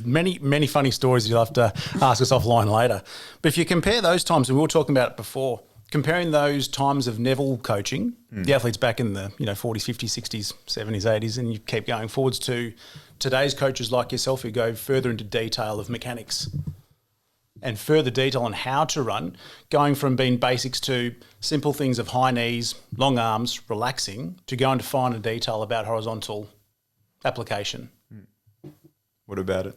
Many funny stories you'll have to ask us offline later. But if you compare those times, and we were talking about it before, comparing those times of Neville coaching, the athletes back in the 40s, 50s, 60s, 70s, 80s, and you keep going forwards to today's coaches like yourself who go further into detail of mechanics and further detail on how to run, going from being basics to simple things of high knees, long arms, relaxing, to going to finer detail about horizontal application. What about it?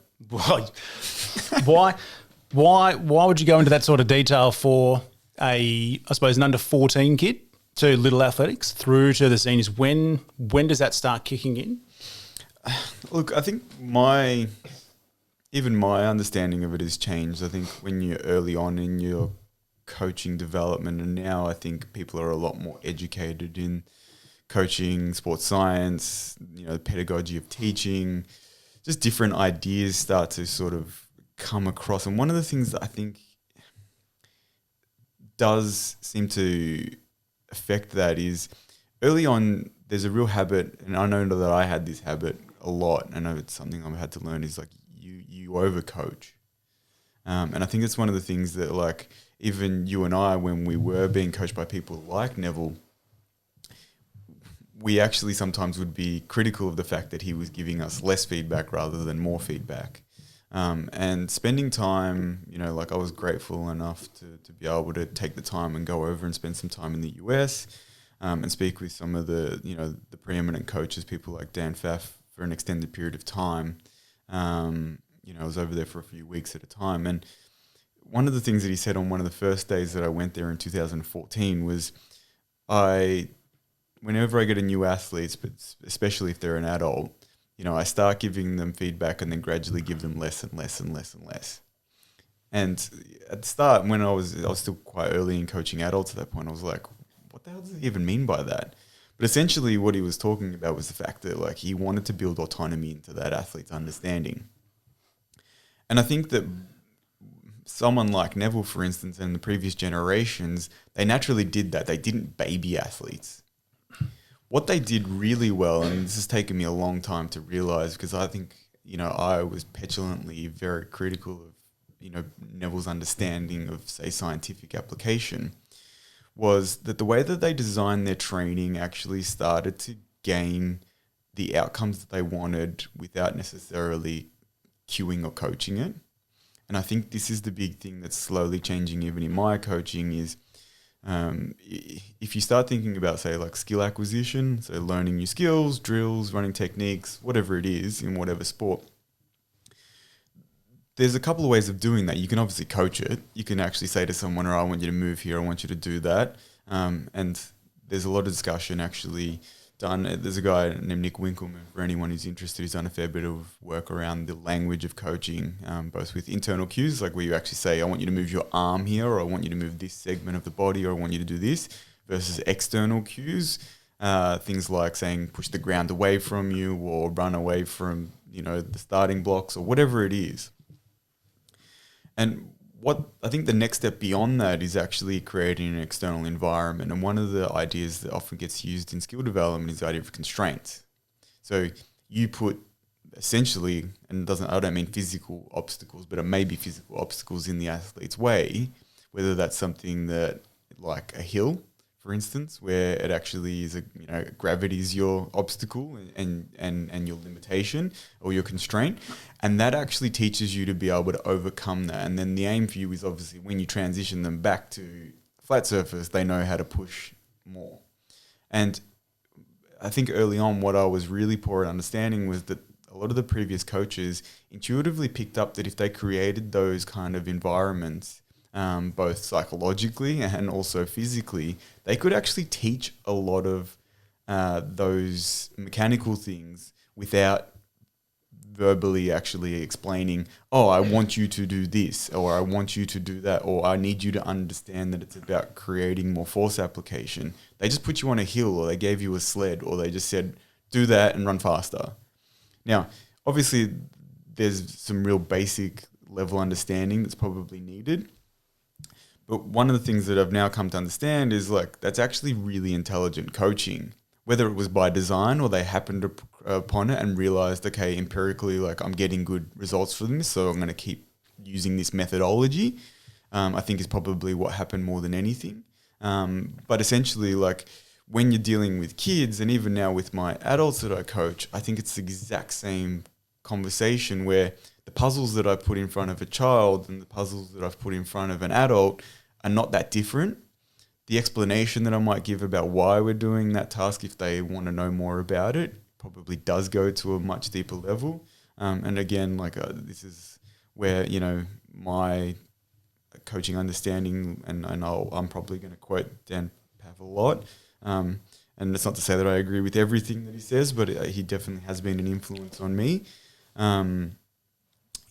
Why would you go into that sort of detail for an under 14 kid to little athletics through to the seniors? When does that start kicking in? Look, I think my understanding of it has changed. I think when you're early on in your coaching development, and now I think people are a lot more educated in coaching, sports science, the pedagogy of teaching, just different ideas start to sort of come across. And one of the things that I think does seem to affect that is early on there's a real habit, and I know that I had this habit a lot, and it's something I've had to learn, is like you overcoach. And I think it's one of the things that, like, even you and I, when we were being coached by people like Neville, we actually sometimes would be critical of the fact that he was giving us less feedback rather than more feedback. And spending time, I was grateful enough to be able to take the time and go over and spend some time in the US and speak with some of the preeminent coaches, people like Dan Pfaff, for an extended period of time. I was over there for a few weeks at a time. And one of the things that he said on one of the first days that I went there in 2014 was, whenever I get a new athlete, but especially if they're an adult, I start giving them feedback and then gradually give them less and less and less and less. And at the start, when I was still quite early in coaching adults at that point, I was like, what the hell does he even mean by that? But essentially what he was talking about was the fact that, like, he wanted to build autonomy into that athlete's understanding. And I think that someone like Neville, for instance, and the previous generations, they naturally did that. They didn't baby athletes. What they did really well, and this has taken me a long time to realize, because I think, I was petulantly very critical of, Neville's understanding of, say, scientific application, was that the way that they designed their training actually started to gain the outcomes that they wanted without necessarily cueing or coaching it. And I think this is the big thing that's slowly changing even in my coaching is, if you start thinking about, say, like skill acquisition, so learning new skills, drills, running techniques, whatever it is in whatever sport, there's a couple of ways of doing that. You can obviously coach it. You can actually say to someone, I want you to move here, I want you to do that. And there's a lot of discussion actually done. There's a guy named Nick Winkelman, for anyone who's interested, who's done a fair bit of work around the language of coaching, both with internal cues, like where you actually say, I want you to move your arm here, or I want you to move this segment of the body, or I want you to do this, versus external cues, things like saying push the ground away from you or run away from, the starting blocks or whatever it is. And what I think the next step beyond that is actually creating an external environment. And one of the ideas that often gets used in skill development is the idea of constraints. So you put essentially, and I don't mean physical obstacles, but it may be physical obstacles in the athlete's way, whether that's something that, like a hill, for instance, where it actually is gravity is your obstacle and your limitation or your constraint, and that actually teaches you to be able to overcome that. And then the aim for you is obviously when you transition them back to flat surface, they know how to push more. And I think early on what I was really poor at understanding was that a lot of the previous coaches intuitively picked up that if they created those kind of environments, both psychologically and also physically, they could actually teach a lot of those mechanical things without verbally actually explaining, I want you to do this, or I want you to do that, or I need you to understand that it's about creating more force application. They just put you on a hill, or they gave you a sled, or they just said, do that and run faster. Now, obviously, there's some real basic level understanding that's probably needed. But one of the things that I've now come to understand is, like, that's actually really intelligent coaching. whether it was by design or they happened upon it and realized, okay, empirically, like I'm getting good results from this, so I'm going to keep using this methodology, I think is probably what happened more than anything. But essentially, like when you're dealing with kids, and even now with my adults that I coach, I think it's the exact same conversation where the puzzles that I put in front of a child and the puzzles that I've put in front of an adult are not that different. The explanation that I might give about why we're doing that task, if they want to know more about it, probably does go to a much deeper level. And again, like this is where, you know, my coaching understanding, and I'm probably going to quote Dan Pav a lot. And it's not to say that I agree with everything that he says, but he definitely has been an influence on me.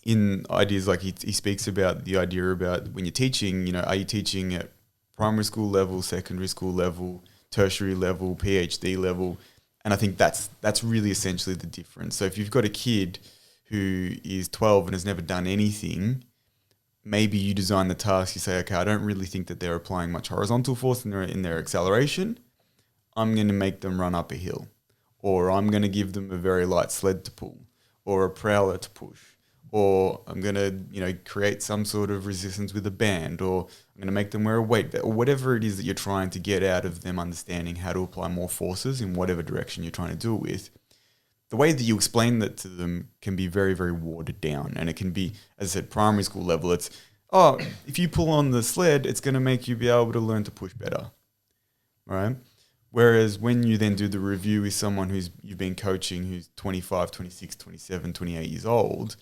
In ideas like he speaks about the idea about when you're teaching, you know, are you teaching at primary school level, secondary school level, tertiary level, PhD level? And I think that's really essentially the difference. So if you've got a kid who is 12 and has never done anything, maybe you design the task, you say, okay, I don't really think that they're applying much horizontal force in their acceleration. I'm going to make them run up a hill, or I'm going to give them a very light sled to pull, or a prowler to push, or I'm going to, you know, create some sort of resistance with a band, or I'm going to make them wear a weight belt, or whatever it is that you're trying to get out of them understanding how to apply more forces in whatever direction you're trying to do it with. The way that you explain that to them can be very, very watered down. And it can be, as I said, primary school level, it's, oh, if you pull on the sled, it's going to make you be able to learn to push better, right? Whereas when you then do the review with someone you've been coaching who's 25, 26, 27, 28 years old,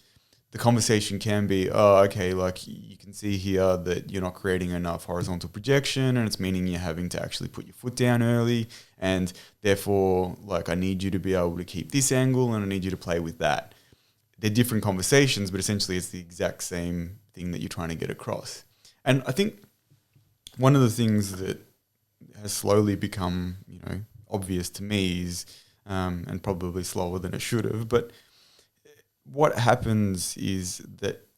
the conversation can be, oh, okay, like you can see here that you're not creating enough horizontal projection, and it's meaning you're having to actually put your foot down early, and therefore, like, I need you to be able to keep this angle and I need you to play with that. They're different conversations, but essentially it's the exact same thing that you're trying to get across. And I think one of the things that has slowly become, you know, obvious to me is, and probably slower than it should have, but what happens is that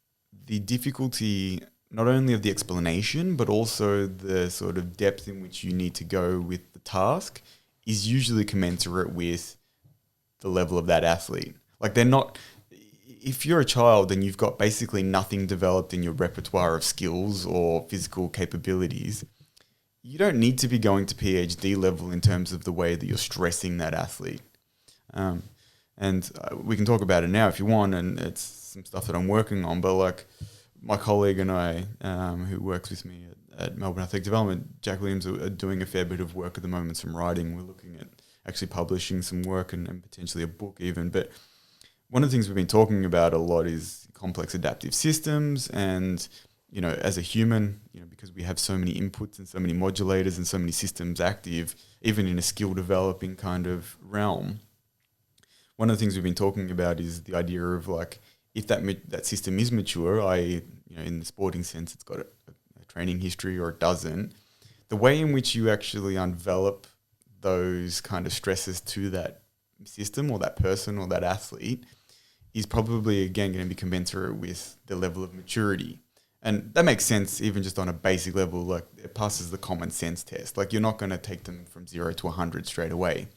the difficulty not only of the explanation, but also the sort of depth in which you need to go with the task is usually commensurate with the level of that athlete. Like they're not, if you're a child and you've got basically nothing developed in your repertoire of skills or physical capabilities, you don't need to be going to PhD level in terms of the way that you're stressing that athlete. And we can talk about it now if you want, and it's some stuff that I'm working on. But like my colleague and I, who works with me at Melbourne Athletic Development, Jack Williams, are doing a fair bit of work at the moment, some writing. We're looking at actually publishing some work and potentially a book even. But one of the things we've been talking about a lot is complex adaptive systems. And, you know, as a human, you know, because we have so many inputs and so many modulators and so many systems active, even in a skill developing kind of realm, one of the things we've been talking about is the idea of like, if that system is mature, i.e., you know, in the sporting sense, it's got a training history or it doesn't, the way in which you actually envelop those kind of stresses to that system or that person or that athlete is probably, again, going to be commensurate with the level of maturity. And that makes sense even just on a basic level, like it passes the common sense test. Like you're not going to take them from 0 to 100 straight away.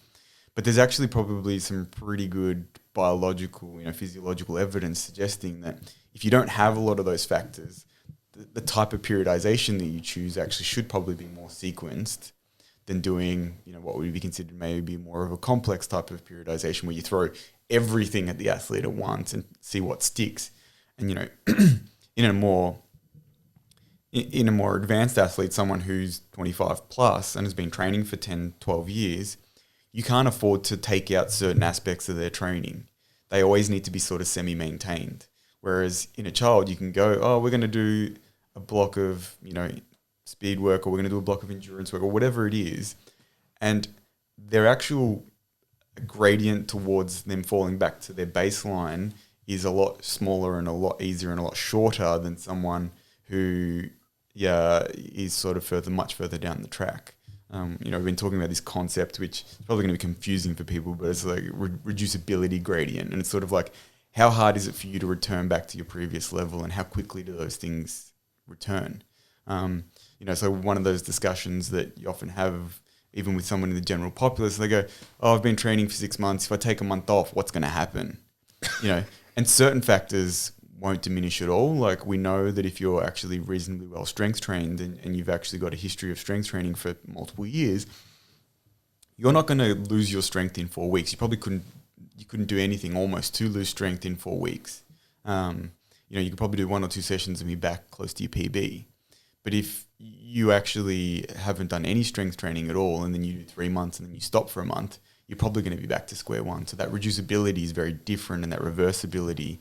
But there's actually probably some pretty good biological, you know, physiological evidence suggesting that if you don't have a lot of those factors, the type of periodization that you choose actually should probably be more sequenced than doing, you know, what would be considered maybe more of a complex type of periodization where you throw everything at the athlete at once and see what sticks. And, you know, in a more advanced athlete, someone who's 25 plus and has been training for 10, 12 years, you can't afford to take out certain aspects of their training. They always need to be sort of semi-maintained. Whereas in a child, you can go, oh, we're going to do a block of, you know, speed work, or we're going to do a block of endurance work, or whatever it is. And their actual gradient towards them falling back to their baseline is a lot smaller and a lot easier and a lot shorter than someone who, is sort of much further down the track. You know, we've been talking about this concept, which is probably going to be confusing for people, but it's like reducibility gradient. And it's sort of like, how hard is it for you to return back to your previous level, and how quickly do those things return? You know, so one of those discussions that you often have even with someone in the general populace, they go, oh, I've been training for 6 months. If I take a month off, what's going to happen? And certain factors won't diminish at all. Like we know that if you're actually reasonably well strength trained and you've actually got a history of strength training for multiple years, you're not going to lose your strength in 4 weeks. You probably couldn't do anything almost to lose strength in 4 weeks. You could probably do 1 or 2 sessions and be back close to your PB. But if you actually haven't done any strength training at all and then you do 3 months and then you stop for a month, you're probably going to be back to square one. So that reducibility is very different, and that reversibility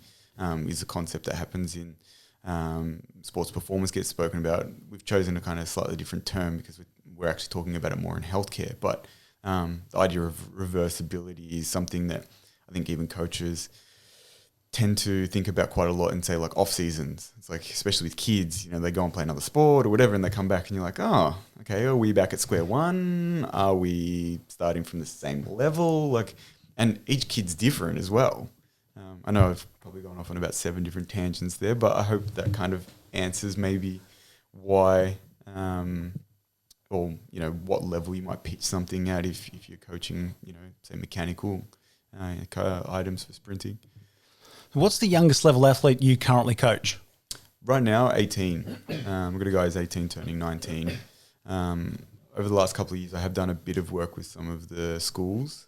is a concept that happens in sports performance gets spoken about. We've chosen a kind of slightly different term because we're actually talking about it more in healthcare. But the idea of reversibility is something that I think even coaches tend to think about quite a lot and say like off seasons. It's like, especially with kids, they go and play another sport or whatever and they come back and you're like, oh, okay, are we back at square one? Are we starting from the same level? And each kid's different as well. I know I've probably gone off on about 7 different tangents there, but I hope that kind of answers maybe why or what level you might pitch something at if you're coaching, say mechanical items for sprinting. What's the youngest level athlete you currently coach? Right now, 18. We've got a guy who's 18 turning 19. Over the last couple of years, I have done a bit of work with some of the schools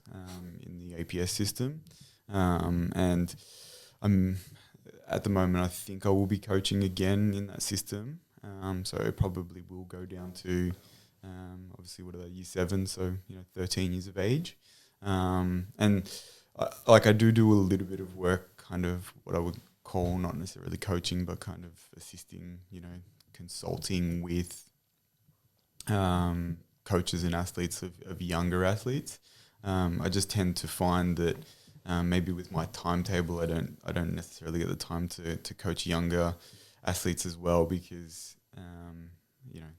in the APS system. And I'm at the moment, I think I will be coaching again in that system. So it probably will go down to, obviously, what are they, year 7, so 13 years of age. And I do a little bit of work, kind of what I would call not necessarily coaching, but kind of assisting, consulting with coaches and athletes of younger athletes. I just tend to find that maybe with my timetable, I don't necessarily get the time to coach younger athletes as well because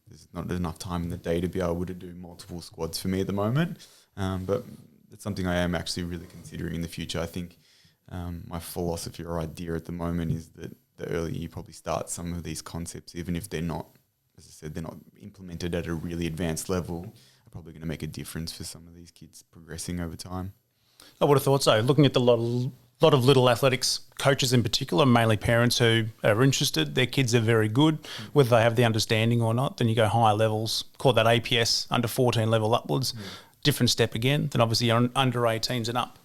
there's not enough time in the day to be able to do multiple squads for me at the moment. But it's something I am actually really considering in the future. I think my philosophy or idea at the moment is that the earlier you probably start some of these concepts, even if they're not, as I said, they're not implemented at a really advanced level, are probably going to make a difference for some of these kids progressing over time. I would have thought so. Looking at the lot of little athletics coaches in particular, mainly parents who are interested, their kids are very good, whether they have the understanding or not. Then you go higher levels, call that APS, under 14 level upwards, different step again. Then obviously you're under 18s and up.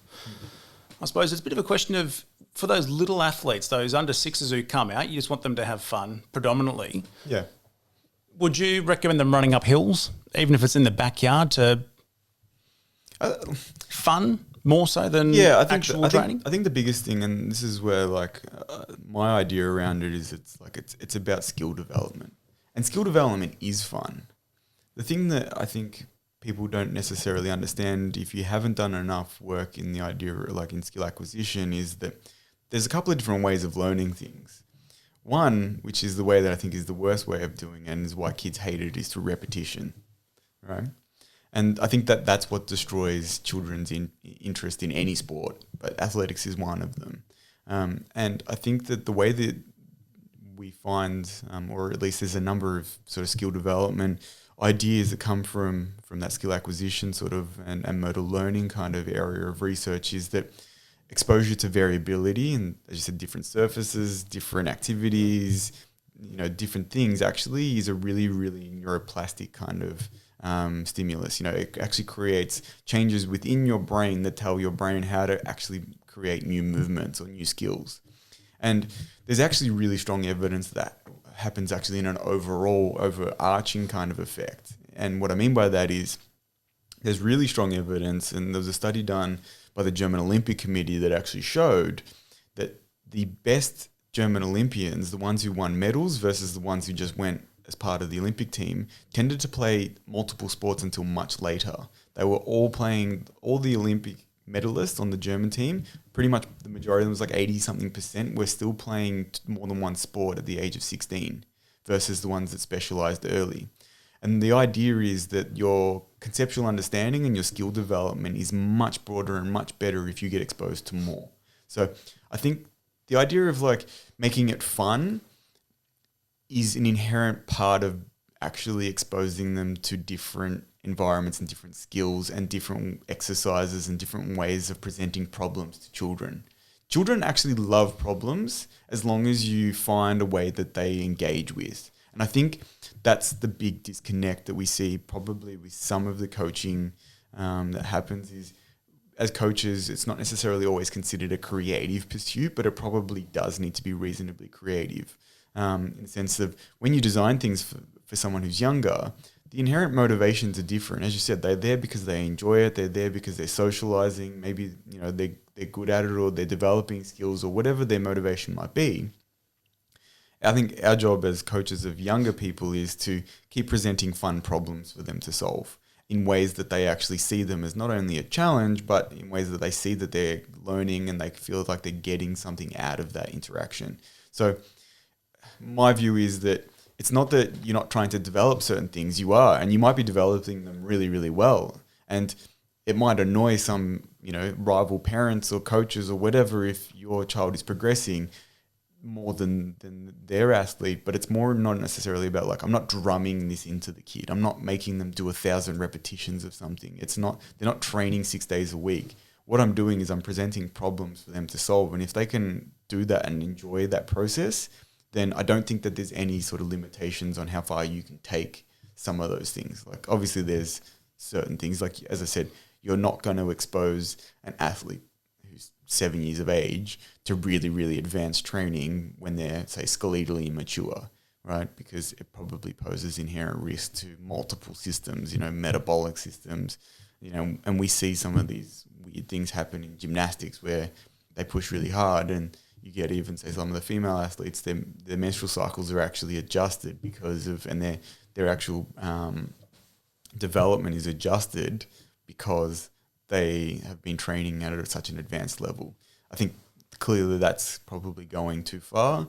I suppose it's a bit of a question of, for those little athletes, those under 6s who come out, you just want them to have fun predominantly. Yeah. Would you recommend them running up hills, even if it's in the backyard, to fun more so than actual training? I think the biggest thing, and this is where my idea around it is it's about skill development. And skill development is fun. The thing that I think people don't necessarily understand if you haven't done enough work in the idea in skill acquisition is that there's a couple of different ways of learning things. One, which is the way that I think is the worst way of doing it and is why kids hate it, is through repetition, right? And I think that that's what destroys children's interest in any sport, but athletics is one of them. And I think that the way that we find, or at least there's a number of sort of skill development ideas that come from that skill acquisition sort of and motor learning kind of area of research, is that exposure to variability and, as you said, different surfaces, different activities, different things actually is a really, really neuroplastic kind of stimulus. It actually creates changes within your brain that tell your brain how to actually create new movements or new skills. And there's actually really strong evidence that happens actually in an overarching kind of effect. And what I mean by that is there's really strong evidence, and there was a study done by the German Olympic Committee that actually showed that the best German Olympians, the ones who won medals versus the ones who just went as part of the Olympic team, tended to play multiple sports until much later. They were all playing, all the Olympic medalists on the German team, pretty much the majority of them was 80-something% were still playing more than one sport at the age of 16 versus the ones that specialized early. And the idea is that your conceptual understanding and your skill development is much broader and much better if you get exposed to more. So I think the idea of making it fun is an inherent part of actually exposing them to different environments and different skills and different exercises and different ways of presenting problems to children. Children actually love problems as long as you find a way that they engage with. And I think that's the big disconnect that we see probably with some of the coaching that happens is, as coaches, it's not necessarily always considered a creative pursuit, but it probably does need to be reasonably creative. In the sense of when you design things for someone who's younger, the inherent motivations are different. As you said, they're there because they enjoy it. They're there because they're socializing. Maybe, they're good at it, or they're developing skills, or whatever their motivation might be. I think our job as coaches of younger people is to keep presenting fun problems for them to solve in ways that they actually see them as not only a challenge, but in ways that they see that they're learning and they feel like they're getting something out of that interaction. So my view is that it's not that you're not trying to develop certain things, you are, and you might be developing them really, really well. And it might annoy some, rival parents or coaches or whatever if your child is progressing more than their athlete, but it's more not necessarily about like, I'm not drumming this into the kid. I'm not making them do 1,000 repetitions of something. They're not training 6 days a week. What I'm doing is I'm presenting problems for them to solve. And if they can do that and enjoy that process, then I don't think that there's any sort of limitations on how far you can take some of those things. Like obviously there's certain things, like as I said, you're not going to expose an athlete who's 7 years of age to really, really advanced training when they're, say, skeletally immature, right? Because it probably poses inherent risk to multiple systems, metabolic systems, and we see some of these weird things happen in gymnastics where they push really hard, and you get even, say, some of the female athletes, their menstrual cycles are actually adjusted because of, and their actual development is adjusted because they have been training at such an advanced level. I think clearly that's probably going too far,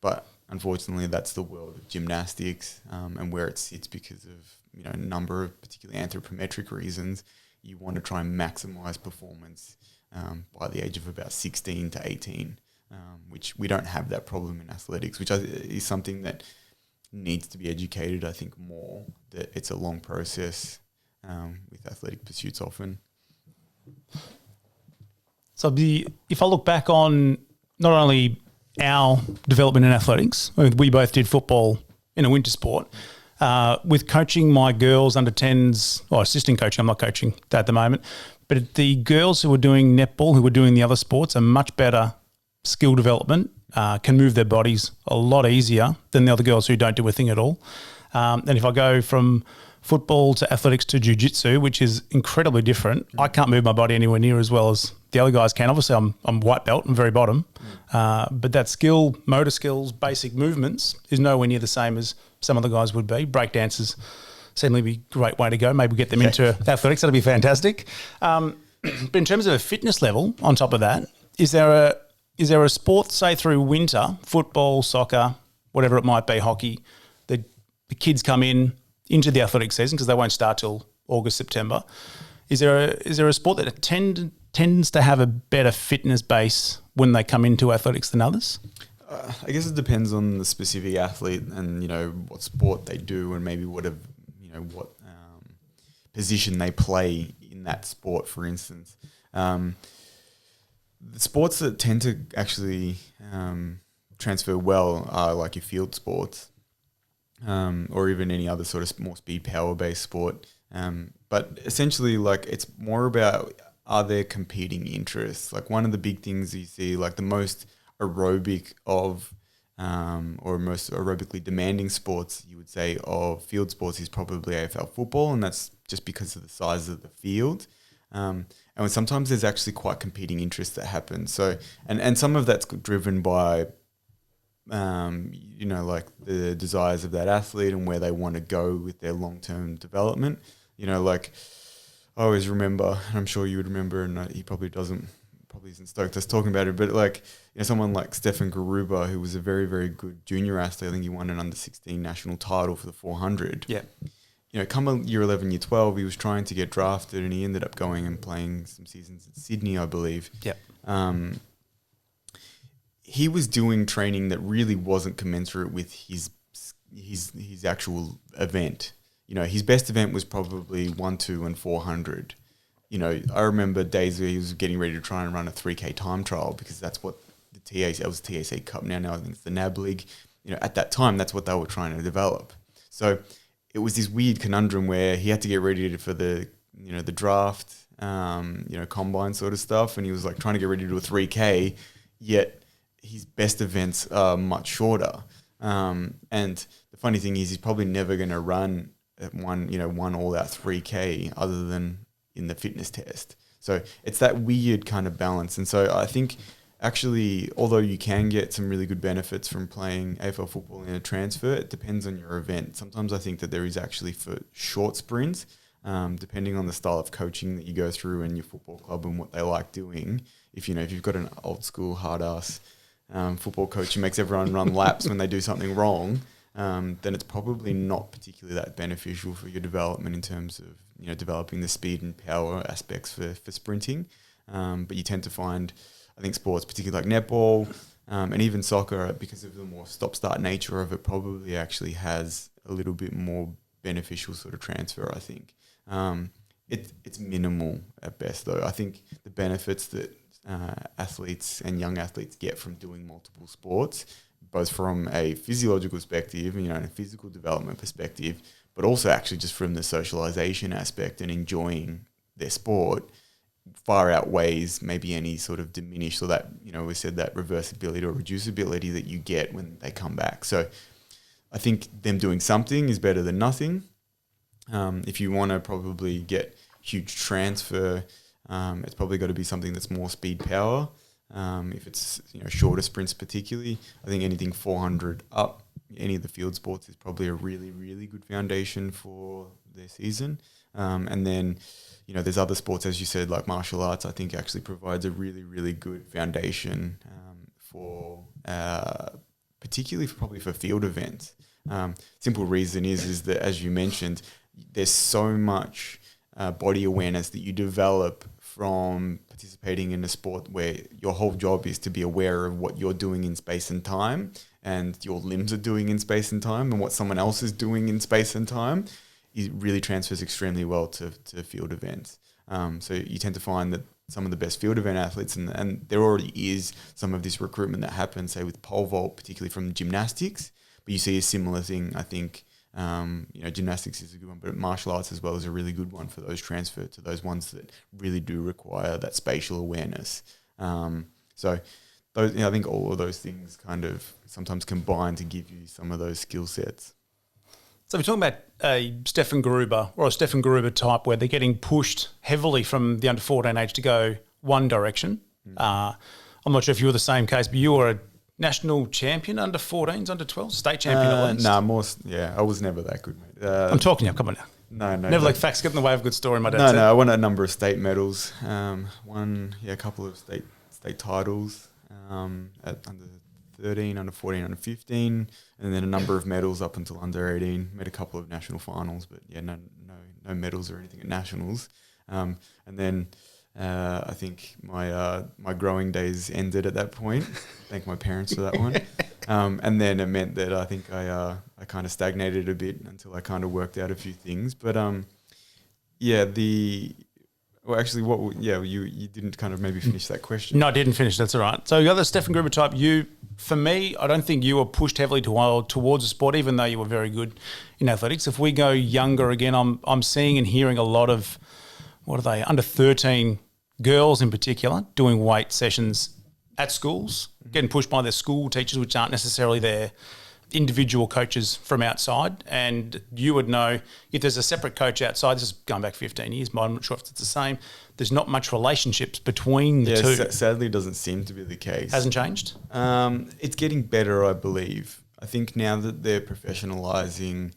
but unfortunately that's the world of gymnastics and where it sits because of a number of particularly anthropometric reasons. You want to try and maximize performance by the age of about 16 to 18, which we don't have that problem in athletics, which is something that needs to be educated, I think, more, that it's a long process with athletic pursuits often. So if I look back on not only our development in athletics, we both did football in a winter sport, with coaching my girls under 10s, or assisting coaching, I'm not coaching that at the moment, but the girls who were doing netball, who were doing the other sports, are much better skill development, can move their bodies a lot easier than the other girls who don't do a thing at all. And if I go from football to athletics to jiu-jitsu, which is incredibly different, I can't move my body anywhere near as well as the other guys can. Obviously, I'm white belt, I'm very bottom, but that skill, motor skills, basic movements is nowhere near the same as some of the guys would be. Breakdancers seem to be a great way to go. Maybe get them into athletics. That'll be fantastic. But in terms of a fitness level, on top of that, is there a sport, say through winter, football, soccer, whatever it might be, hockey, the kids come into the athletic season because they won't start till August, September. Is there a sport that tends to have a better fitness base when they come into athletics than others? I guess it depends on the specific athlete and what sport they do and maybe what position they play in that sport. For instance, the sports that tend to actually transfer well are like your field sports. Or even any other sort of more speed power based sport. But essentially, like, it's more about, are there competing interests? Like, one of the big things you see, like the most aerobic of or most aerobically demanding sports, you would say, of field sports is probably AFL football, and that's just because of the size of the field. And sometimes there's actually quite competing interests that happen. So, and some of that's driven by like the desires of that athlete and where they want to go with their long-term development. Like I always remember, and I'm sure you would remember, and he probably isn't stoked us talking about it, but like, someone like Stefan Garuba, who was a very, very good junior athlete. I think he won an under-16 national title for the 400. Yeah. Come year 11, year 12, he was trying to get drafted, and he ended up going and playing some seasons in Sydney, I believe. Yeah. He was doing training that really wasn't commensurate with his actual event. his best event was probably 1, 2, and 400. I remember days where he was getting ready to try and run a 3K time trial because that's what the TAC, it was the TAC Cup. Now I think it's the NAB League. At that time, that's what they were trying to develop. So it was this weird conundrum where he had to get ready for the draft, combine sort of stuff. And he was like trying to get ready to do a 3K, yet his best events are much shorter. And the funny thing is he's probably never going to run one all out 3K other than in the fitness test. So it's that weird kind of balance. And so I think actually, although you can get some really good benefits from playing AFL football in a transfer, it depends on your event. Sometimes I think that there is actually for short sprints, depending on the style of coaching that you go through in your football club and what they like doing. If you've got an old school hard ass football coach who makes everyone run laps when they do something wrong, then it's probably not particularly that beneficial for your development in terms of developing the speed and power aspects for sprinting. But you tend to find, I think, sports, particularly like netball and even soccer, because of the more stop-start nature of it, probably actually has a little bit more beneficial sort of transfer, I think. It's minimal at best, though. I think the benefits that athletes and young athletes get from doing multiple sports, both from a physiological perspective, and a physical development perspective, but also actually just from the socialization aspect and enjoying their sport, far outweighs maybe any sort of diminished, or that, we said that reversibility or reducibility that you get when they come back. So I think them doing something is better than nothing. If you want to probably get huge transfer, it's probably got to be something that's more speed power. If it's shorter sprints particularly, I think anything 400 up, any of the field sports is probably a really, really good foundation for their season. And then, there's other sports, as you said, like martial arts, I think actually provides a really, really good foundation for particularly probably for field events. Simple reason is that, as you mentioned, there's so much body awareness that you develop from participating in a sport where your whole job is to be aware of what you're doing in space and time, and your limbs are doing in space and time, and what someone else is doing in space and time. It really transfers extremely well to field events. So you tend to find that some of the best field event athletes, and there already is some of this recruitment that happens, say with pole vault, particularly from gymnastics, but you see a similar thing, I think. Gymnastics is a good one, but martial arts as well is a really good one for those transfer to those ones that really do require that spatial awareness. So those, I think all of those things kind of sometimes combine to give you some of those skill sets. So we're talking about a Stefan Gruber or a Stefan Gruber type where they're getting pushed heavily from the under 14 age to go one direction. I'm not sure if you were the same case, but you were a national champion under 14s, under 12s, state champion at least. I was never that good, mate. I'm talking now, come on now. No. Never let facts get in the way of a good story, my dad said. I won a number of state medals. Won a couple of state titles at under 13, under 14, under 15, and then a number of medals up until under 18. Made a couple of national finals, but no medals or anything at nationals. And then I think my growing days ended at that point. Thank my parents for that one. And then it meant that I think I kind of stagnated a bit until I kind of worked out a few things. But you didn't kind of maybe finish that question. No, I didn't finish. That's all right. So the other Stefan Gruber type, for me, I don't think you were pushed heavily towards the sport, even though you were very good in athletics. If we go younger again, I'm seeing and hearing a lot of, under 13 girls in particular, doing weight sessions at schools, getting pushed by their school teachers, which aren't necessarily their individual coaches from outside. And you would know if there's a separate coach outside, this is going back 15 years, but I'm not sure if it's the same, there's not much relationships between the two. Sadly, it doesn't seem to be the case. Hasn't changed? It's getting better, I believe. I think now that they're professionalising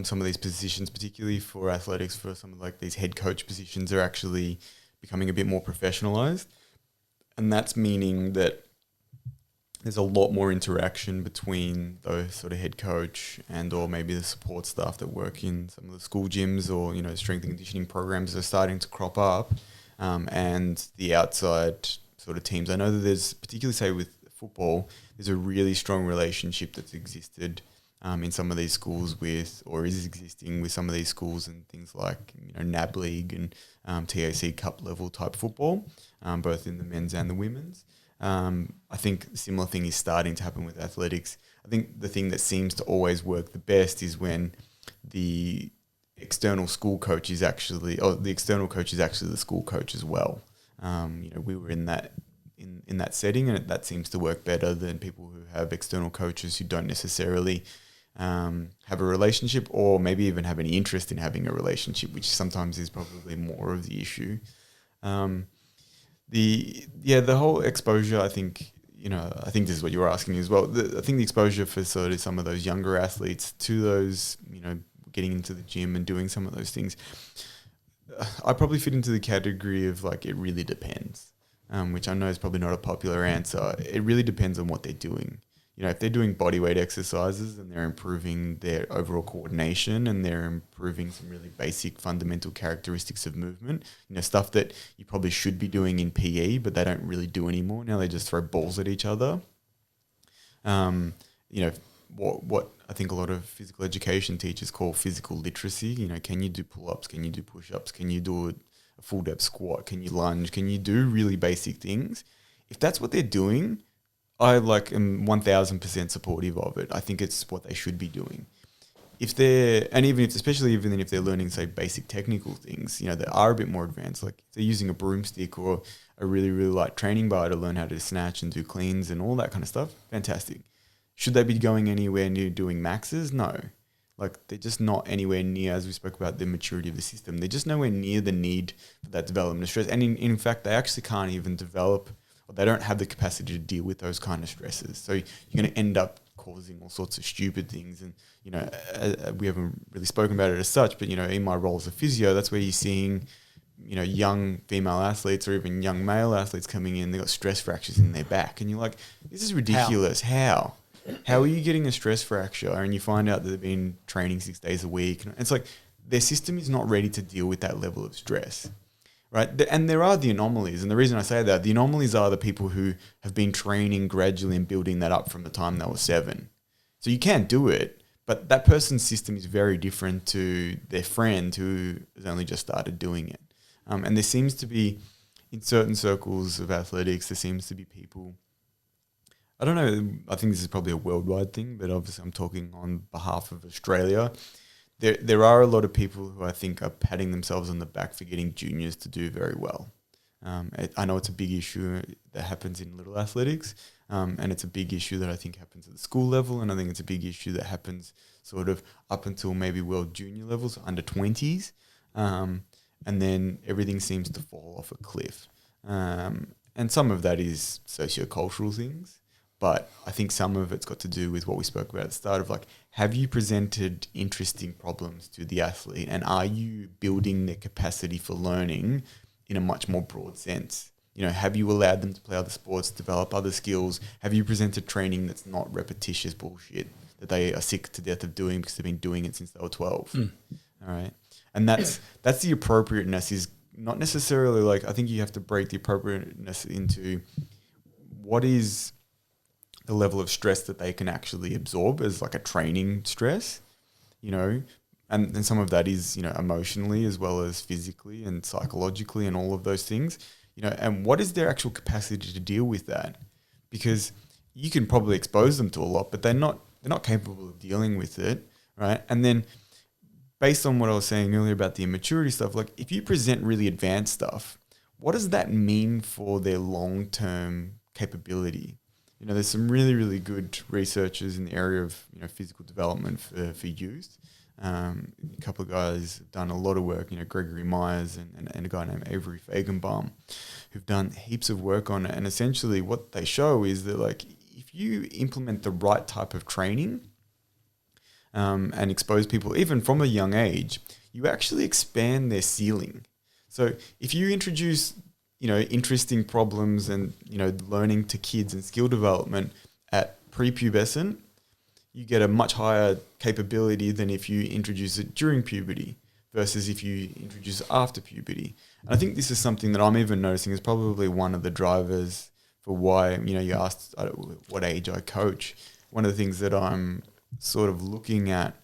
some of these positions, particularly for athletics, for some of like these head coach positions, are actually becoming a bit more professionalised. And that's meaning that there's a lot more interaction between those sort of head coach and or maybe the support staff that work in some of the school gyms or, strength and conditioning programs are starting to crop up, and the outside sort of teams. I know that there's, particularly say with football, there's a really strong relationship that's existed in some of these schools or is existing with some of these schools and things like NAB League and TAC Cup level type football, both in the men's and the women's. I think a similar thing is starting to happen with athletics. I think the thing that seems to always work the best is when the external school coach is actually, or the external coach is actually the school coach as well. We were in that setting, and that seems to work better than people who have external coaches who don't necessarily have a relationship, or maybe even have any interest in having a relationship, which sometimes is probably more of the issue. The whole exposure, I think this is what you were asking as well. I think the exposure for sort of some of those younger athletes to those, getting into the gym and doing some of those things, I probably fit into the category of like, it really depends, which I know is probably not a popular answer. It really depends on what they're doing. If they're doing bodyweight exercises and they're improving their overall coordination and they're improving some really basic fundamental characteristics of movement, stuff that you probably should be doing in PE, but they don't really do anymore. Now they just throw balls at each other. What I think a lot of physical education teachers call physical literacy. Can you do pull-ups? Can you do push-ups? Can you do a full depth squat? Can you lunge? Can you do really basic things? If that's what they're doing, I am 1000% supportive of it. I think it's what they should be doing. Especially if they're learning, say, basic technical things, that are a bit more advanced, like they're using a broomstick or a really, really light training bar to learn how to snatch and do cleans and all that kind of stuff, fantastic. Should they be going anywhere near doing maxes? No. They're just not anywhere near, as we spoke about, the maturity of the system. They're just nowhere near the need for that development of stress. And in fact, they actually can't even develop, or they don't have the capacity to deal with those kind of stresses. So you're going to end up causing all sorts of stupid things. And, we haven't really spoken about it as such, but, in my role as a physio, that's where you're seeing, young female athletes or even young male athletes coming in, they've got stress fractures in their back. And you're like, this is ridiculous. How are you getting a stress fracture? And you find out that they've been training 6 days a week. And it's like their system is not ready to deal with that level of stress. Right. And there are the anomalies. And the reason I say that, the anomalies are the people who have been training gradually and building that up from the time they were 7. So you can't do it, but that person's system is very different to their friend who has only just started doing it. And there seems to be, in certain circles of athletics, there seems to be people, I don't know, I think this is probably a worldwide thing, but obviously I'm talking on behalf of Australia. There are a lot of people who I think are patting themselves on the back for getting juniors to do very well. I know it's a big issue that happens in little athletics, and it's a big issue that I think happens at the school level, and I think it's a big issue that happens sort of up until maybe world junior levels, under 20s, and then everything seems to fall off a cliff. And some of that is sociocultural things. But I think some of it's got to do with what we spoke about at the start of have you presented interesting problems to the athlete, and are you building their capacity for learning in a much more broad sense? Have you allowed them to play other sports, develop other skills? Have you presented training that's not repetitious bullshit that they are sick to death of doing because they've been doing it since they were 12? All right. And that's the appropriateness, is not necessarily I think you have to break the appropriateness into what is the level of stress that they can actually absorb as a training stress, and some of that is, emotionally as well as physically and psychologically and all of those things, and what is their actual capacity to deal with that? Because you can probably expose them to a lot, but they're not capable of dealing with it, right? And then based on what I was saying earlier about the immaturity stuff, if you present really advanced stuff, what does that mean for their long-term capability? There's some really, really good researchers in the area of, physical development for youth. A couple of guys have done a lot of work, Gregory Myers and a guy named Avery Fagenbaum, who've done heaps of work on it. And essentially what they show is that, if you implement the right type of training and expose people, even from a young age, you actually expand their ceiling. So if you introduce interesting problems and, learning to kids and skill development at prepubescent, you get a much higher capability than if you introduce it during puberty versus if you introduce it after puberty. And I think this is something that I'm even noticing is probably one of the drivers for why, you asked what age I coach. One of the things that I'm sort of looking at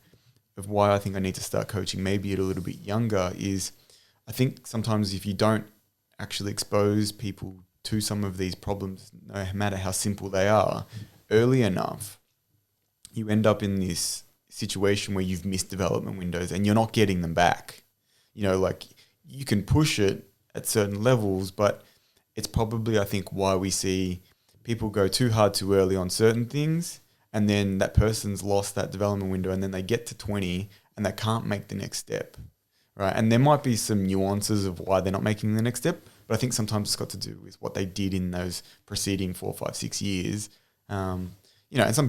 of why I think I need to start coaching maybe at a little bit younger is I think sometimes if you don't actually expose people to some of these problems, no matter how simple they are, early enough, you end up in this situation where you've missed development windows and you're not getting them back. You know, like you can push it at certain levels, but it's probably, I think, why we see people go too hard too early on certain things, and then that person's lost that development window, and then they get to 20 and they can't make the next step, right? And there might be some nuances of why they're not making the next step, but I think sometimes it's got to do with what they did in those preceding 4, 5, 6 years. You know, and some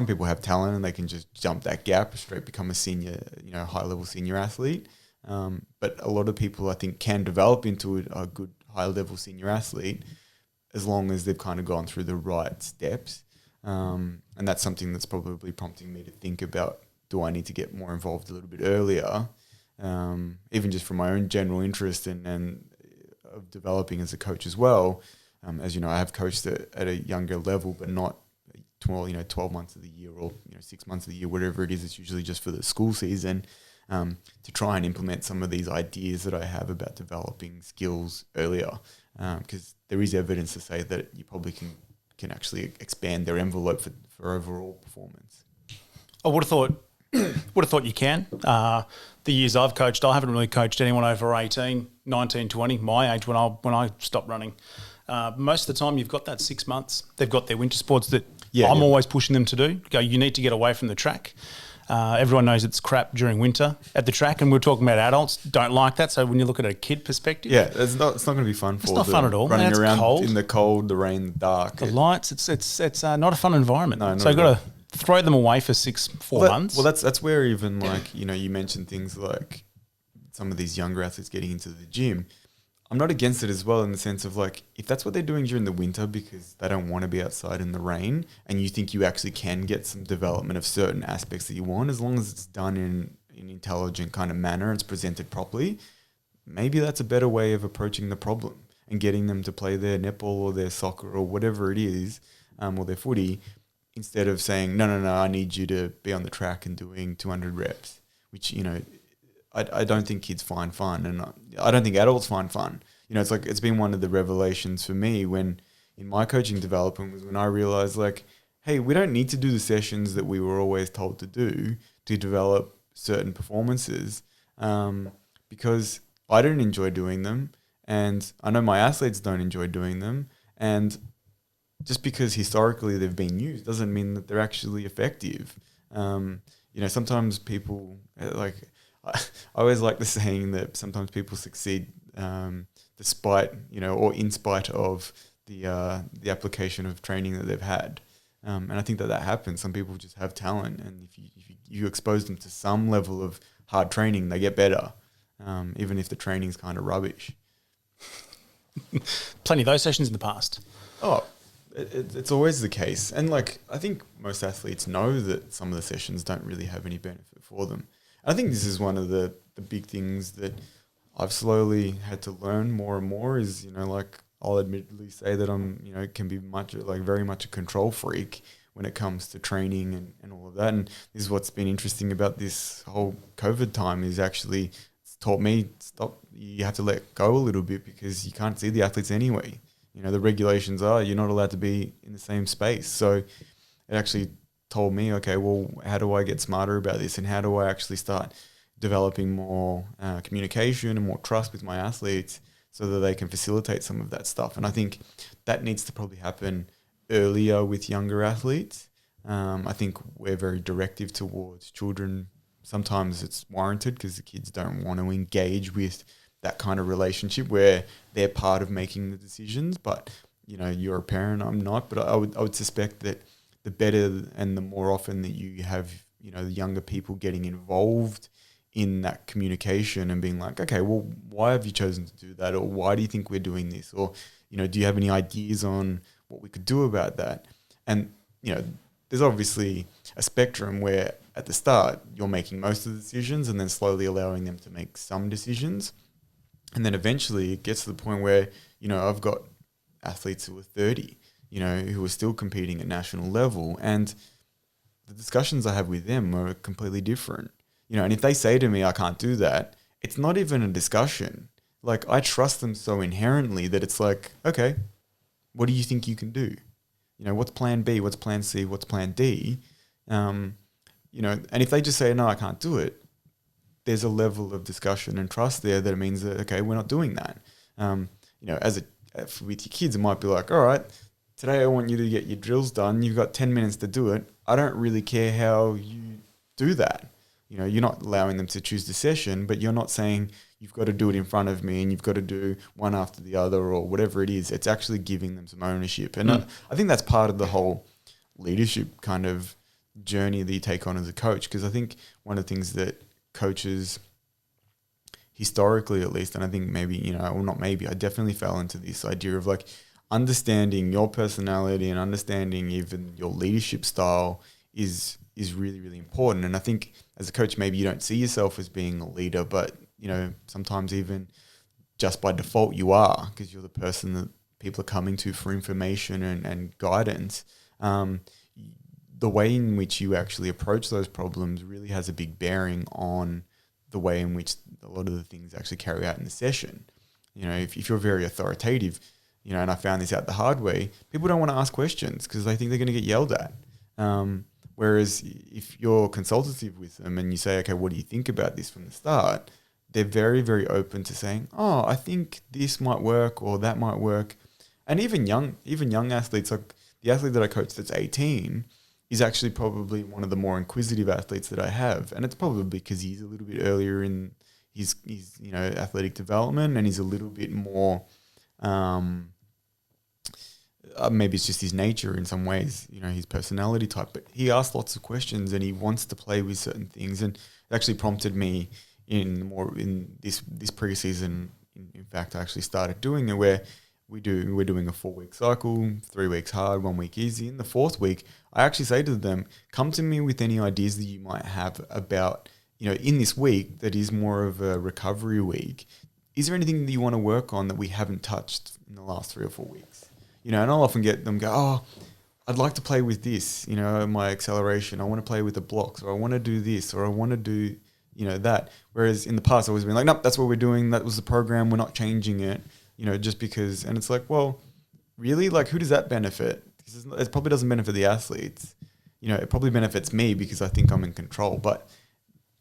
people have talent and they can just jump that gap, straight become a senior, you know, high-level senior athlete. But a lot of people, I think, can develop into a good high-level senior athlete as long as they've kind of gone through the right steps. And that's something that's probably prompting me to think about, do I need to get more involved a little bit earlier, even just from my own general interest and of developing as a coach as well. As you know, I have coached at a younger level, but not 12 months of the year or 6 months of the year, whatever it is. It's usually just for the school season, to try and implement some of these ideas that I have about developing skills earlier, because there is evidence to say that you probably can actually expand their envelope for overall performance. I would have thought you can. The years I've coached, I haven't really coached anyone over 18, 19, 20, my age when I stopped running. Most of the time you've got that 6 months. They've got their winter sports that I'm always pushing them to do. You need to get away from the track. Everyone knows it's crap during winter at the track, and we're talking about adults don't like that. So when you look at a kid perspective, it's not going to be fun. It's not fun at all. Running around cold. in the cold, the rain, the dark, the lights. It's not a fun environment. No, so you've got to throw them away for 4 months. Well, that's where even like you mentioned things like some of these younger athletes getting into the gym. I'm not against it as well, in the sense of like, if that's what they're doing during the winter because they don't want to be outside in the rain, and you think you actually can get some development of certain aspects that you want, as long as it's done in an intelligent kind of manner, it's presented properly, maybe that's a better way of approaching the problem and getting them to play their netball or their soccer or whatever it is, or their footy, instead of saying, no, I need you to be on the track and doing 200 reps, which, I don't think kids find fun, and I don't think adults find fun. It's like, it's been one of the revelations for me when in my coaching development was when I realized, like, hey, we don't need to do the sessions that we were always told to do to develop certain performances, because I don't enjoy doing them, and I know my athletes don't enjoy doing them, and just because historically they've been used doesn't mean that they're actually effective. Sometimes people like. I always like the saying that sometimes people succeed despite, or in spite of the application of training that they've had. And I think that happens. Some people just have talent, and if you expose them to some level of hard training, they get better, even if the training's kind of rubbish. Plenty of those sessions in the past. Oh, it's always the case. And like, I think most athletes know that some of the sessions don't really have any benefit for them. I think this is one of the big things that I've slowly had to learn more and more is, like, I'll admittedly say that I'm, can be very much a control freak when it comes to training and all of that. And this is what's been interesting about this whole COVID time is actually it's taught me, you have to let go a little bit because you can't see the athletes anyway. The regulations are you're not allowed to be in the same space. So it actually told me, okay, well, how do I get smarter about this, and how do I actually start developing more communication and more trust with my athletes so that they can facilitate some of that stuff? And I think that needs to probably happen earlier with younger athletes. I think we're very directive towards children. Sometimes it's warranted because the kids don't want to engage with that kind of relationship where they're part of making the decisions. But, you're a parent, I'm not, but I would suspect that the better and the more often that you have, the younger people getting involved in that communication and being like, okay, well, why have you chosen to do that? Or why do you think we're doing this? Or, do you have any ideas on what we could do about that? And, there's obviously a spectrum where at the start you're making most of the decisions and then slowly allowing them to make some decisions. And then eventually it gets to the point where, I've got athletes who are 30, who are still competing at national level, and the discussions I have with them are completely different. You know, and if they say to me, I can't do that, it's not even a discussion. Like, I trust them so inherently that it's like, okay, what do you think you can do? You know, what's plan B? What's plan C? What's plan D? You know, and if they just say, no, I can't do it, there's a level of discussion and trust there that it means that, okay, we're not doing that. You know, with your kids, it might be like, all right, today I want you to get your drills done. You've got 10 minutes to do it. I don't really care how you do that. You know, you're not allowing them to choose the session, but you're not saying you've got to do it in front of me and you've got to do one after the other or whatever it is. It's actually giving them some ownership. And I think that's part of the whole leadership kind of journey that you take on as a coach, because I think one of the things that coaches historically, at least, and I think maybe, you know, or not maybe, I definitely fell into this idea of like understanding your personality and understanding even your leadership style is really, really important. And I think as a coach, maybe you don't see yourself as being a leader, but, you know, sometimes even just by default you are, because you're the person that people are coming to for information and guidance. The way in which you actually approach those problems really has a big bearing on the way in which a lot of the things actually carry out in the session. You know, if you're very authoritative, you know, and I found this out the hard way, people don't want to ask questions because they think they're going to get yelled at. Whereas if you're consultative with them and you say, okay, what do you think about this from the start? They're very, very open to saying, oh, I think this might work or that might work. And even young athletes, like the athlete that I coach that's 18 is actually probably one of the more inquisitive athletes that I have. And it's probably because he's a little bit earlier in his you know, athletic development, and he's a little bit more, maybe it's just his nature in some ways, you know, his personality type. But he asks lots of questions and he wants to play with certain things. And it actually prompted me in this pre-season. In fact, I actually started doing it where we're doing a 4-week cycle, 3 weeks hard, 1 week easy. In the 4th week, I actually say to them, come to me with any ideas that you might have about, you know, in this week that is more of a recovery week. Is there anything that you want to work on that we haven't touched in the last 3 or 4 weeks? You know, and I'll often get them go, oh, I'd like to play with this, you know, my acceleration. I want to play with the blocks, or I want to do this, or I want to do, you know, that. Whereas in the past, I've always been like, nope, that's what we're doing. That was the program. We're not changing it. You know, just because, and it's like, well, really, like, who does that benefit? Because it probably doesn't benefit the athletes. You know, it probably benefits me because I think I'm in control. But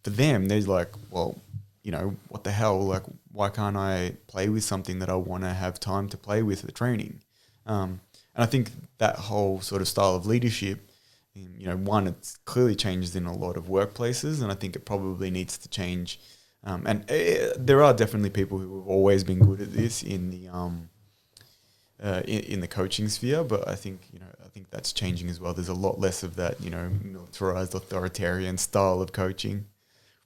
for them, they're like, well, you know, what the hell? Like, why can't I play with something that I want to have time to play with at training? And I think that whole sort of style of leadership, you know, one, it's clearly changed in a lot of workplaces, and I think it probably needs to change. There are definitely people who have always been good at this in the coaching sphere, but I think that's changing as well. There's a lot less of that, you know, militarized authoritarian style of coaching.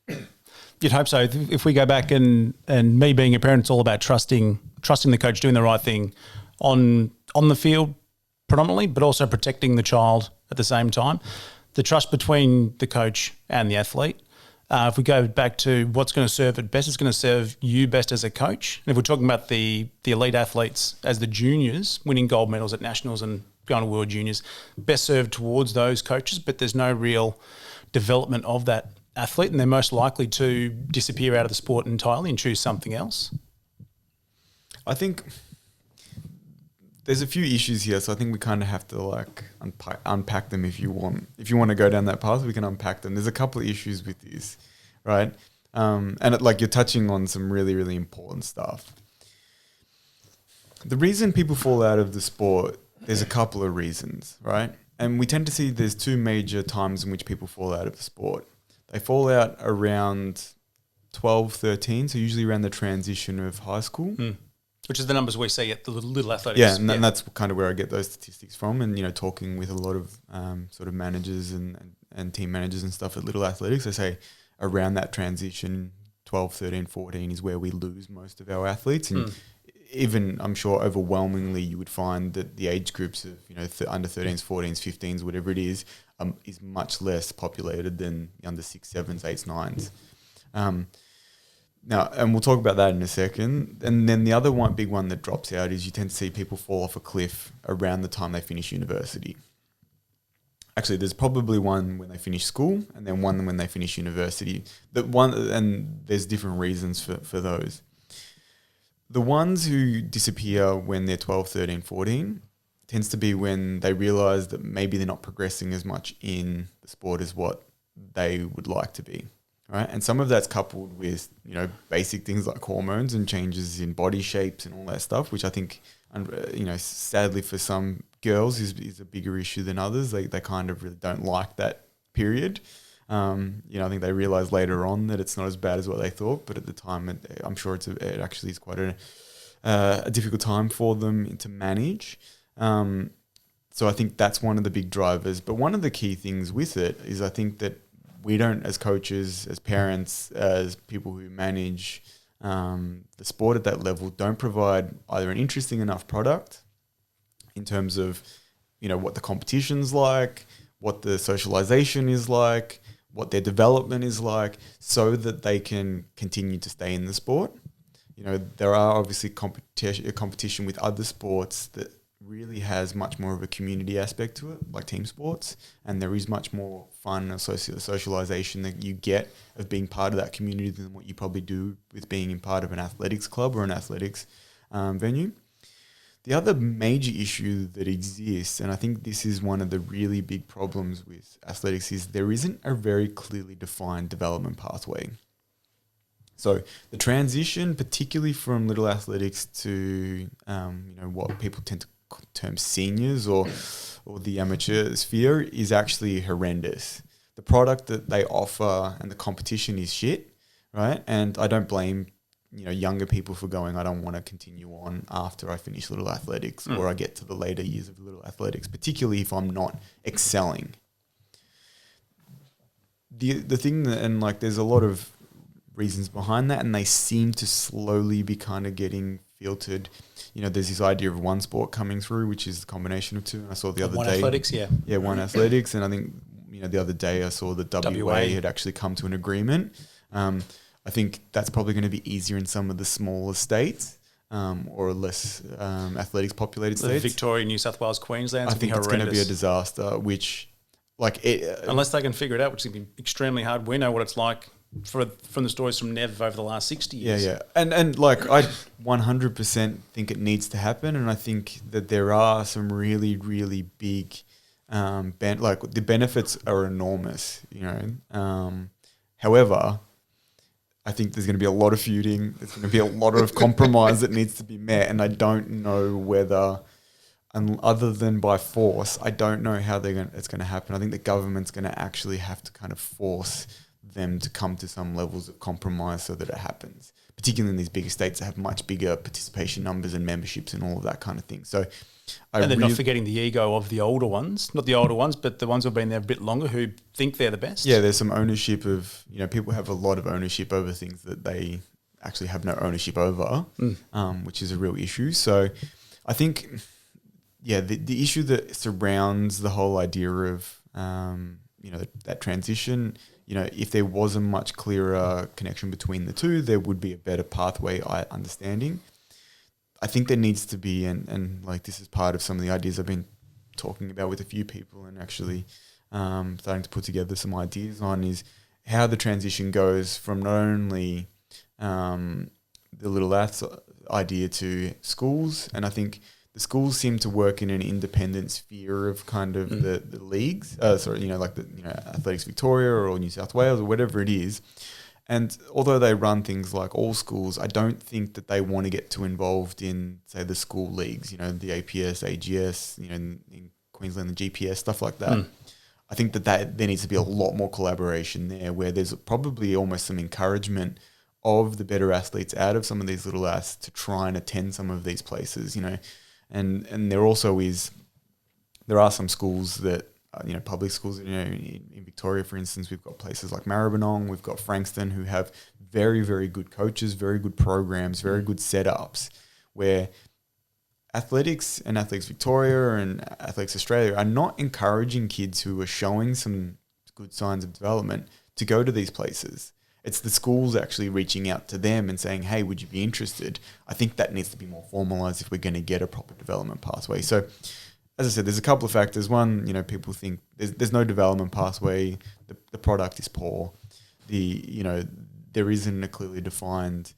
You'd hope so. If we go back and me being a parent, it's all about trusting the coach doing the right thing on the field predominantly, but also protecting the child at the same time. The trust between the coach and the athlete. If we go back to what's going to serve it best, it's going to serve you best as a coach. And if we're talking about the elite athletes as the juniors, winning gold medals at nationals and going to World Juniors, best served towards those coaches, but there's no real development of that athlete, and they're most likely to disappear out of the sport entirely and choose something else. I think there's a few issues here, so I think we kind of have to like unpack them. If you want to go down that path, we can unpack them. There's a couple of issues with this, right? And you're touching on some really, really important stuff. The reason people fall out of the sport, there's a couple of reasons, right? And we tend to see there's two major times in which people fall out of the sport. They fall out around 12, 13, so usually around the transition of high school. Which is the numbers we see at the little athletics. Yeah, and that's kind of where I get those statistics from. And, you know, talking with a lot of sort of managers and team managers and stuff at little athletics, they say around that transition, 12, 13, 14 is where we lose most of our athletes. And even, I'm sure, overwhelmingly, you would find that the age groups of, you know, under 13s, 14s, 15s, whatever it is much less populated than under 6s, 7s, 8s, 9s. Now, and we'll talk about that in a second. And then the other big one that drops out is you tend to see people fall off a cliff around the time they finish university. Actually, there's probably one when they finish school and then one when they finish university. And there's different reasons for those. The ones who disappear when they're 12, 13, 14 tends to be when they realise that maybe they're not progressing as much in the sport as what they would like to be. Right? And some of that's coupled with, basic things like hormones and changes in body shapes and all that stuff, which I think, sadly for some girls is a bigger issue than others. They kind of really don't like that period. I think they realise later on that it's not as bad as what they thought, but at the time, I'm sure it actually is quite a difficult time for them to manage. So I think that's one of the big drivers. But one of the key things with it is I think that we don't, as coaches, as parents, as people who manage the sport at that level, don't provide either an interesting enough product in terms of, what the competition's like, what the socialization is like, what their development is like, so that they can continue to stay in the sport. There are obviously competition with other sports that really has much more of a community aspect to it, like team sports, and there is much more fun and socialization that you get of being part of that community than what you probably do with being in part of an athletics club or an athletics venue. The other major issue that exists, and I think this is one of the really big problems with athletics, is there isn't a very clearly defined development pathway. So the transition, particularly from little athletics to what people tend to term seniors or the amateur sphere, is actually horrendous. The product that they offer and the competition is shit, right? And I don't blame younger people for going, I don't want to continue on after I finish little athletics or I get to the later years of little athletics, particularly if I'm not excelling. The thing that, and like there's a lot of reasons behind that, and they seem to slowly be kind of getting filtered. There's this idea of one sport coming through, which is the combination of two. And I saw the other day, athletics, one athletics, and I think the other day I saw that WA had actually come to an agreement. I think that's probably going to be easier in some of the smaller states or less athletics populated states. Victoria, New South Wales, Queensland. I think it's going to be a disaster. Which, unless they can figure it out, which is going to be extremely hard. We know what it's like from the stories from Nev over the last 60 years. Yeah. And like I 100% think it needs to happen, and I think that there are some really, really big the benefits are enormous, however, I think there's going to be a lot of feuding, there's going to be a lot of compromise that needs to be met, and I don't know whether, other than by force, I don't know how it's going to happen. I think the government's going to actually have to kind of force them to come to some levels of compromise so that it happens, particularly in these bigger states that have much bigger participation numbers and memberships and all of that kind of thing. So, and they're not forgetting the ego of the older ones, not the older ones, but the ones who've been there a bit longer who think they're the best. Yeah, there's some ownership of, people have a lot of ownership over things that they actually have no ownership over, which is a real issue. So I think, the issue that surrounds the whole idea of, that transition, if there was a much clearer connection between the two, there would be a better pathway understanding. I think there needs to be, and like this is part of some of the ideas I've been talking about with a few people and actually starting to put together some ideas on, is how the transition goes from not only the little lads idea to schools. And I think the schools seem to work in an independent sphere of kind of the leagues, Athletics Victoria or New South Wales or whatever it is. And although they run things like all schools, I don't think that they want to get too involved in, say, the school leagues, the APS, AGS, in Queensland, the GPS, stuff like that. I think that there needs to be a lot more collaboration there, where there's probably almost some encouragement of the better athletes out of some of these little athletes to try and attend some of these places, And there also there are some schools that, public schools, in Victoria, for instance, we've got places like Maribyrnong, we've got Frankston, who have very, very good coaches, very good programs, very good setups, where athletics and Athletics Victoria and Athletics Australia are not encouraging kids who are showing some good signs of development to go to these places. It's the schools actually reaching out to them and saying, hey, would you be interested? I think that needs to be more formalised if we're going to get a proper development pathway. So as I said, there's a couple of factors. One, people think there's no development pathway. The product is poor. There isn't a clearly defined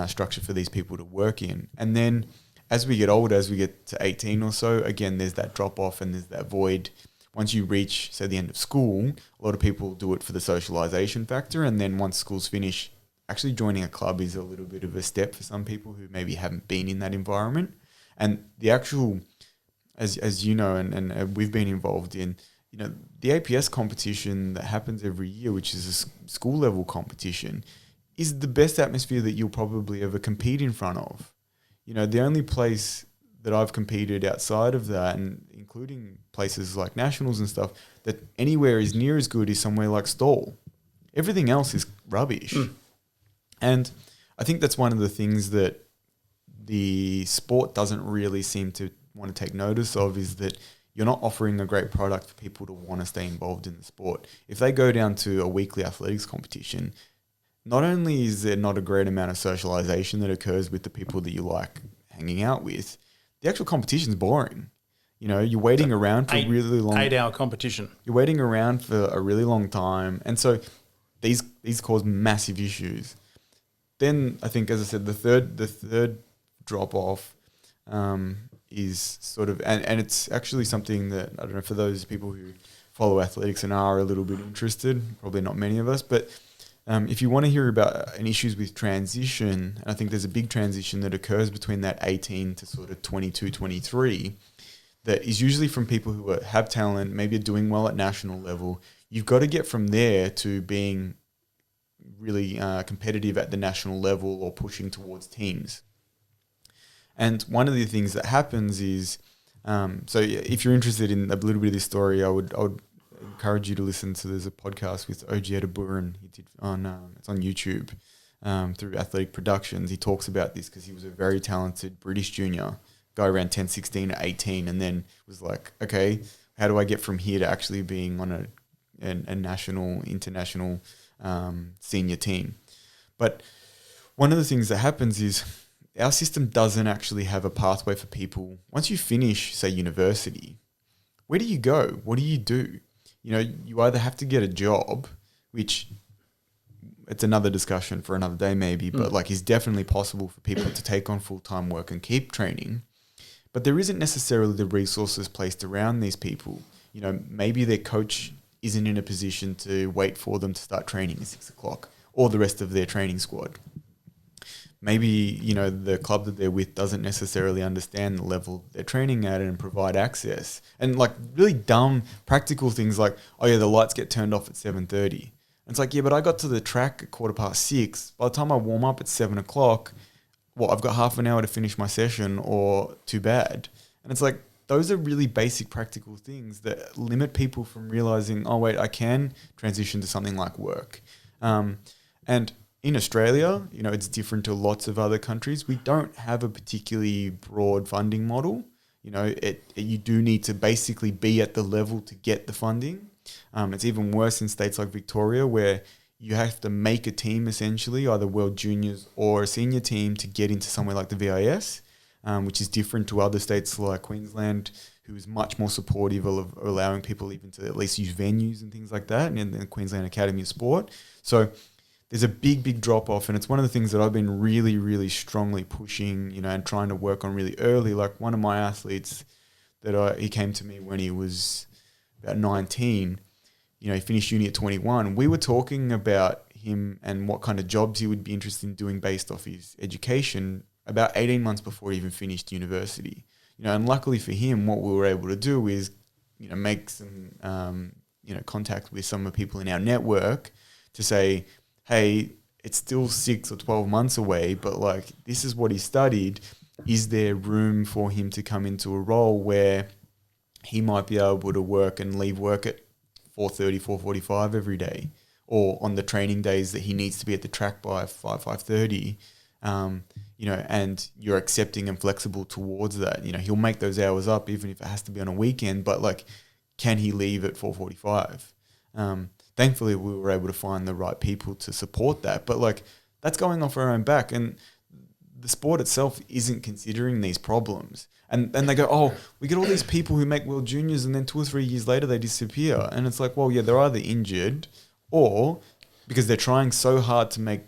structure for these people to work in. And then as we get older, as we get to 18 or so, again, there's that drop off and there's that void. Once you reach, say, the end of school, a lot of people do it for the socialization factor. And then once school's finished, actually joining a club is a little bit of a step for some people who maybe haven't been in that environment. And the actual, as you know, and we've been involved in, the APS competition that happens every year, which is a school level competition, is the best atmosphere that you'll probably ever compete in front of. The only place that I've competed outside of that, and including places like nationals and stuff, that anywhere is near as good is somewhere like Stawell. Everything else is rubbish. And I think that's one of the things that the sport doesn't really seem to want to take notice of, is that you're not offering a great product for people to want to stay involved in the sport. If they go down to a weekly athletics competition, not only is there not a great amount of socialization that occurs with the people that you like hanging out with, the actual competition is boring. You're waiting around for a really long... 8-hour competition. You're waiting around for a really long time. And so these cause massive issues. Then I think, as I said, the third drop-off is sort of... And it's actually something that, I don't know, for those people who follow athletics and are a little bit interested, probably not many of us, but... if you want to hear about issues with transition, I think there's a big transition that occurs between that 18 to sort of 22, 23, that is usually from people who have talent, maybe are doing well at national level. You've got to get from there to being really competitive at the national level or pushing towards teams. And one of the things that happens is, so if you're interested in a little bit of this story, I would encourage you to listen to. There's a podcast with Educator, he did it's on YouTube through Athletic Productions. He talks about this because he was a very talented British junior guy around 10, 16 to 18, and then was like, okay, how do I get from here to actually being on a national, international senior team? But one of the things that happens is our system doesn't actually have a pathway for people. Once you finish, say, university, where do you go? What do you do? You either have to get a job, which it's another discussion for another day maybe, but is definitely possible for people to take on full-time work and keep training. But there isn't necessarily the resources placed around these people. Maybe their coach isn't in a position to wait for them to start training at 6 o'clock, or the rest of their training squad. Maybe, the club that they're with doesn't necessarily understand the level they're training at and provide access. And really dumb practical things like, oh yeah, the lights get turned off at 7:30. And it's yeah, but I got to the track at 6:15. By the time I warm up at 7 o'clock, I've got half an hour to finish my session, or too bad. And it's those are really basic practical things that limit people from realizing, oh wait, I can transition to something like work. And in Australia, it's different to lots of other countries. We don't have a particularly broad funding model. You do need to basically be at the level to get the funding. It's even worse in states like Victoria, where you have to make a team essentially, either World Juniors or a senior team, to get into somewhere like the VIS, which is different to other states like Queensland, who is much more supportive of allowing people even to at least use venues and things like that, and the Queensland Academy of Sport. So there's a big drop off, and it's one of the things that I've been really, really strongly pushing, and trying to work on really early. One of my athletes he came to me when he was about 19. He finished uni at 21. We were talking about him and what kind of jobs he would be interested in doing based off his education about 18 months before he even finished university. And luckily for him, what we were able to do is, make some, contact with some of the people in our network to say, hey, it's still 6 or 12 months away, but this is what he studied. Is there room for him to come into a role where he might be able to work and leave work at 4:30, 4:45 every day, or on the training days that he needs to be at the track by 5:30, and you're accepting and flexible towards that. He'll make those hours up even if it has to be on a weekend, but can he leave at 4:45? Thankfully, we were able to find the right people to support that. But that's going off our own back. And the sport itself isn't considering these problems. And they go, oh, we get all these people who make World Juniors and then 2 or 3 years later they disappear. And it's like, well, yeah, they're either injured or because they're trying so hard to make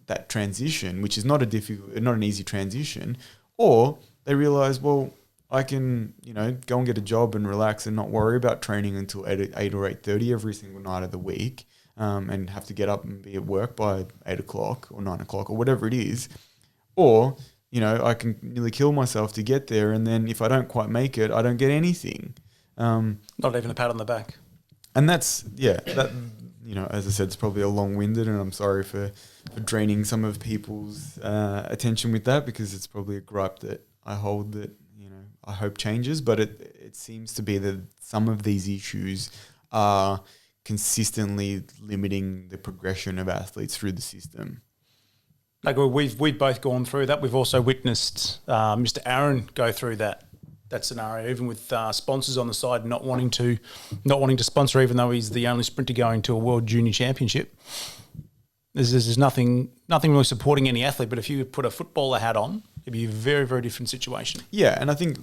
that transition, which is not an easy transition, or they realize, well, I can, go and get a job and relax and not worry about training until 8 or 8:30 every single night of the week, and have to get up and be at work by 8 o'clock or 9 o'clock or whatever it is. Or, I can nearly kill myself to get there, and then if I don't quite make it, I don't get anything. Not even a pat on the back. And that's, as I said, it's probably a long-winded, and I'm sorry for draining some of people's attention with that, because it's probably a gripe that I hold that, I hope changes. But it seems to be that some of these issues are consistently limiting the progression of athletes through the system. Like we've both gone through that. We've also witnessed Mr. Aaron go through that scenario, even with sponsors on the side not wanting to sponsor, even though he's the only sprinter going to a World Junior Championship. There's nothing really supporting any athlete. But if you put a footballer hat on, it'd be a very, very different situation. Yeah, and I think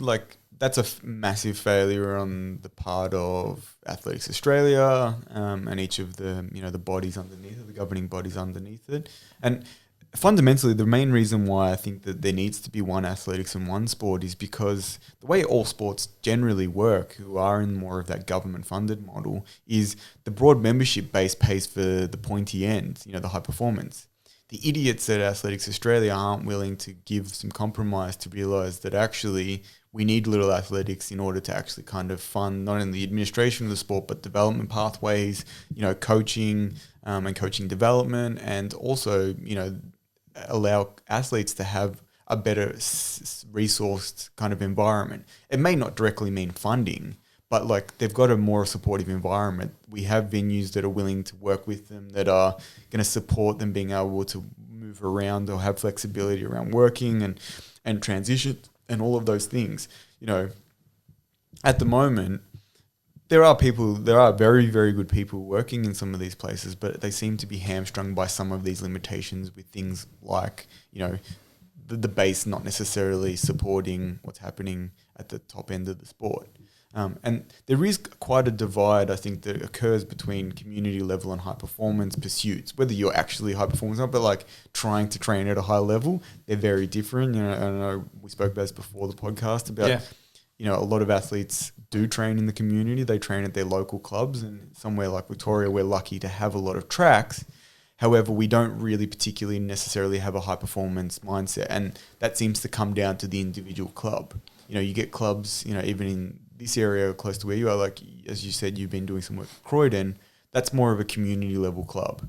that's a massive failure on the part of Athletics Australia and each of the the bodies underneath it, the governing bodies underneath it, and fundamentally, the main reason why I think that there needs to be one athletics and one sport is because the way all sports generally work, who are in more of that government-funded model, is the broad membership base pays for the pointy end, the high performance. The idiots at Athletics Australia aren't willing to give some compromise to realise that actually we need little athletics in order to actually kind of fund not only the administration of the sport, but development pathways, coaching and coaching development, and also, allow athletes to have a better resourced kind of environment. It may not directly mean funding, but they've got a more supportive environment. We have venues that are willing to work with them, that are going to support them being able to move around or have flexibility around working and transition and all of those things. At the moment, there are very, very good people working in some of these places, but they seem to be hamstrung by some of these limitations with things like, the base not necessarily supporting what's happening at the top end of the sport. And there is quite a divide, I think, that occurs between community level and high performance pursuits. Whether you're actually high performance or not, but trying to train at a high level, they're very different. I know we spoke about this before the podcast about, a lot of athletes do train in the community. They train at their local clubs, and somewhere like Victoria, we're lucky to have a lot of tracks. However, we don't really particularly necessarily have a high performance mindset, and that seems to come down to the individual club. You get clubs, even in this area close to where you are, as you said, you've been doing some work at Croydon, that's more of a community level club.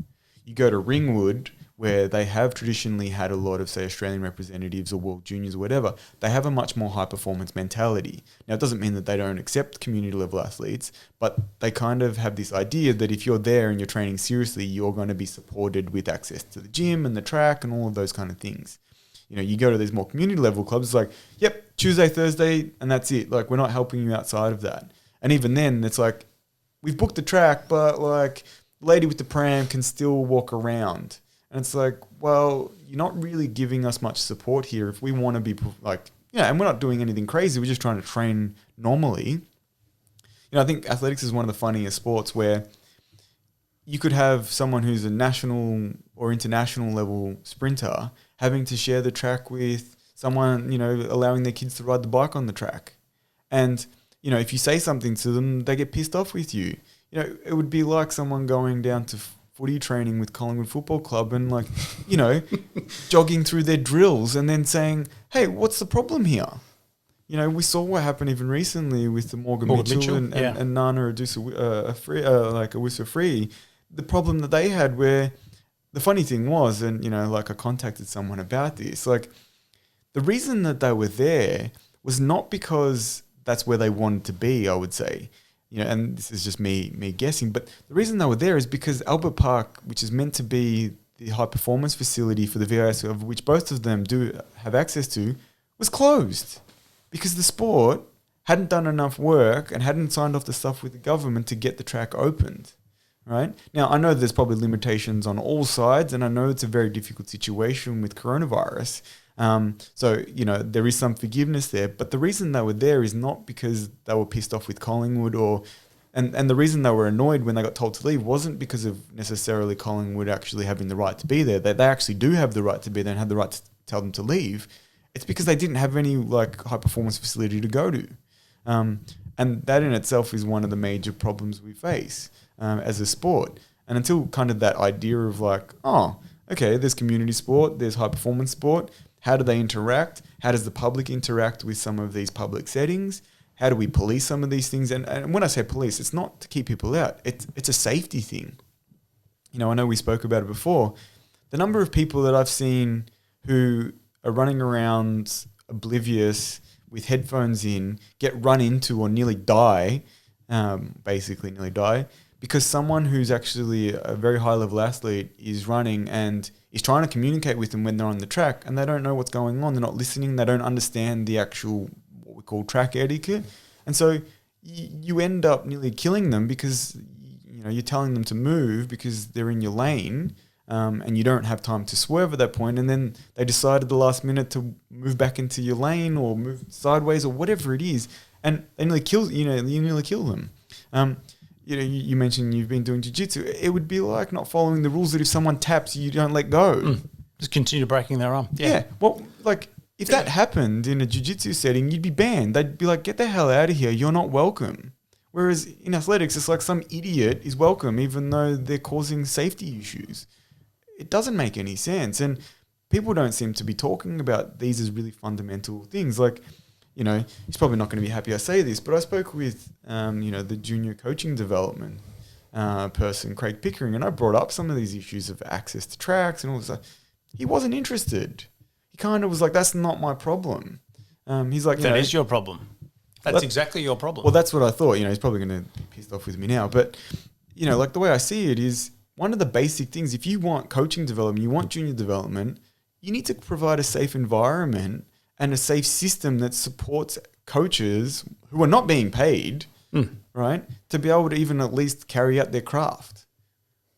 You go to Ringwood, where they have traditionally had a lot of, say, Australian representatives or World Juniors or whatever, they have a much more high-performance mentality. Now, it doesn't mean that they don't accept community-level athletes, but they kind of have this idea that if you're there and you're training seriously, you're going to be supported with access to the gym and the track and all of those kind of things. You go to these more community-level clubs, it's like, yep, Tuesday, Thursday, and that's it. We're not helping you outside of that. And even then, it's like, we've booked the track, but, the lady with the pram can still walk around. And it's like, well, you're not really giving us much support here. If we want to be and we're not doing anything crazy. We're just trying to train normally. I think athletics is one of the funniest sports where you could have someone who's a national or international level sprinter having to share the track with someone, allowing their kids to ride the bike on the track. And, if you say something to them, they get pissed off with you. It would be like someone going down to footy training with Collingwood Football Club and jogging through their drills and then saying, hey, what's the problem here? We saw what happened even recently with the Morgan Mitchell and Nana Awusu-Free. The problem that they had, where the funny thing was, and I contacted someone about this, the reason that they were there was not because that's where they wanted to be, I would say. And this is just me guessing, but the reason they were there is because Albert Park, which is meant to be the high performance facility for the VIS, of which both of them do have access to, was closed because the sport hadn't done enough work and hadn't signed off the stuff with the government to get the track opened. Right? Now, I know there's probably limitations on all sides, and I know it's a very difficult situation with coronavirus, So, there is some forgiveness there. But the reason they were there is not because they were pissed off with Collingwood and the reason they were annoyed when they got told to leave wasn't because of necessarily Collingwood actually having the right to be there. They actually do have the right to be there and had the right to tell them to leave. It's because they didn't have any high performance facility to go to. And that in itself is one of the major problems we face as a sport. And until kind of that idea of okay, there's community sport, there's high performance sport. How do they interact? How does the public interact with some of these public settings? How do we police some of these things? And when I say police, it's not to keep people out. It's a safety thing. I know we spoke about it before. The number of people that I've seen who are running around oblivious with headphones in, get run into or nearly die, because someone who's actually a very high-level athlete is running and is trying to communicate with them when they're on the track and they don't know what's going on. They're not listening. They don't understand the actual what we call track etiquette. And so you end up nearly killing them because you're telling them to move because they're in your lane and you don't have time to swerve at that point. And then they decide at the last minute to move back into your lane or move sideways or whatever it is. And they nearly kill, you nearly kill them. You mentioned you've been doing jiu-jitsu. It would be like not following the rules that if someone taps, you don't let go. Just continue breaking their arm. Yeah. Well, if that happened in a jiu-jitsu setting, you'd be banned. They'd be like, get the hell out of here. You're not welcome. Whereas in athletics, it's like some idiot is welcome even though they're causing safety issues. It doesn't make any sense. And people don't seem to be talking about these as really fundamental things. He's probably not going to be happy I say this, but I spoke with, the junior coaching development person, Craig Pickering, and I brought up some of these issues of access to tracks and all this. He wasn't interested. He kind of was like, that's not my problem. He's like, that is your problem. That's exactly your problem. Well, that's what I thought. He's probably going to be pissed off with me now. But, the way I see it is one of the basic things, if you want coaching development, you want junior development, you need to provide a safe environment and a safe system that supports coaches who are not being paid, right, to be able to even at least carry out their craft.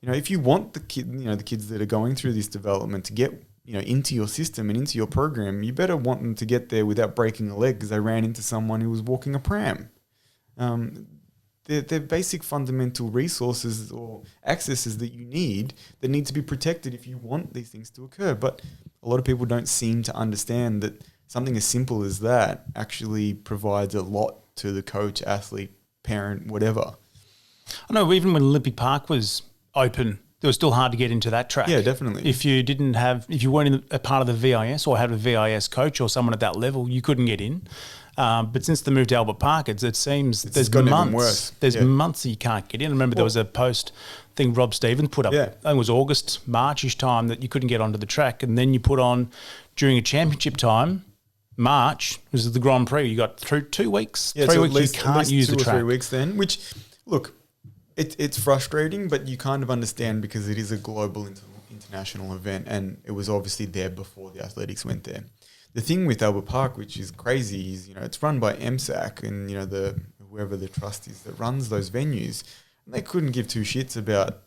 If you want the kids that are going through this development to get, into your system and into your program, you better want them to get there without breaking a leg because they ran into someone who was walking a pram. They're basic fundamental resources or accesses that you need that need to be protected if you want these things to occur. But a lot of people don't seem to understand that something as simple as that actually provides a lot to the coach, athlete, parent, whatever. I know even when Olympic Park was open, it was still hard to get into that track. Yeah, definitely. If you weren't a part of the VIS or had a VIS coach or someone at that level, you couldn't get in. But since the move to Albert Park, it seems there's months. Worse. There's months that you can't get in. I remember there was a post thing Rob Stevens put up. Yeah. I think it was August, March-ish time that you couldn't get onto the track. And then you put on during a championship time, March, was the Grand Prix. You got through 2 weeks, 3 weeks you can't use the track. 2 or 3 weeks then, which, look, it's frustrating, but you kind of understand because it is a global international event and it was obviously there before the athletics went there. The thing with Albert Park, which is crazy, is, it's run by MSAC and, whoever the trust is that runs those venues. And they couldn't give two shits about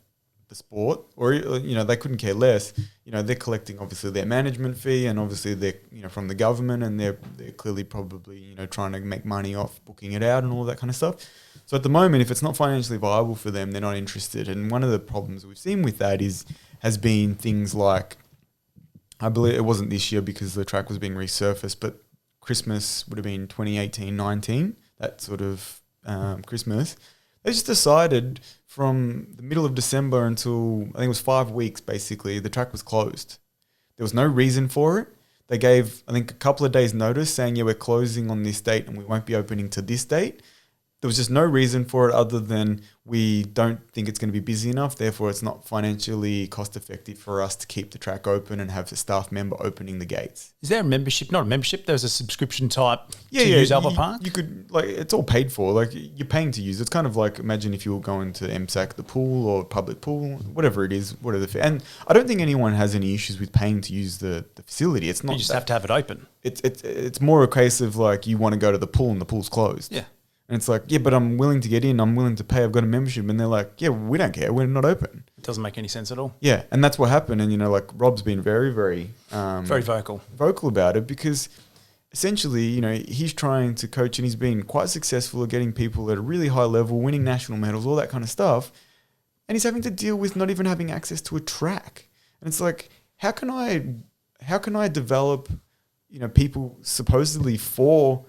the sport or, they couldn't care less. They're collecting obviously their management fee and obviously they're, from the government and they're clearly probably, trying to make money off booking it out and all that kind of stuff. So at the moment, if it's not financially viable for them, they're not interested. And one of the problems we've seen with that has been things like, I believe it wasn't this year because the track was being resurfaced, but Christmas would have been 2018-19, that sort of Christmas. They just decided from the middle of December until, I think it was 5 weeks basically, the track was closed. There was no reason for it. They gave, I think, a couple of days notice saying, we're closing on this date and we won't be opening to this date. There was just no reason for it other than we don't think it's going to be busy enough. Therefore, it's not financially cost effective for us to keep the track open and have a staff member opening the gates. Is there a membership? Not a membership. There's a subscription type to use Albert Park? You could, it's all paid for. You're paying to use it. It's kind of like, imagine if you were going to MSAC, the pool or public pool, whatever it is, and I don't think anyone has any issues with paying to use the facility. It's not. You just have to have it open. It's more a case of you want to go to the pool and the pool's closed. Yeah. And it's like, yeah, but I'm willing to get in. I'm willing to pay. I've got a membership. And they're like, yeah, we don't care. We're not open. It doesn't make any sense at all. Yeah, and that's what happened. And, like Rob's been very, very... very vocal about it, because essentially, he's trying to coach and he's been quite successful at getting people at a really high level, winning national medals, all that kind of stuff. And he's having to deal with not even having access to a track. And it's like, how can I develop, people supposedly for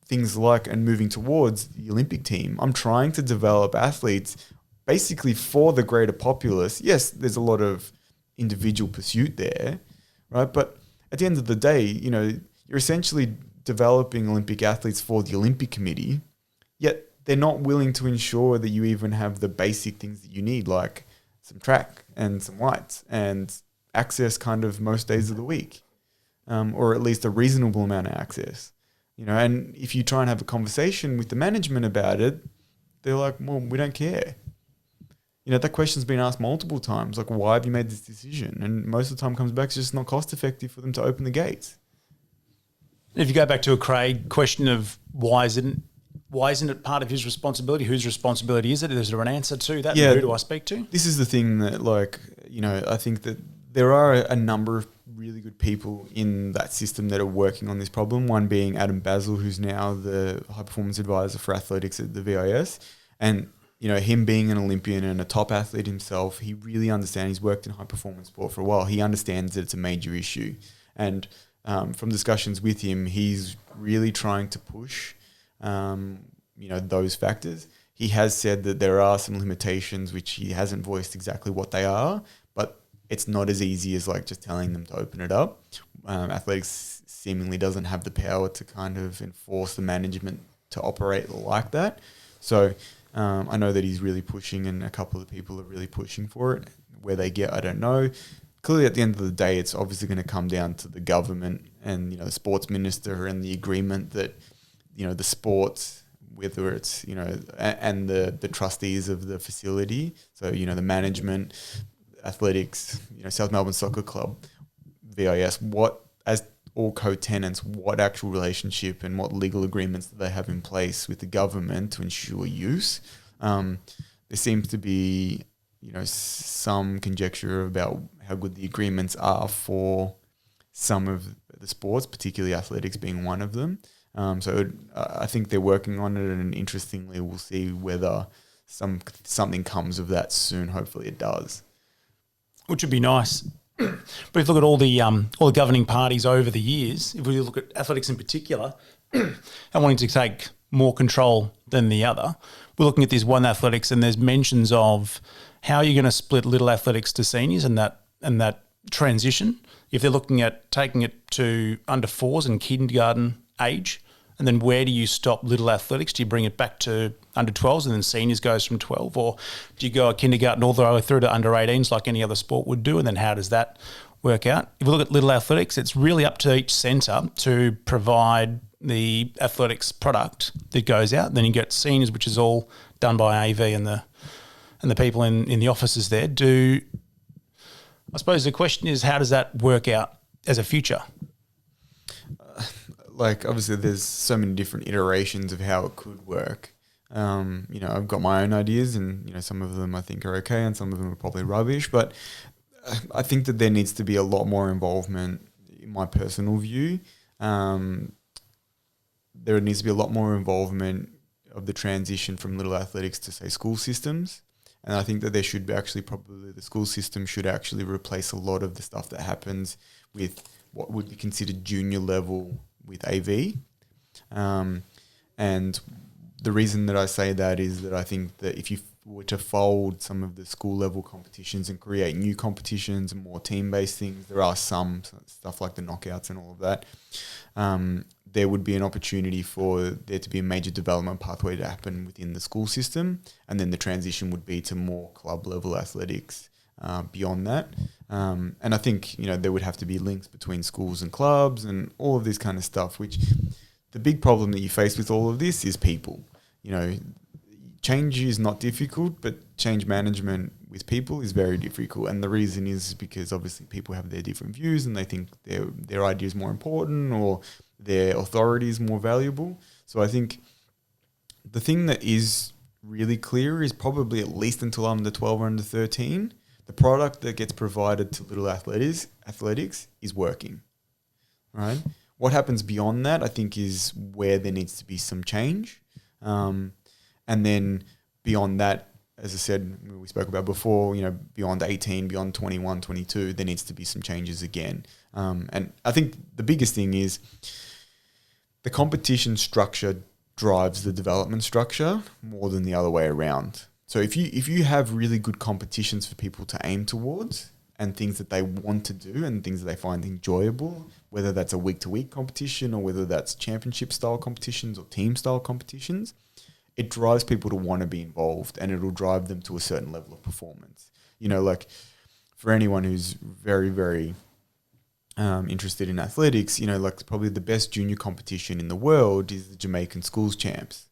things like and moving towards the Olympic team? I'm trying to develop athletes basically for the greater populace. Yes, there's a lot of individual pursuit there, right? But at the end of the day, you're essentially developing Olympic athletes for the Olympic Committee, yet they're not willing to ensure that you even have the basic things that you need, like some track and some lights and access kind of most days of the week, or at least a reasonable amount of access. And if you try and have a conversation with the management about it, they're like, well, we don't care. That question's been asked multiple times, like, why have you made this decision? And most of the time comes back, it's just not cost effective for them to open the gates. If you go back to a Craig question of why isn't it part of his responsibility? Whose responsibility is it? Is there an answer to that? Yeah, and who do I speak to? This is the thing that, I think that there are a number of really good people in that system that are working on this problem. One being Adam Basil, who's now the high performance advisor for athletics at the VIS. And, him being an Olympian and a top athlete himself, he really understands. He's worked in high performance sport for a while. He understands that it's a major issue. And from discussions with him, he's really trying to push, those factors. He has said that there are some limitations, which he hasn't voiced exactly what they are, but it's not as easy as like just telling them to open it up. Athletics seemingly doesn't have the power to kind of enforce the management to operate like that. So I know that he's really pushing, and a couple of people are really pushing for it. Where they get, I don't know. Clearly, at the end of the day, it's obviously going to come down to the government and, the sports minister and the agreement that, the sports, whether it's, and the trustees of the facility. So, the management, athletics, South Melbourne Soccer Club, VIS, what, as all co-tenants, what actual relationship and what legal agreements do they have in place with the government to ensure use? There seems to be, some conjecture about how good the agreements are for some of the sports, particularly athletics being one of them. So I think they're working on it, and interestingly, we'll see whether something comes of that soon. Hopefully it does. Which would be nice. But if you look at all the governing parties over the years, if we look at athletics in particular, and wanting to take more control than the other, we're looking at this one athletics, and there's mentions of how you're going to split little athletics to seniors and that transition. If they're looking at taking it to under fours and kindergarten age, and then where do you stop little athletics? Do you bring it back to under 12s and then seniors goes from 12? Or do you go at kindergarten all the way through to under 18s like any other sport would do? And then how does that work out? If you look at little athletics, it's really up to each centre to provide the athletics product that goes out. Then you get seniors, which is all done by AV and the people in the offices there. I suppose the question is, how does that work out as a future? Obviously there's so many different iterations of how it could work. I've got my own ideas, and, some of them I think are okay and some of them are probably rubbish, but I think that there needs to be a lot more involvement, in my personal view. There needs to be a lot more involvement of the transition from little athletics to, say, school systems. And I think that there should be the school system should actually replace a lot of the stuff that happens with what would be considered junior level with AV. And the reason that I say that is that I think that if you were to fold some of the school level competitions and create new competitions and more team-based things, there are some stuff like the knockouts and all of that, there would be an opportunity for there to be a major development pathway to happen within the school system, and then the transition would be to more club level athletics beyond that. And I think, there would have to be links between schools and clubs and all of this kind of stuff, which the big problem that you face with all of this is people. Change is not difficult, but change management with people is very difficult. And the reason is because obviously people have their different views and they think their idea is more important or their authority is more valuable. So I think the thing that is really clear is probably at least until under 12 or under 13, the product that gets provided to little athletics is working, right? What happens beyond that, I think, is where there needs to be some change. And then beyond that, as I said, we spoke about before, beyond 18, beyond 21, 22, there needs to be some changes again. And I think the biggest thing is the competition structure drives the development structure more than the other way around. So if you have really good competitions for people to aim towards and things that they want to do and things that they find enjoyable, whether that's a week-to-week competition or whether that's championship-style competitions or team-style competitions, it drives people to want to be involved and it'll drive them to a certain level of performance. Like for anyone who's very, very interested in athletics, like probably the best junior competition in the world is the Jamaican Schools Champs.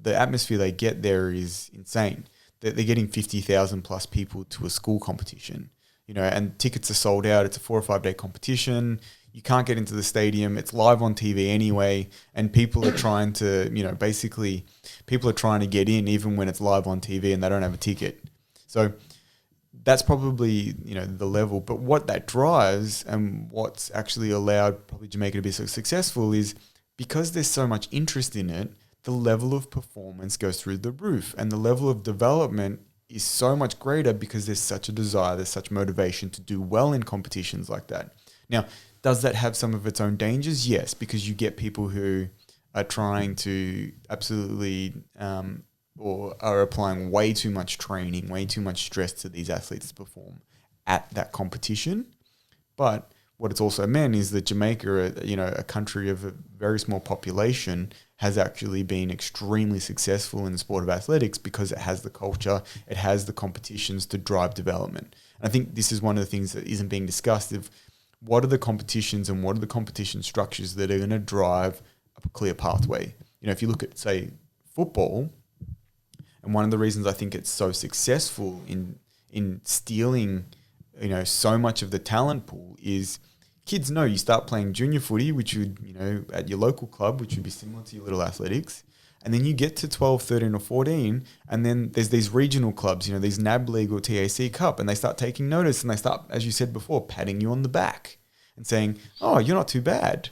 The atmosphere they get there is insane. They're getting 50,000 plus people to a school competition, and tickets are sold out. It's a 4 or 5 day competition. You can't get into the stadium. It's live on TV anyway. And people are trying to, people are trying to get in even when it's live on TV and they don't have a ticket. So that's probably, the level. But what that drives and what's actually allowed probably Jamaica to be so successful is because there's so much interest in it, the level of performance goes through the roof and the level of development is so much greater because there's such a desire, there's such motivation to do well in competitions like that. Now, does that have some of its own dangers? Yes, because you get people who are trying to absolutely or are applying way too much training, way too much stress to these athletes to perform at that competition. But what it's also meant is that Jamaica, a country of a very small population, has actually been extremely successful in the sport of athletics because it has the culture, it has the competitions to drive development. And I think this is one of the things that isn't being discussed of what are the competitions and what are the competition structures that are going to drive a clear pathway. If you look at, say, football, and one of the reasons I think it's so successful in stealing, so much of the talent pool is kids know you start playing junior footy, which would, at your local club, which would be similar to your little athletics. And then you get to 12, 13 or 14, and then there's these regional clubs, these NAB League or TAC Cup, and they start taking notice and they start, as you said before, patting you on the back and saying, oh, you're not too bad.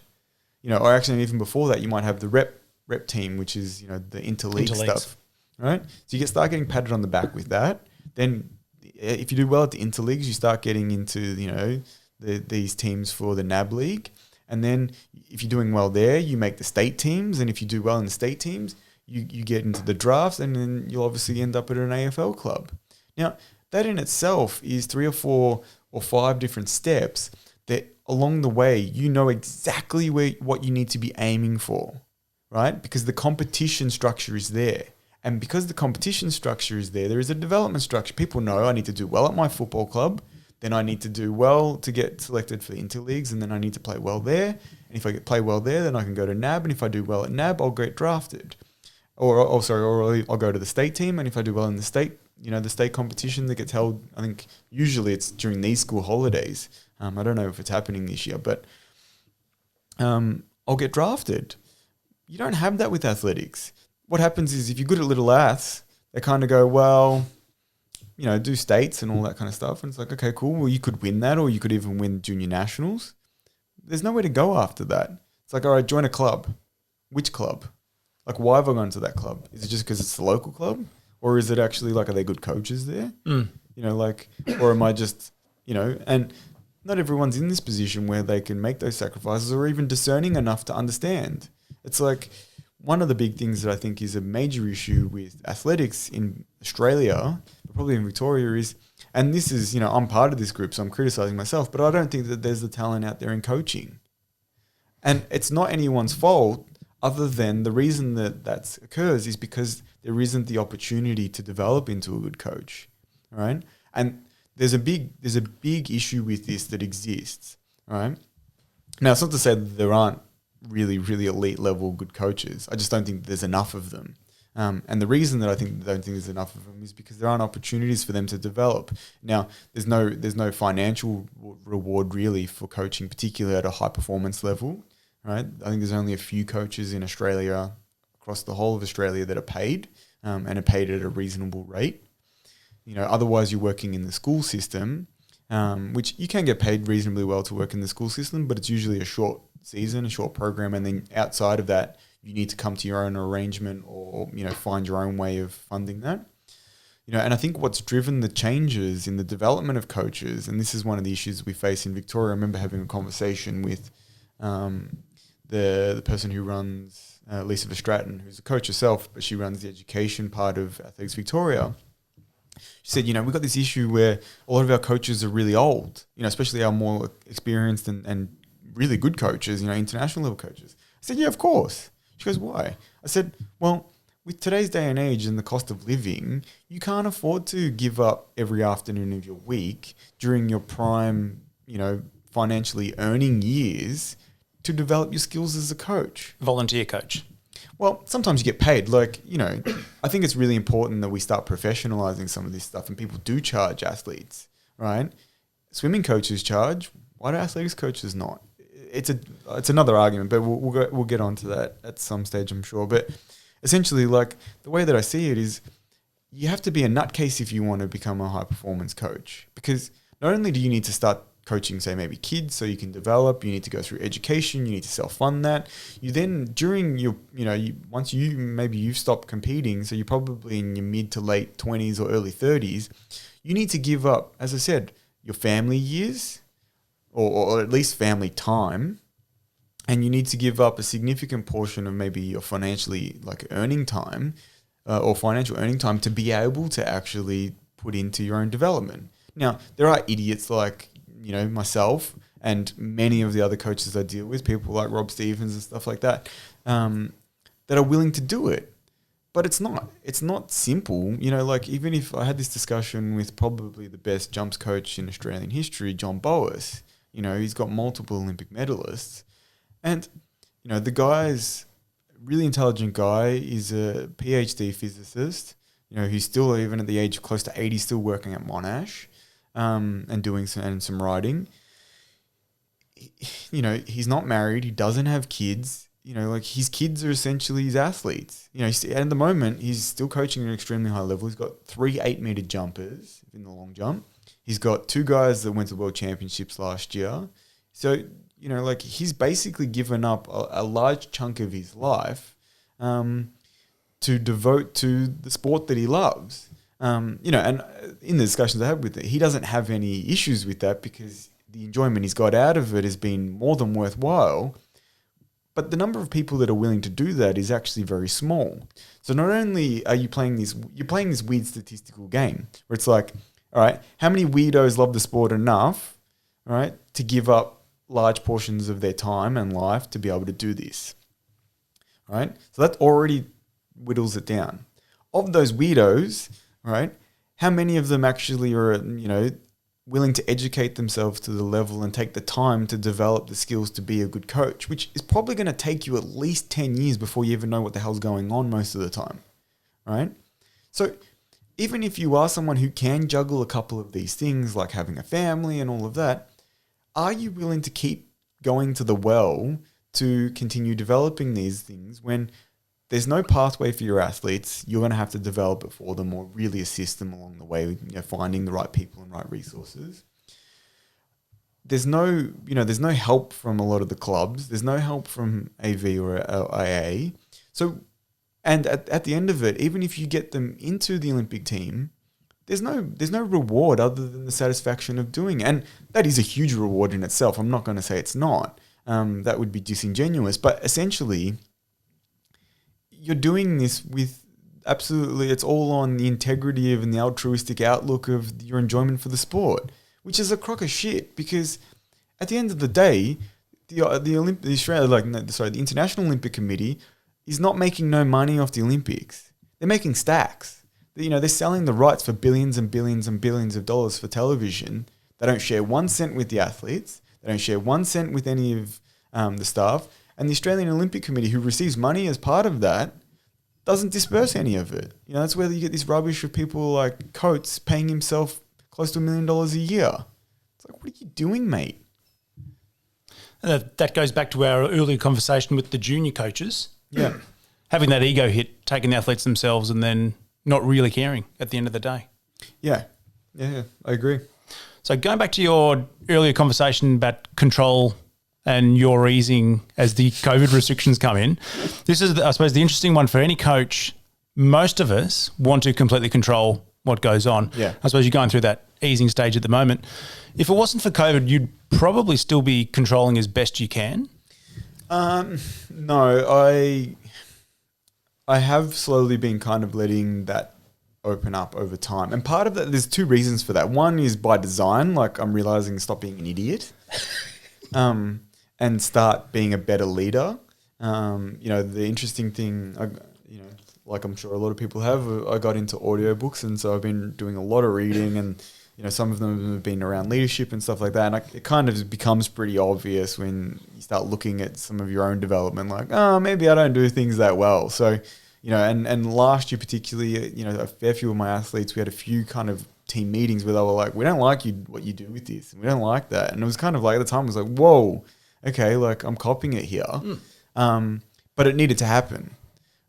Or actually even before that, you might have the rep team, which is, the interleague stuff, right? So you start getting patted on the back with that. Then if you do well at the interleagues, you start getting into, these teams for the NAB League. And then if you're doing well there, you make the state teams. And if you do well in the state teams, you get into the drafts and then you'll obviously end up at an AFL club. Now, that in itself is 3 or 4 or 5 different steps that along the way, exactly what you need to be aiming for, right? Because the competition structure is there. And because the competition structure is there is a development structure. People know I need to do well at my football club. Then I need to do well to get selected for the interleagues, and then I need to play well there. And if I play well there, then I can go to NAB, and if I do well at NAB, I'll get drafted. Or I'll go to the state team, and if I do well in the state, the state competition that gets held, I think usually it's during these school holidays. I don't know if it's happening this year, but I'll get drafted. You don't have that with athletics. What happens is if you're good at little aths, they kind of go, well, do states and all that kind of stuff. And it's like, okay, cool. Well, you could win that or you could even win junior nationals. There's nowhere to go after that. It's like, all right, join a club. Which club? Like, why have I gone to that club? Is it just because it's the local club? Or is it actually like, are they good coaches there? Or am I just, and not everyone's in this position where they can make those sacrifices or even discerning enough to understand. It's like one of the big things that I think is a major issue with athletics in Australia, but probably in Victoria is, and this is, I'm part of this group, so I'm criticizing myself, but I don't think that there's the talent out there in coaching. And it's not anyone's fault other than the reason that occurs is because there isn't the opportunity to develop into a good coach. All right. And there's a big issue with this that exists. All right. Now, it's not to say that there aren't really, really elite level good coaches. I just don't think there's enough of them. And the reason that I don't think there's enough of them is because there aren't opportunities for them to develop. Now, there's no financial reward really for coaching, particularly at a high performance level, right? I think there's only a few coaches in Australia across the whole of Australia that are paid and are paid at a reasonable rate. Otherwise you're working in the school system, which you can get paid reasonably well to work in the school system, but it's usually a short season, a short program, and then outside of that, you need to come to your own arrangement or find your own way of funding that. And I think what's driven the changes in the development of coaches, and this is one of the issues we face in Victoria. I remember having a conversation with the person who runs Lisa Verstraeten, who's a coach herself, but she runs the education part of Athletics Victoria. She said, we've got this issue where a lot of our coaches are really old, especially our more experienced and really good coaches, international level coaches. I said, yeah, of course. She goes, why? I said, well, with today's day and age and the cost of living, you can't afford to give up every afternoon of your week during your prime, financially earning years to develop your skills as a coach. Volunteer coach. Well, sometimes you get paid. I think it's really important that we start professionalizing some of this stuff, and people do charge athletes, right? Swimming coaches charge. Why do athletics coaches not? It's another argument, but we'll get onto that at some stage, I'm sure. But essentially, the way that I see it is, you have to be a nutcase if you want to become a high performance coach, because not only do you need to start coaching, say maybe kids, so you can develop, you need to go through education, you need to self-fund that. You then, during your, once you've stopped competing, so you're probably in your mid to late 20s or early 30s, you need to give up, as I said, your family years, or at least family time, and you need to give up a significant portion of maybe your financially earning time or financial earning time to be able to actually put into your own development. Now, there are idiots like, myself and many of the other coaches I deal with, people like Rob Stevens and stuff like that, that are willing to do it. But it's not simple. Even if I had this discussion with probably the best jumps coach in Australian history, John Boas, he's got multiple Olympic medalists. And, the guy's a really intelligent guy. He's a PhD physicist, who's still, even at the age of close to 80, still working at Monash. And doing some writing. He's not married. He doesn't have kids. His kids are essentially his athletes. At the moment, he's still coaching at an extremely high level. He's got 3 8-meter jumpers in the long jump. He's got 2 guys that went to World Championships last year. So, he's basically given up a large chunk of his life to devote to the sport that he loves. And in the discussions I had with it, he doesn't have any issues with that because the enjoyment he's got out of it has been more than worthwhile. But the number of people that are willing to do that is actually very small. So not only are you playing this weird statistical game where it's like, all right, how many weirdos love the sport enough, right, to give up large portions of their time and life to be able to do this, right? So that already whittles it down. Of those weirdos, right, how many of them actually are, willing to educate themselves to the level and take the time to develop the skills to be a good coach, which is probably going to take you at least 10 years before you even know what the hell's going on most of the time, right? So even if you are someone who can juggle a couple of these things, like having a family and all of that, are you willing to keep going to the well to continue developing these things when there's no pathway for your athletes? You're going to have to develop it for them or really assist them along the way, finding the right people and right resources. There's no help from a lot of the clubs. There's no help from AV or AA. So, and at the end of it, even if you get them into the Olympic team, there's no reward other than the satisfaction of doing it. And that is a huge reward in itself. I'm not going to say it's not. That would be disingenuous. But essentially, you're doing this with absolutely, it's all on the integrity of and the altruistic outlook of your enjoyment for the sport, which is a crock of shit because at the end of the day, the International Olympic Committee is not making no money off the Olympics. They're making stacks. They're selling the rights for billions and billions and billions of dollars for television. They don't share 1 cent with the athletes. They don't share 1 cent with any of the staff. And the Australian Olympic Committee, who receives money as part of that, doesn't disperse any of it. That's where you get this rubbish of people like Coates paying himself close to $1 million a year. It's like, what are you doing, mate? That goes back to our earlier conversation with the junior coaches. Yeah. having that ego hit, taking the athletes themselves and then not really caring at the end of the day. Yeah, I agree. So going back to your earlier conversation about control and your easing as the COVID restrictions come in, this is, I suppose, the interesting one for any coach. Most of us want to completely control what goes on. Yeah. I suppose you're going through that easing stage at the moment. If it wasn't for COVID, you'd probably still be controlling as best you can. No, I have slowly been kind of letting that open up over time. And part of that, there's two reasons for that. One is by design, like I'm realizing stop being an idiot and start being a better leader. The interesting thing, like I'm sure a lot of people have, I got into audiobooks, and so I've been doing a lot of reading, and some of them have been around leadership and stuff like that. And it kind of becomes pretty obvious when you start looking at some of your own development, like, oh, maybe I don't do things that well. So, and last year particularly, a fair few of my athletes, we had a few kind of team meetings where they were like, we don't like what you do with this, and we don't like that. And it was kind of like, at the time, it was like, whoa, okay, like I'm copying it here. But it needed to happen.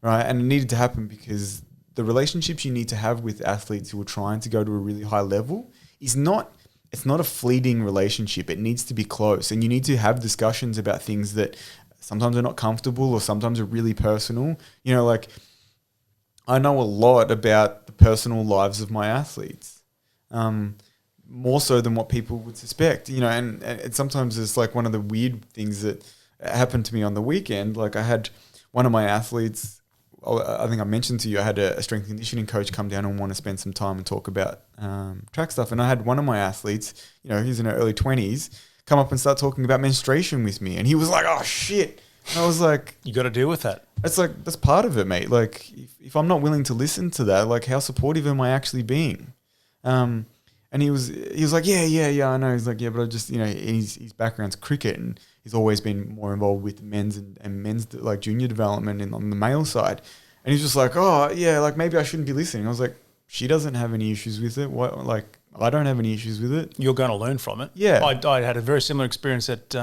Right, and it needed to happen because the relationships you need to have with athletes who are trying to go to a really high level it's not a fleeting relationship. It needs to be close, and you need to have discussions about things that sometimes are not comfortable or sometimes are really personal. Like I know a lot about the personal lives of my athletes, more so than what people would suspect. And sometimes it's like one of the weird things that happened to me on the weekend. Like I had one of my athletes. I think I mentioned to you, I had a strength and conditioning coach come down and want to spend some time and talk about track stuff. And I had one of my athletes, he's in her early 20s, come up and start talking about menstruation with me. And he was like, oh, shit. And I was like... You got to deal with that. It's like, that's part of it, mate. Like, if I'm not willing to listen to that, like, how supportive am I actually being? And he was like, yeah, I know. He's like, yeah, but I just, his background's cricket, and he's always been more involved with men's and men's like junior development on the male side. And he's just like, oh yeah, like maybe I shouldn't be listening. I was like, she doesn't have any issues with it. What, like I don't have any issues with it. You're going to learn from it. Yeah. I had a very similar experience at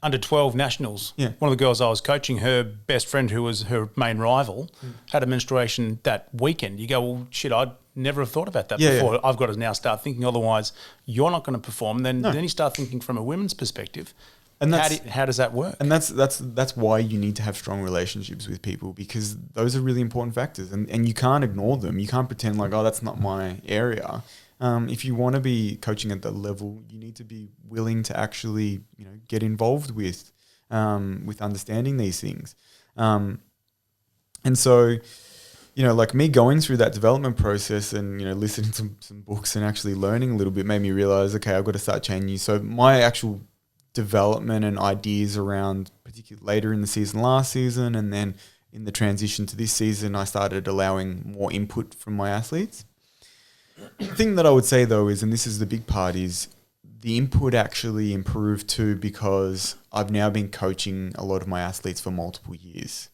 under 12 nationals. Yeah. One of the girls I was coaching, her best friend, who was her main rival, had a menstruation that weekend. You go, well, shit, I'd never have thought about that before. Yeah. I've got to now start thinking, otherwise you're not going to perform. Then you start thinking from a women's perspective. And how does that work? And that's why you need to have strong relationships with people, because those are really important factors, and you can't ignore them. You can't pretend like, oh, that's not my area. If you want to be coaching at that level, you need to be willing to actually, get involved with understanding these things. And so, like me going through that development process and, listening to some books and actually learning a little bit made me realize, okay, I've got to start changing. So my actual development and ideas around, particularly later in the season last season, and then in the transition to this season, I started allowing more input from my athletes. The thing that I would say though is, and this is the big part, is the input actually improved too, because I've now been coaching a lot of my athletes for multiple years.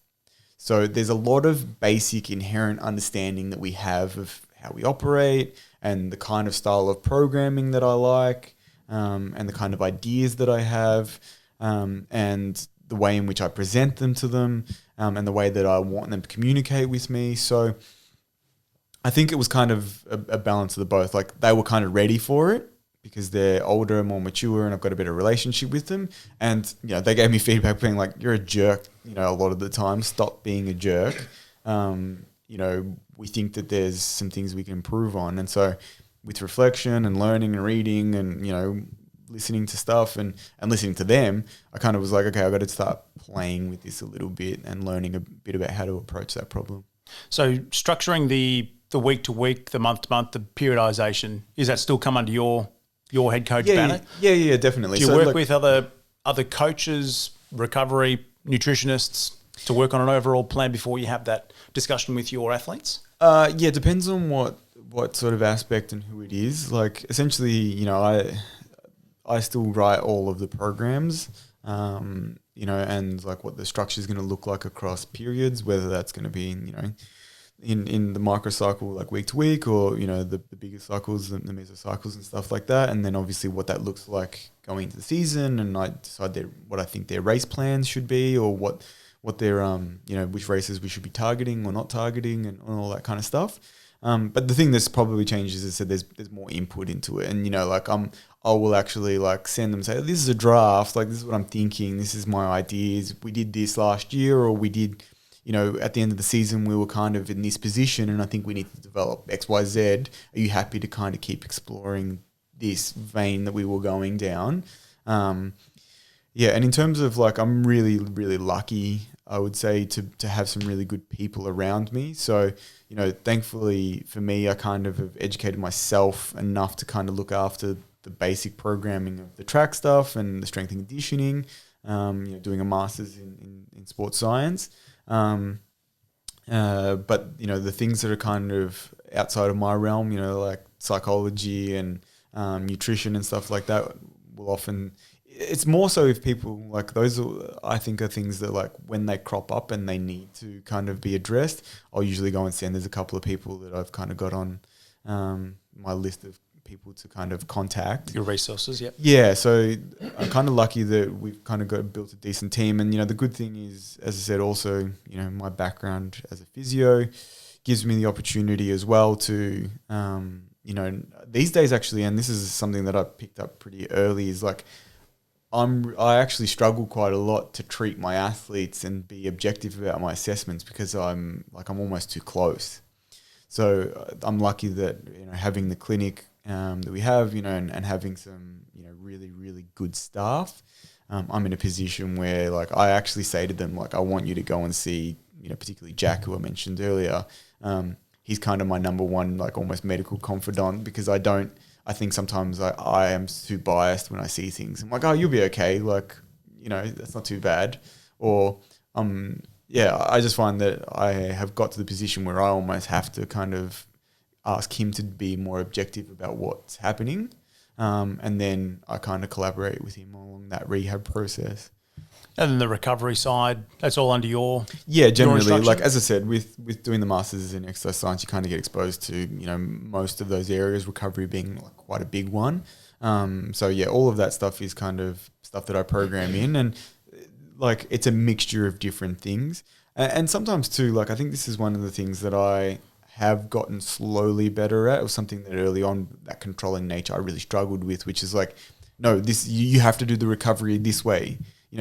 So there's a lot of basic inherent understanding that we have of how we operate and the kind of style of programming that I like, and the kind of ideas that I have, and the way in which I present them to them, and the way that I want them to communicate with me. So I think it was kind of a balance of the both. Like they were kind of ready for it because they're older, more mature, and I've got a better relationship with them. And, they gave me feedback being like, you're a jerk, a lot of the time. Stop being a jerk. We think that there's some things we can improve on. And so with reflection and learning and reading and, listening to stuff and listening to them, I kind of was like, okay, I've got to start playing with this a little bit and learning a bit about how to approach that problem. So structuring the week to week, the month to month, the periodization, is that still come under your head coach banner? Yeah, definitely. Do you work with other coaches, recovery, nutritionists to work on an overall plan before you have that discussion with your athletes? Yeah, depends on what sort of aspect and who it is. Like essentially, I still write all of the programs, and like what the structure is going to look like across periods, whether that's going to be in the microcycle, like week to week, or the bigger cycles, the mesocycles and stuff like that. And then obviously what that looks like going into the season, and I decide what I think their race plans should be, or what what their which races we should be targeting or not targeting, and all that kind of stuff. But the thing that's probably changed is that there's more input into it, and I will actually like send them, say, this is a draft, like this is what I'm thinking, this is my ideas. We did this last year, or we did, at the end of the season we were kind of in this position, and I think we need to develop X, Y, Z. Are you happy to kind of keep exploring this vein that we were going down? And in terms of like, I'm really, really lucky, I would say, to have some really good people around me. So, thankfully for me, I kind of have educated myself enough to kind of look after the basic programming of the track stuff and the strength and conditioning, doing a master's in sports science. But, the things that are kind of outside of my realm, like psychology and nutrition and stuff like that will often... It's more so if people like those I think are things that like when they crop up and they need to kind of be addressed, I'll usually go and send. There's a couple of people that I've kind of got on my list of people to kind of contact. Your resources, yeah. Yeah, so I'm kind of lucky that we've kind of built a decent team. And, the good thing is, as I said, also, my background as a physio gives me the opportunity as well to, these days actually, and this is something that I picked up pretty early, is like, I actually struggle quite a lot to treat my athletes and be objective about my assessments because I'm almost too close. So I'm lucky that having the clinic that we have, and having some really, really good staff. I'm in a position where like I actually say to them, like, I want you to go and see, particularly Jack, who I mentioned earlier. He's kind of my number one, like almost medical confidant, because I think sometimes I am too biased when I see things. I'm like, oh, you'll be okay. Like, that's not too bad. Or, I just find that I have got to the position where I almost have to kind of ask him to be more objective about what's happening. And then I kind of collaborate with him along that rehab process. And then the recovery side, that's all under your... Yeah, generally, like as I said, with doing the Masters in Exercise Science, you kind of get exposed to, most of those areas, recovery being like quite a big one. So yeah, all of that stuff is kind of stuff that I program in, and like it's a mixture of different things. And sometimes too, like I think this is one of the things that I have gotten slowly better at. It was something that early on, that controlling nature I really struggled with, which is like, no, this you have to do the recovery this way.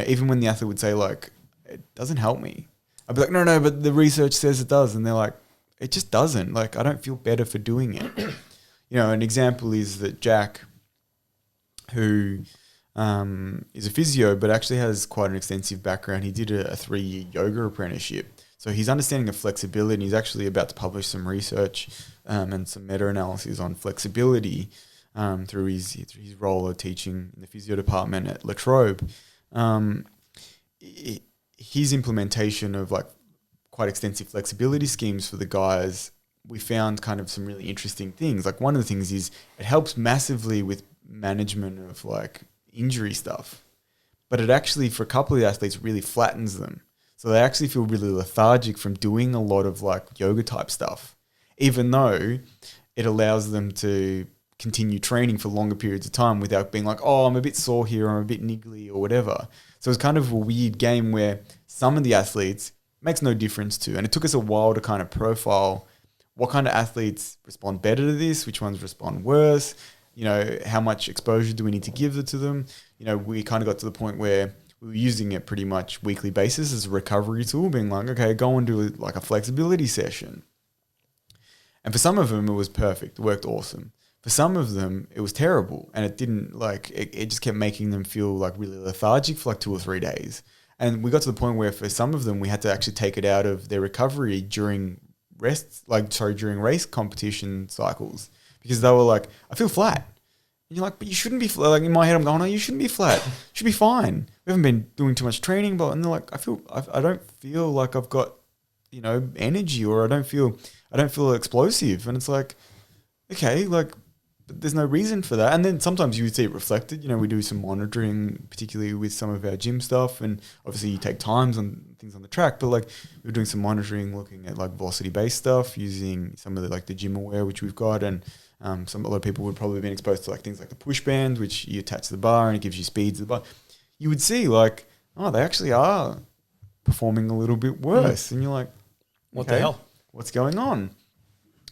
Even when the athlete would say, like, it doesn't help me, I'd be like, no, but the research says it does. And they're like, it just doesn't. Like, I don't feel better for doing it. An example is that Jack, who is a physio, but actually has quite an extensive background. He did a 3-year yoga apprenticeship. So his understanding of flexibility, and he's actually about to publish some research and some meta-analysis on flexibility through his role of teaching in the physio department at La Trobe. His implementation of like quite extensive flexibility schemes for the guys, we found kind of some really interesting things. Like one of the things is it helps massively with management of like injury stuff, but it actually, for a couple of the athletes, really flattens them. So they actually feel really lethargic from doing a lot of like yoga type stuff, even though it allows them to continue training for longer periods of time without being like, oh, I'm a bit sore here, I'm a bit niggly or whatever. So it's kind of a weird game where some of the athletes makes no difference to. And it took us a while to kind of profile what kind of athletes respond better to this, which ones respond worse, how much exposure do we need to give it to them. We kind of got to the point where we were using it pretty much weekly basis as a recovery tool, being like, okay, go and do like a flexibility session. And for some of them, it was perfect. It worked awesome. For some of them, it was terrible, and it didn't it just kept making them feel like really lethargic for like 2 or 3 days. And we got to the point where for some of them, we had to actually take it out of their recovery during during race competition cycles, because they were like, I feel flat. And you're like, but you shouldn't be flat. Like in my head, I'm going, no, you shouldn't be flat. You should be fine. We haven't been doing too much training, and they're like, I don't feel like I've got, energy, or I don't feel explosive. And it's like, okay, like, but there's no reason for that. And then sometimes you would see it reflected. We do some monitoring, particularly with some of our gym stuff, and obviously you take times on things on the track, but like we're doing some monitoring, looking at like velocity based stuff, using some of the like the Gym Aware, which we've got, and a lot of people would probably have been exposed to like things like the push band, which you attach to the bar and it gives you speeds to the bar. You would see like, oh, they actually are performing a little bit worse. And you're like, what the hell? What's going on?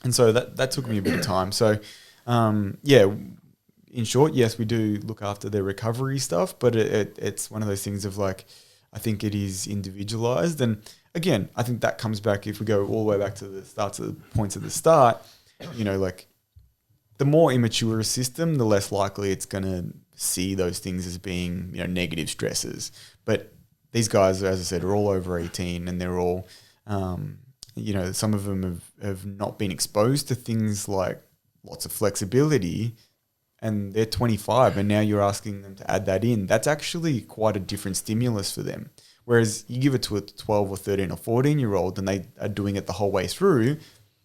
And so that took me a bit of time. So, in short, yes, we do look after their recovery stuff, but it's one of those things of like, I think it is individualized. And again, I think that comes back, if we go all the way back to the start, to the points at the start, like the more immature a system, the less likely it's going to see those things as being, negative stresses. But these guys, as I said, are all over 18, and they're all, some of them have not been exposed to things like lots of flexibility, and they're 25, and now you're asking them to add that in. That's actually quite a different stimulus for them. Whereas you give it to a 12 or 13 or 14-year-old and they are doing it the whole way through,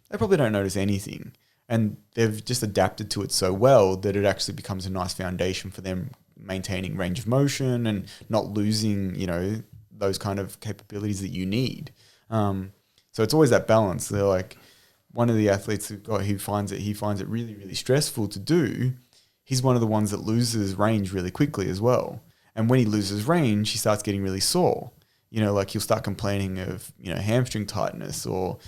they probably don't notice anything. And they've just adapted to it so well that it actually becomes a nice foundation for them maintaining range of motion and not losing, those kind of capabilities that you need. So it's always that balance. They're like, one of the athletes who finds it really, really stressful to do, he's one of the ones that loses range really quickly as well. And when he loses range, he starts getting really sore. Like he'll start complaining of, hamstring tightness or,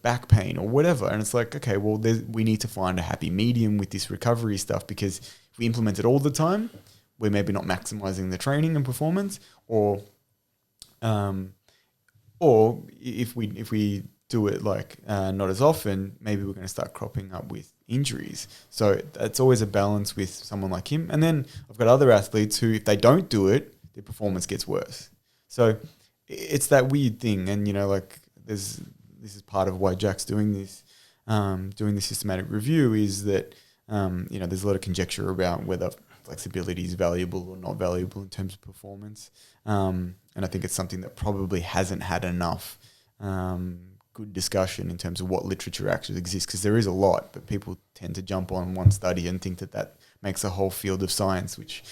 back pain or whatever. And it's like, okay, well, we need to find a happy medium with this recovery stuff, because if we implement it all the time, we're maybe not maximizing the training and performance, or if we do it not as often, maybe we're going to start cropping up with injuries. So it's always a balance with someone like him. And then I've got other athletes who, if they don't do it, their performance gets worse. So it's that weird thing. And, this is part of why Jack's doing this systematic review, is that, there's a lot of conjecture about whether flexibility is valuable or not valuable in terms of performance. And I think it's something that probably hasn't had enough good discussion in terms of what literature actually exists, because there is a lot, but people tend to jump on one study and think that makes a whole field of science, which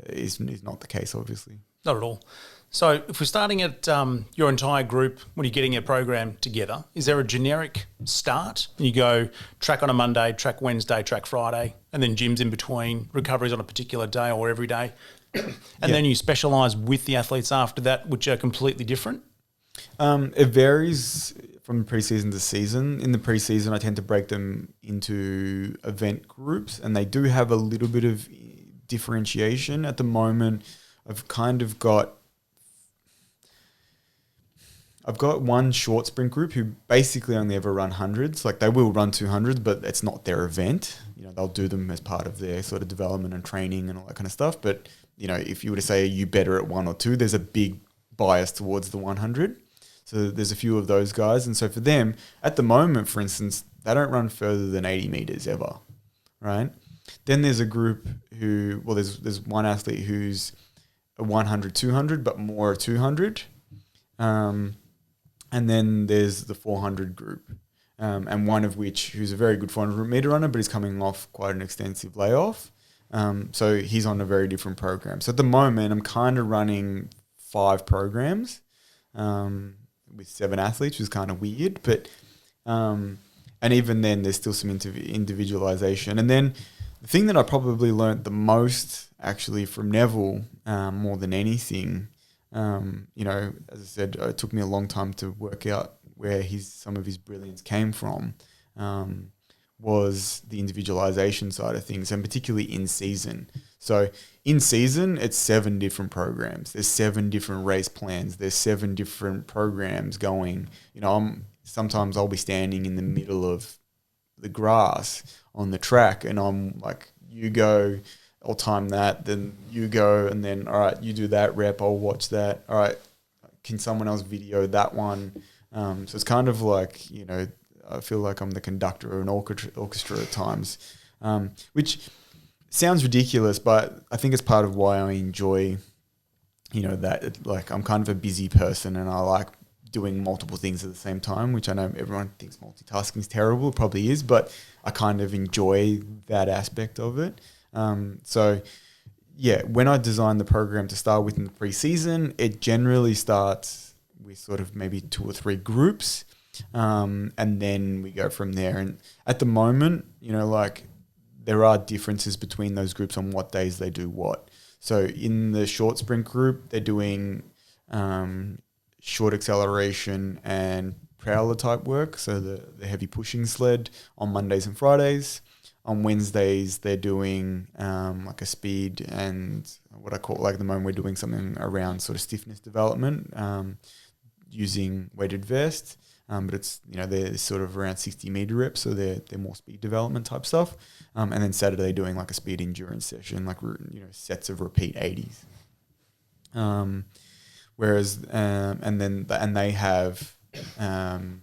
is not the case, obviously. Not at all. So if we're starting at your entire group, when you're getting a program together, is there a generic start? You go track on a Monday, track Wednesday, track Friday, and then gyms in between, recoveries on a particular day or every day, and then you specialise with the athletes after that, which are completely different? It varies from pre-season to season. In the pre-season, I tend to break them into event groups, and they do have a little bit of differentiation. At the moment, I've got one short sprint group who basically only ever run hundreds. Like, they will run 200s, but it's not their event. They'll do them as part of their sort of development and training and all that kind of stuff. But, if you were to say, are you better at 1 or 2, there's a big bias towards the 100. So there's a few of those guys. And so for them, at the moment, for instance, they don't run further than 80 meters ever, right? Then there's a group who, there's one athlete who's a 100, 200, but more a 200. And then there's the 400 group, and one of which, who's a very good 400 meter runner, but he's coming off quite an extensive layoff. So he's on a very different program. So at the moment, I'm kind of running 5 programs with 7 athletes, which is kind of weird. But and even then, there's still some individualization. And then the thing that I probably learnt the most, actually, from Neville, more than anything, as I said, it took me a long time to work out where some of his brilliance came from, was the individualization side of things, and particularly in season. So in season, it's 7 different programs. There's 7 different race plans. There's 7 different programs going. Sometimes I'll be standing in the middle of the grass on the track, and I'm like, you go, I'll time that, then you go, and then, all right, you do that rep, I'll watch that. All right, can someone else video that one? So it's kind of like, I feel like I'm the conductor of an orchestra at times, which sounds ridiculous, but I think it's part of why I enjoy, that, like, I'm kind of a busy person and I like doing multiple things at the same time, which I know everyone thinks multitasking is terrible. It probably is, but I kind of enjoy that aspect of it. So yeah, when I design the program to start with in the pre-season, it generally starts with sort of maybe 2 or 3 groups. And then we go from there. And at the moment, there are differences between those groups on what days they do what. So in the short sprint group, they're doing short acceleration and prowler type work, so the heavy pushing sled on Mondays and Fridays. On Wednesdays, they're doing like a speed and what I call, like at the moment, we're doing something around sort of stiffness development using weighted vest. But it's, they're sort of around 60 meter reps, so they're more speed development type stuff. And then Saturday doing like a speed endurance session, like sets of repeat 80s. Whereas and they have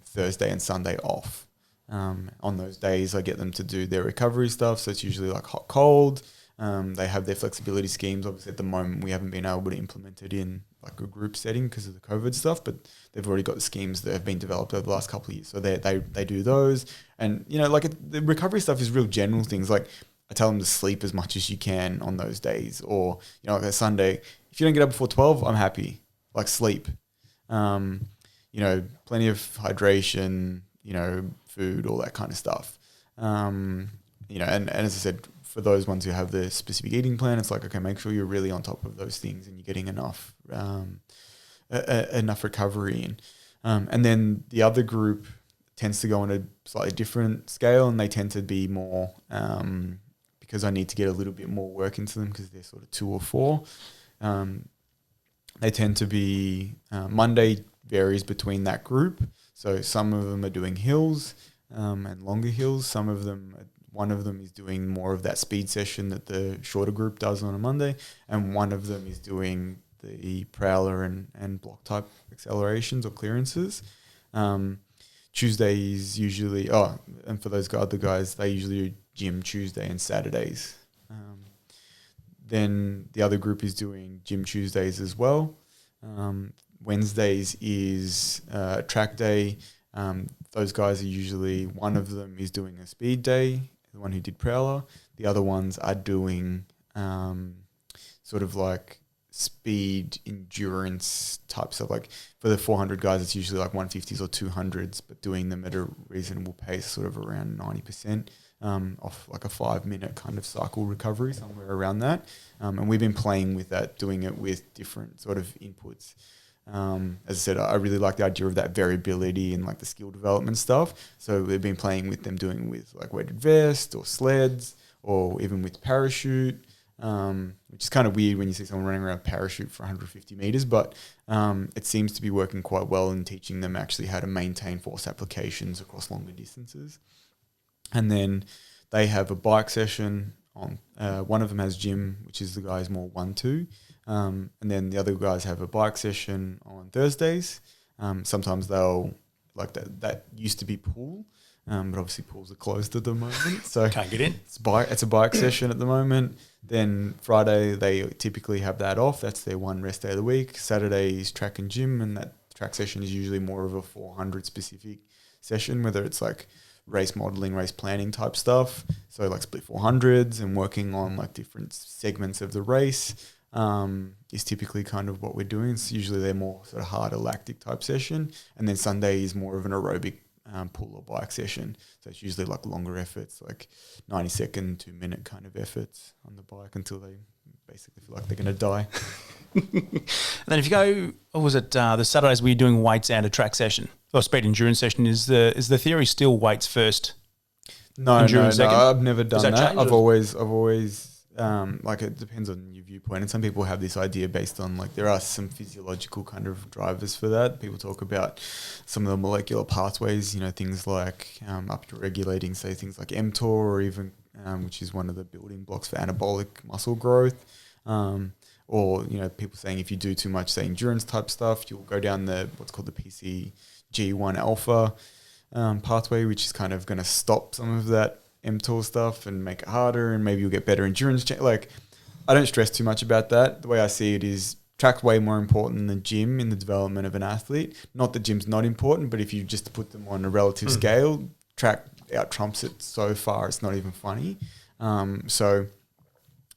Thursday and Sunday off. On those days, I get them to do their recovery stuff. So it's usually like hot cold. They have their flexibility schemes. Obviously, at the moment, we haven't been able to implement it in like a group setting because of the COVID stuff, but they've already got the schemes that have been developed over the last couple of years. So they do those. And, the recovery stuff is real general things. Like I tell them to sleep as much as you can on those days. Or, like a Sunday, if you don't get up before 12, I'm happy. Like sleep. Plenty of hydration, food, all that kind of stuff. And as I said, for those ones who have the specific eating plan, it's like, okay, make sure you're really on top of those things and you're getting enough recovery in. And then the other group tends to go on a slightly different scale, and they tend to be more, because I need to get a little bit more work into them because they're sort of 2 or 4. They tend to be, Monday varies between that group. So some of them are doing hills and longer hills. One of them is doing more of that speed session that the shorter group does on a Monday, and one of them is doing the prowler and block type accelerations or clearances. Tuesdays usually, and for those other guys, they usually do gym Tuesday and Saturdays. Then the other group is doing gym Tuesdays as well. Wednesdays is track day. Those guys are usually, one of them is doing a speed day, the one who did prowler. The other ones are doing sort of like speed endurance type stuff. Like for the 400 guys, it's usually like 150s or 200s, but doing them at a reasonable pace, sort of around 90%. Off like a 5-minute kind of cycle recovery, somewhere around that. And we've been playing with that, doing it with different sort of inputs. As I said, I really like the idea of that variability and like the skill development stuff. So we've been playing with them, doing with like weighted vest or sleds or even with parachute, which is kind of weird when you see someone running around parachute for 150 meters, but it seems to be working quite well in teaching them actually how to maintain force applications across longer distances. And then they have a bike session on, one of them has gym, which is the guys more 1-2. And then the other guys have a bike session on Thursdays. Sometimes they'll, like that used to be pool, but obviously pools are closed at the moment. So can't get in. It's a bike session at the moment. Then Friday, they typically have that off. That's their one rest day of the week. Saturday is track and gym, and that track session is usually more of a 400 specific session, whether it's like race modeling, race planning type stuff. So like split 400s and working on like different segments of the race is typically kind of what we're doing. It's usually they're more sort of harder lactic type session. And then Sunday is more of an aerobic pull or bike session. So it's usually like longer efforts, like 90-second, 2-minute kind of efforts on the bike until they basically feel like they're going to die. And then if you go, what was it, the Saturdays where you're doing weights and a track session or speed endurance session, is the theory still weights first? No, I've never done that. I've always like it depends on your viewpoint, and some people have this idea based on like there are some physiological kind of drivers for that. People talk about some of the molecular pathways, things like up to regulating, say things like mTOR, or even which is one of the building blocks for anabolic muscle growth. Or, people saying if you do too much, say, endurance type stuff, you'll go down what's called the PCG1 alpha pathway, which is kind of going to stop some of that mTOR stuff and make it harder, and maybe you'll get better endurance. Like, I don't stress too much about that. The way I see it is track's way more important than gym in the development of an athlete. Not that gym's not important, but if you just put them on a relative scale, track out trumps it so far, it's not even funny. So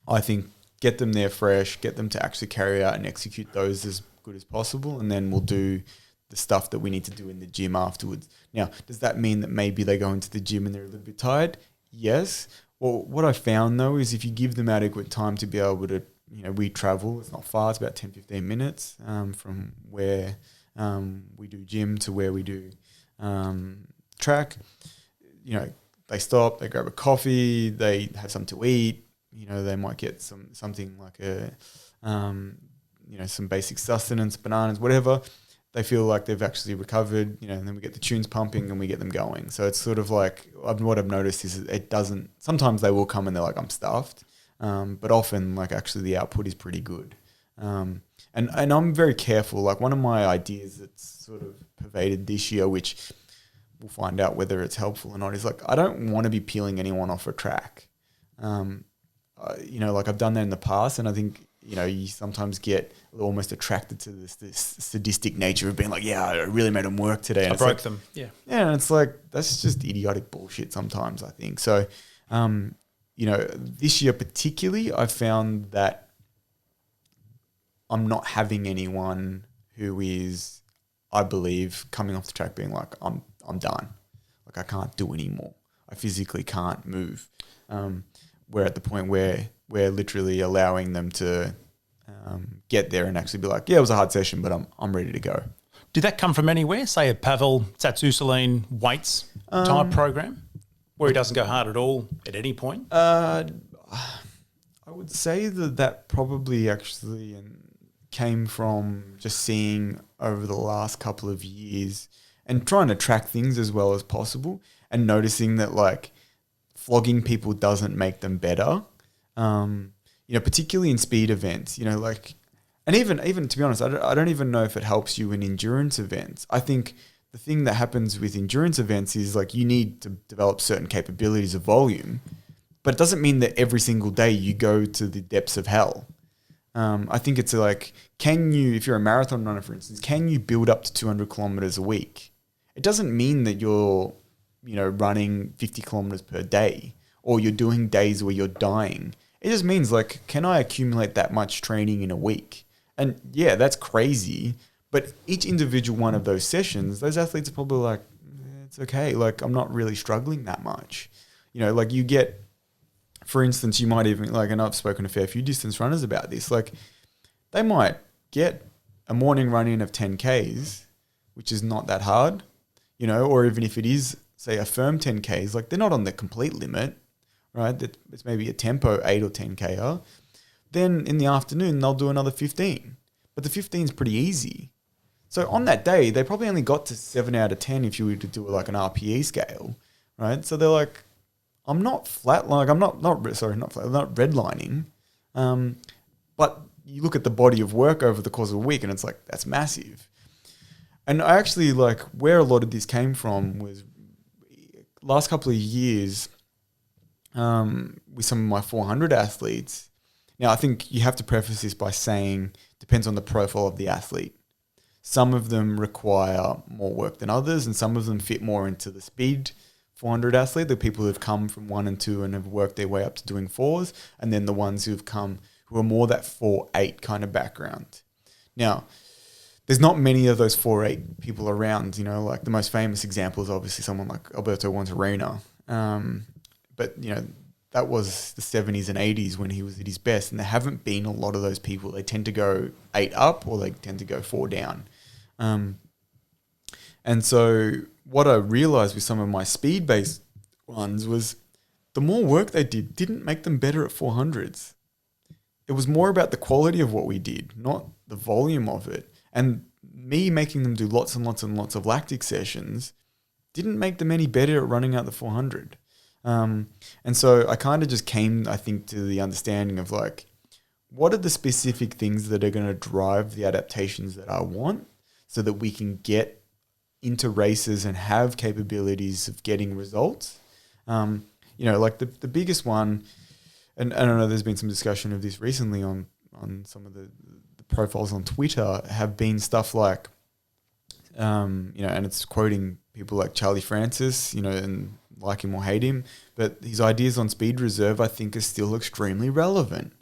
I think get them there fresh, get them to actually carry out and execute those as good as possible, and then we'll do the stuff that we need to do in the gym afterwards. Now, does that mean that maybe they go into the gym and they're a little bit tired? Yes. Well, what I found, though, is if you give them adequate time to be able to we travel. It's not far. It's about 10, 15 minutes from where we do gym to where we do track. They stop, they grab a coffee, they have something to eat. They might get something like some basic sustenance, bananas, whatever. They feel like they've actually recovered, and then we get the tunes pumping and we get them going. So it's sort of like, what I've noticed is it doesn't, sometimes they will come and they're like, I'm stuffed. But often, like, actually the output is pretty good. And I'm very careful. Like, one of my ideas that's sort of pervaded this year, which we'll find out whether it's helpful or not, is like, I don't want to be peeling anyone off a track. Like I've done that in the past, and I think, you sometimes get almost attracted to this sadistic nature of being like, yeah, I really made them work today. And I broke them. Yeah. Yeah, and it's like, that's just idiotic bullshit sometimes, I think. So, this year particularly, I found that I'm not having anyone who is, I believe, coming off the track being like, I'm done. Like, I can't do anymore. I physically can't move. We're at the point where we're literally allowing them to get there and actually be like, yeah, it was a hard session, but I'm ready to go. Did that come from anywhere? Say a Pavel Tsatsouline weights type program, where he doesn't go hard at all at any point? I would say that probably actually came from just seeing over the last couple of years and trying to track things as well as possible, and noticing that, like, flogging people doesn't make them better. Particularly in speed events, and even to be honest, I don't even know if it helps you in endurance events. I think the thing that happens with endurance events is, like, you need to develop certain capabilities of volume, but it doesn't mean that every single day you go to the depths of hell. I think it's like, if you're a marathon runner, for instance, can you build up to 200 kilometers a week? It doesn't mean that you're, running 50 kilometers per day, or you're doing days where you're dying. It just means, like, can I accumulate that much training in a week? And yeah, that's crazy. But each individual one of those sessions, those athletes are probably like, it's okay. Like, I'm not really struggling that much. Like, you get, for instance, you might even, like, and I've spoken to a fair few distance runners about this, like, they might get a morning run in of 10Ks, which is not that hard, or even if it is, say, a firm 10Ks, like, they're not on the complete limit, right? It's maybe a tempo 8 or 10K. Then in the afternoon, they'll do another 15. But the 15 is pretty easy. So on that day, they probably only got to 7 out of 10 if you were to do like an RPE scale, right? So they're like, I'm not flat, like I'm not redlining. But you look at the body of work over the course of a week and it's like, that's massive. And I actually, like, where a lot of this came from was last couple of years with some of my 400 athletes. Now, I think you have to preface this by saying depends on the profile of the athlete. Some of them require more work than others, and some of them fit more into the speed 400 athlete, the people who have come from 1 and 2 and have worked their way up to doing 4s, and then the ones who are more that 4-8 kind of background. Now, there's not many of those 4-8 people around, like the most famous example is obviously someone like Alberto Wantarena. But, that was the 70s and 80s when he was at his best, and there haven't been a lot of those people. They tend to go 8 up or they tend to go 4 down. And so what I realized with some of my speed-based ones was the more work they didn't make them better at 400s. It was more about the quality of what we did, not the volume of it. And me making them do lots and lots and lots of lactic sessions didn't make them any better at running out the 400. And so I kind of just came, I think, to the understanding of, like, what are the specific things that are going to drive the adaptations that I want so that we can get into races and have capabilities of getting results. Like the biggest one, and I don't know, there's been some discussion of this recently on some of the profiles on Twitter, have been stuff like, and it's quoting people like Charlie Francis, and like him or hate him, but his ideas on speed reserve, I think, are still extremely relevant.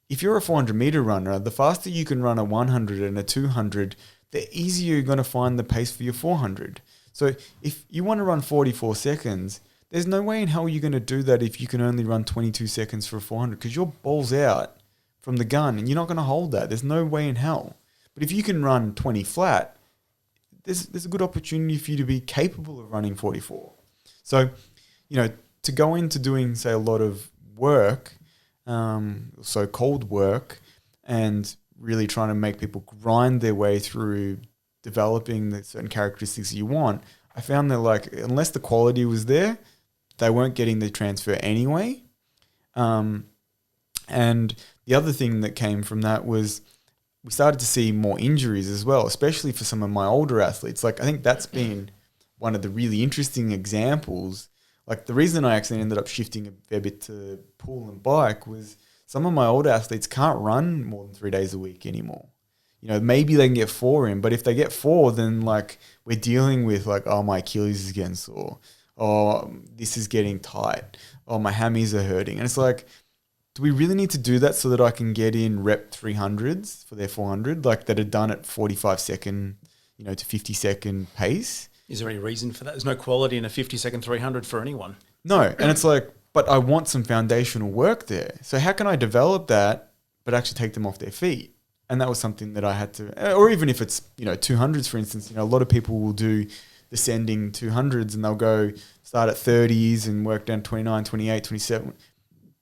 If you're a 400 meter runner, the faster you can run a 100 and a 200, the easier you're going to find the pace for your 400. So if you want to run 44 seconds, there's no way in hell you're going to do that if you can only run 22 seconds for a 400, because you're balls out from the gun, and you're not going to hold that. There's no way in hell. But if you can run 20 flat, there's a good opportunity for you to be capable of running 44. So, to go into doing, say, a lot of work, so cold work, and really trying to make people grind their way through developing the certain characteristics you want, I found that, like, unless the quality was there, they weren't getting the transfer anyway. And the other thing that came from that was we started to see more injuries as well, especially for some of my older athletes. Like, I think that's been one of the really interesting examples. Like, the reason I actually ended up shifting a fair bit to pool and bike was some of my older athletes can't run more than 3 days a week anymore. Maybe they can get 4 in, but if they get 4, then, like, we're dealing with, like, oh, my Achilles is getting sore. Oh, this is getting tight. Oh, my hammies are hurting. And it's like, do we really need to do that so that I can get in rep 300s for their 400, like, that are done at 45-second, to 50-second pace? Is there any reason for that? There's no quality in a 50-second 300 for anyone. No, and it's like, but I want some foundational work there. So how can I develop that but actually take them off their feet? And that was something that I had to, or even if it's, 200s, for instance, a lot of people will do descending 200s and they'll go start at 30s and work down 29, 28, 27.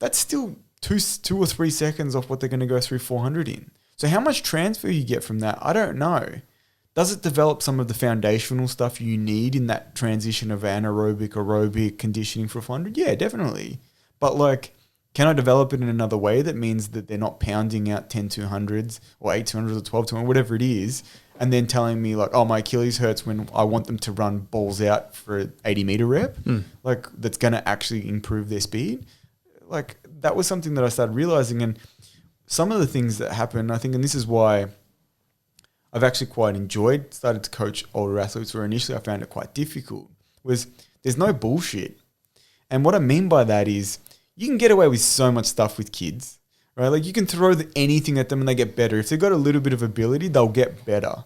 That's still 2 or 3 seconds off what they're going to go through 400 in. So how much transfer you get from that, I don't know. Does it develop some of the foundational stuff you need in that transition of anaerobic, aerobic conditioning for 400? Yeah, definitely. But, like, can I develop it in another way that means that they're not pounding out 10 200s or 8 200s or 12 200, whatever it is, and then telling me, like, oh, my Achilles hurts when I want them to run balls out for an 80-meter rep, like, that's going to actually improve their speed? Like, that was something that I started realizing. And some of the things that happen, I think, and this is why I've actually quite started to coach older athletes, where initially I found it quite difficult, was there's no bullshit. And what I mean by that is you can get away with so much stuff with kids, right? Like, you can throw anything at them and they get better. If they've got a little bit of ability, they'll get better.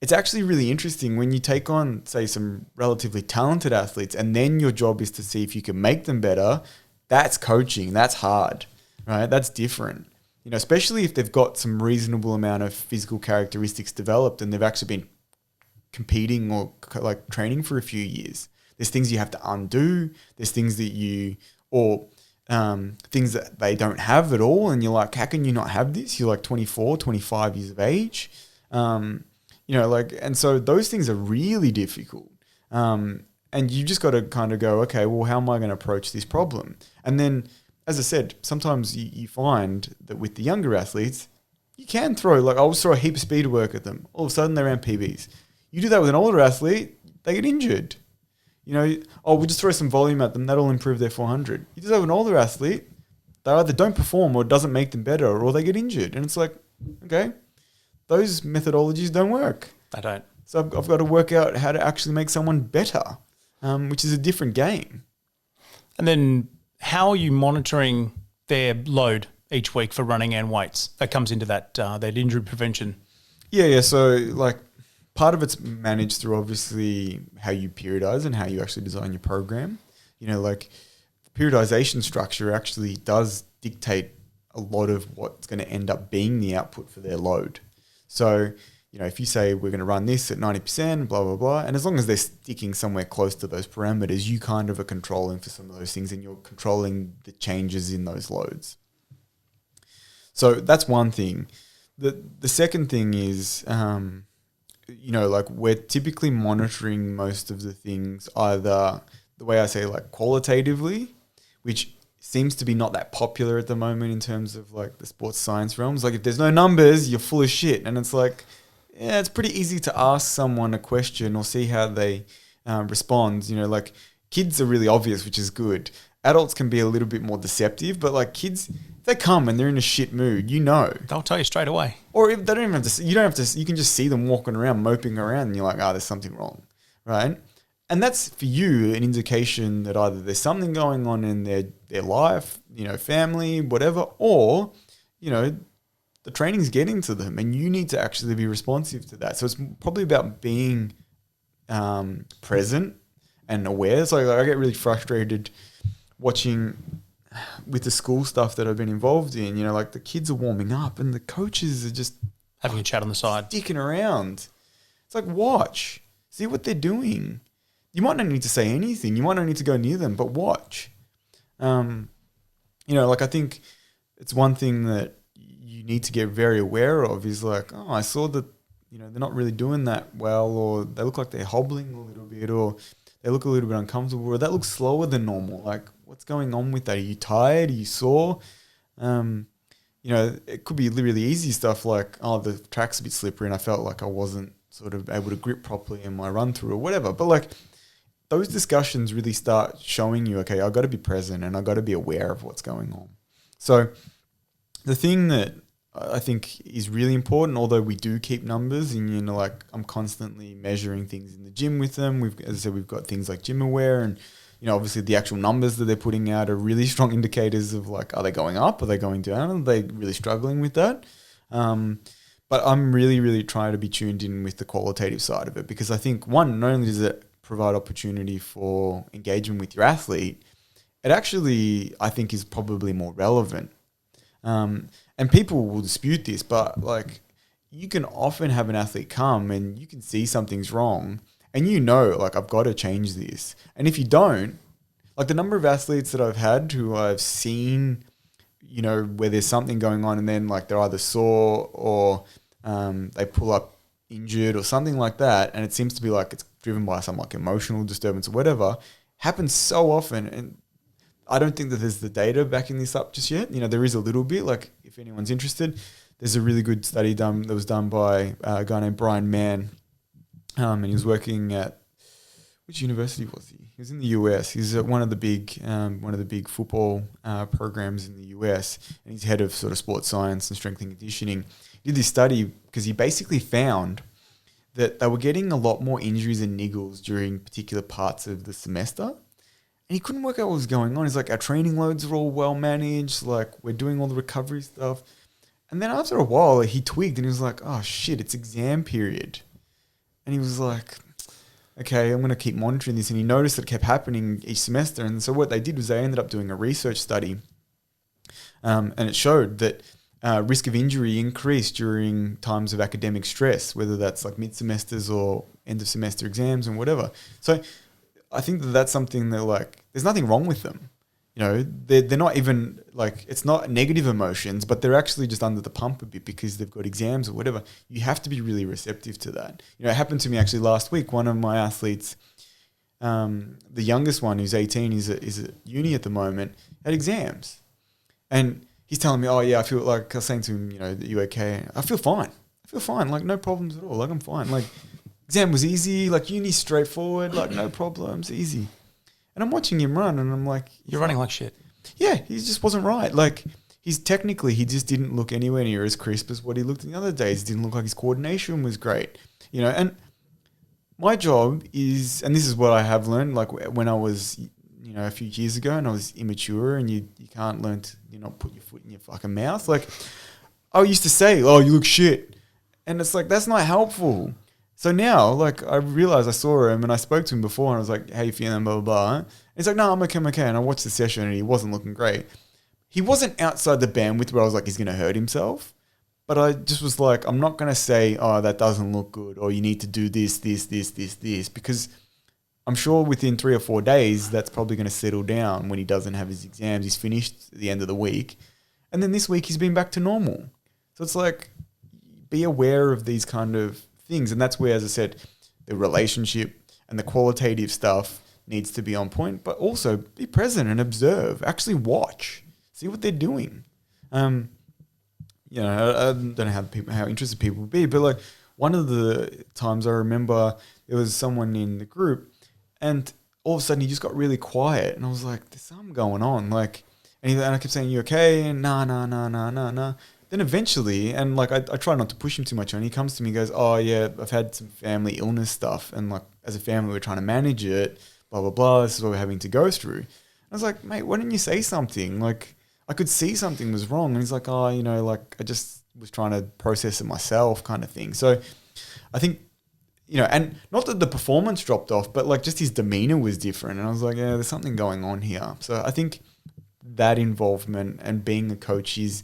It's actually really interesting when you take on, say, some relatively talented athletes, and then your job is to see if you can make them better. That's coaching. That's hard, right? That's different. Especially if they've got some reasonable amount of physical characteristics developed and they've actually been competing or, like, training for a few years. There's things you have to undo. There's things that things that they don't have at all. And you're like, how can you not have this? You're like 24, 25 years of age. And so those things are really difficult. And you just got to kind of go, okay, well, how am I going to approach this problem? And then, as I said, sometimes you find that with the younger athletes, you can throw, like, I'll just throw a heap of speed work at them. All of a sudden, they're around PBs. You do that with an older athlete, they get injured. We'll just throw some volume at them. That'll improve their 400. You do that with an older athlete, they either don't perform or it doesn't make them better, or they get injured. And it's like, okay, those methodologies don't work. They don't. So I've got to work out how to actually make someone better, which is a different game. And then how are you monitoring their load each week for running and weights? That comes into that injury prevention. Yeah. So, like, part of it's managed through, obviously, how you periodize and how you actually design your program. Like, the periodization structure actually does dictate a lot of what's going to end up being the output for their load. So, if you say we're going to run this at 90%, blah, blah, blah, and as long as they're sticking somewhere close to those parameters, you kind of are controlling for some of those things and you're controlling the changes in those loads. So that's one thing. The second thing is, like, we're typically monitoring most of the things either the way I say, like, qualitatively, which seems to be not that popular at the moment in terms of, like, the sports science realms. Like, if there's no numbers, you're full of shit. And it's like, yeah, it's pretty easy to ask someone a question or see how they respond. Like, kids are really obvious, which is good. Adults can be a little bit more deceptive, but, like, kids, if they come and they're in a shit mood, they'll tell you straight away. Or if they don't even have to, you can just see them walking around, moping around, and you're like, there's something wrong, right? And that's, for you, an indication that either there's something going on in their life, family, whatever, or, the training's getting to them and you need to actually be responsive to that. So it's probably about being present and aware. So, like, I get really frustrated watching with the school stuff that I've been involved in, like the kids are warming up and the coaches are just having a chat on the side, sticking around. It's like, watch, see what they're doing. You might not need to say anything. You might not need to go near them, but watch. Like I think it's one thing that you need to get very aware of is like, oh, I saw that, they're not really doing that well, or they look like they're hobbling a little bit, or they look a little bit uncomfortable, or that looks slower than normal. Like, what's going on with that? Are you tired? Are you sore? It could be really easy stuff like, oh, the track's a bit slippery and I felt like I wasn't sort of able to grip properly in my run through or whatever. But like those discussions really start showing you, okay, I've got to be present and I've got to be aware of what's going on. So the thing that I think is really important, although we do keep numbers and, like I'm constantly measuring things in the gym with them. As I said, we've got things like Gym Aware and, obviously the actual numbers that they're putting out are really strong indicators of like, are they going up? Are they going down? Are they really struggling with that? But I'm really, really trying to be tuned in with the qualitative side of it because I think, one, not only does it provide opportunity for engagement with your athlete, it actually, I think, is probably more relevant. And people will dispute this, but like you can often have an athlete come and you can see something's wrong and like I've got to change this. And if you don't, like the number of athletes that I've had who I've seen, where there's something going on and then like they're either sore or they pull up injured or something like that, and it seems to be like it's driven by some like emotional disturbance or whatever, happens so often. And I don't think that there's the data backing this up just yet. There is a little bit, like if anyone's interested, there's a really good study that was done by a guy named Brian Mann, and he was working at, which university was he? He was in the US. He's at one of the big football programs in the US, and he's head of sort of sports science and strength and conditioning. He did this study because he basically found that they were getting a lot more injuries and niggles during particular parts of the semester. And he couldn't work out what was going on. He's like, our training loads are all well managed. Like, we're doing all the recovery stuff. And then after a while, he twigged and he was like, oh, shit, it's exam period. And he was like, okay, I'm going to keep monitoring this. And he noticed that it kept happening each semester. And so what they did was they ended up doing a research study. And it showed that risk of injury increased during times of academic stress, whether that's like mid-semesters or end-of-semester exams and whatever. So I think that that's something that like, there's nothing wrong with them. They're not even like, it's not negative emotions, but they're actually just under the pump a bit because they've got exams or whatever. You have to be really receptive to that. It happened to me actually last week. One of my athletes, the youngest one who's 18, is at uni at the moment, had exams. And he's telling me, oh yeah, I feel like, I was saying to him, are you okay? I feel fine. Like no problems at all. Like I'm fine. Like exam was easy, like uni straightforward, like no problems, easy. And I'm watching him run and I'm like, you're running like shit. Yeah, he just wasn't right. Like he just didn't look anywhere near as crisp as what he looked in the other days. He didn't look like his coordination was great. And my job is, and this is what I have learned, like when I was, a few years ago and I was immature and you can't learn to, not put your foot in your fucking mouth. Like I used to say, oh, you look shit. And it's like, that's not helpful. So now, like, I realized I saw him and I spoke to him before and I was like, how you feeling, blah, blah, blah. And he's like, no, I'm okay. And I watched the session and he wasn't looking great. He wasn't outside the bandwidth where I was like, he's going to hurt himself. But I just was like, I'm not going to say, oh, that doesn't look good or you need to do this, because I'm sure within 3 or 4 days, that's probably going to settle down when he doesn't have his exams. He's finished at the end of the week. And then this week he's been back to normal. So it's like, be aware of these kind of things. And that's where, as I said, the relationship and the qualitative stuff needs to be on point, but also be present and observe, actually watch, see what they're doing. I don't know how interested people would be, but like one of the times I remember there was someone in the group and all of a sudden he just got really quiet and I was like, there's something going on. Like, and I kept saying, you okay? And nah. Then eventually, and like I try not to push him too much on, he comes to me and goes, oh yeah, I've had some family illness stuff. And like as a family, we're trying to manage it, blah, blah, blah. This is what we're having to go through. I was like, mate, why didn't you say something? Like I could see something was wrong. And he's like, oh, like I just was trying to process it myself kind of thing. So I think, and not that the performance dropped off, but like just his demeanor was different. And I was like, yeah, there's something going on here. So I think that involvement and being a coach is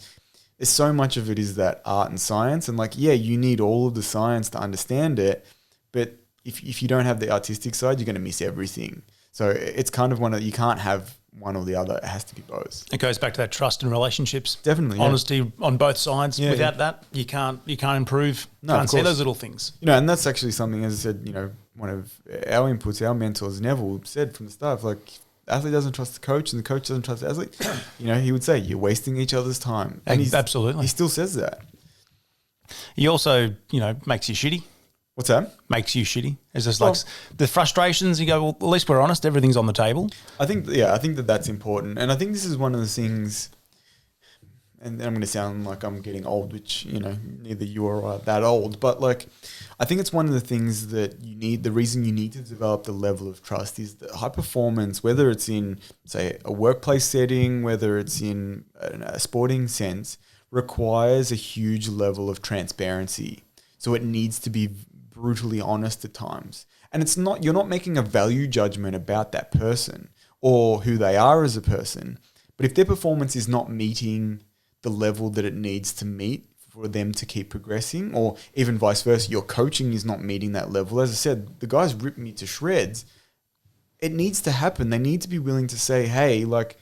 so much of it is that art and science. And like, yeah, you need all of the science to understand it. But if you don't have the artistic side, you're going to miss everything. So it's kind of you can't have one or the other. It has to be both. It goes back to that trust and relationships. Definitely. Honesty on both sides. Without that, you can't improve. No, can't see those little things. And that's actually something, as I said, one of our inputs, our mentors, Neville, said from the start, like, athlete doesn't trust the coach and the coach doesn't trust the athlete. He would say, you're wasting each other's time. And absolutely. He still says that. He also, makes you shitty. What's that? Makes you shitty. It's just like the frustrations. You go, well, at least we're honest. Everything's on the table. I think that's important. And I think this is one of the things, and I'm going to sound like I'm getting old, which, neither you or I are that old. But like, I think it's one of the things that the reason you need to develop the level of trust is the high performance, whether it's in, say, a workplace setting, whether it's in a sporting sense, requires a huge level of transparency. So it needs to be brutally honest at times. And you're not making a value judgment about that person or who they are as a person. But if their performance is not meeting the level that it needs to meet for them to keep progressing, or even vice versa, your coaching is not meeting that level. As I said, the guys rip me to shreds. It needs to happen. They need to be willing to say, hey, like,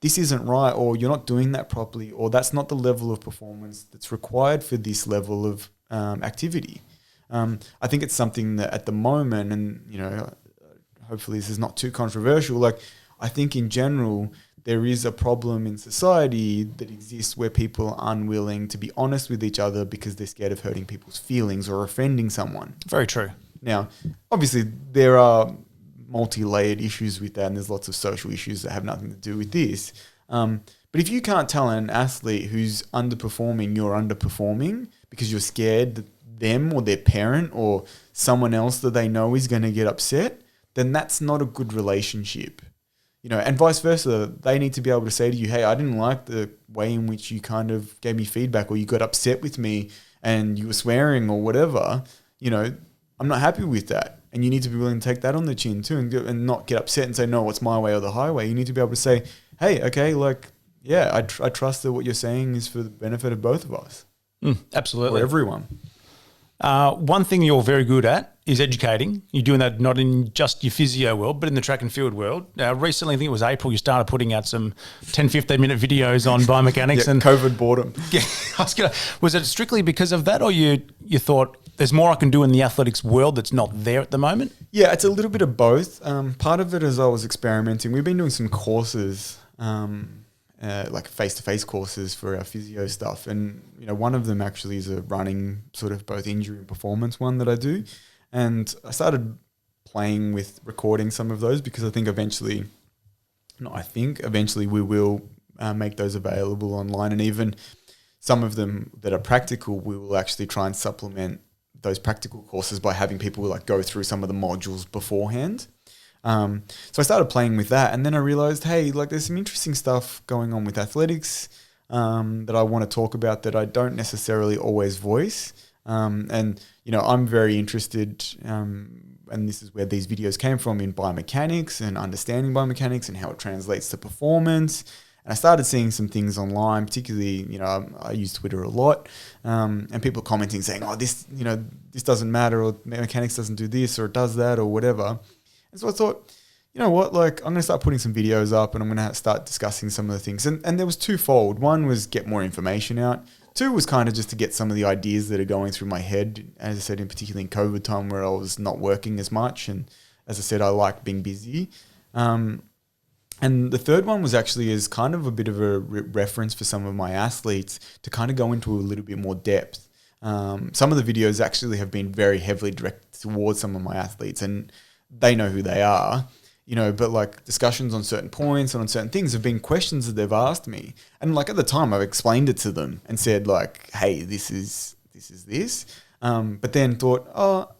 this isn't right, or you're not doing that properly, or that's not the level of performance that's required for this level of activity. I think it's something that at the moment, and hopefully this is not too controversial, like, I think in general there is a problem in society that exists where people are unwilling to be honest with each other because they're scared of hurting people's feelings or offending someone. Very true. Now, obviously there are multi-layered issues with that, and there's lots of social issues that have nothing to do with this. But if you can't tell an athlete who's underperforming you're underperforming because you're scared that them or their parent or someone else that they know is going to get upset, then that's not a good relationship. And vice versa, they need to be able to say to you, hey, I didn't like the way in which you kind of gave me feedback, or you got upset with me and you were swearing or whatever. I'm not happy with that. And you need to be willing to take that on the chin too, and not get upset and say, no, it's my way or the highway. You need to be able to say, hey, okay, like, yeah, I trust that what you're saying is for the benefit of both of us. Absolutely. Or everyone. One thing you're very good at is educating. You're doing that not in just your physio world, but in the track and field world. Recently, I think it was April, you started putting out some 10, 15-minute videos on biomechanics. Yeah, and COVID boredom. Yeah, was it strictly because of that, or you thought there's more I can do in the athletics world that's not there at the moment? Yeah, it's a little bit of both. Part of it is I was experimenting. We've been doing some courses, like face-to-face courses for our physio stuff. And, one of them actually is a running sort of both injury and performance one that I do. And I started playing with recording some of those because I think eventually we will make those available online. And even some of them that are practical, we will actually try and supplement those practical courses by having people like go through some of the modules beforehand. So I started playing with that, and then I realized, hey, like, there's some interesting stuff going on with athletics that I want to talk about that I don't necessarily always voice. And I'm very interested, and this is where these videos came from, in biomechanics and understanding biomechanics and how it translates to performance. And I started seeing some things online, particularly, I use Twitter a lot, and people commenting saying, oh, this doesn't matter, or mechanics doesn't do this, or it does that, or whatever. And so I thought, you know what, like, I'm going to start putting some videos up, and I'm going to start discussing some of the things. And there was twofold. One was get more information out. Two was kind of just to get some of the ideas that are going through my head, as I said, in particular in COVID time where I was not working as much. And as I said, I like being busy. And the third one was actually as kind of a bit of a reference for some of my athletes to kind of go into a little bit more depth. Some of the videos actually have been very heavily directed towards some of my athletes, and they know who they are, but like discussions on certain points and on certain things have been questions that they've asked me. And like at the time I've explained it to them and said like, hey, this is this. But then thought,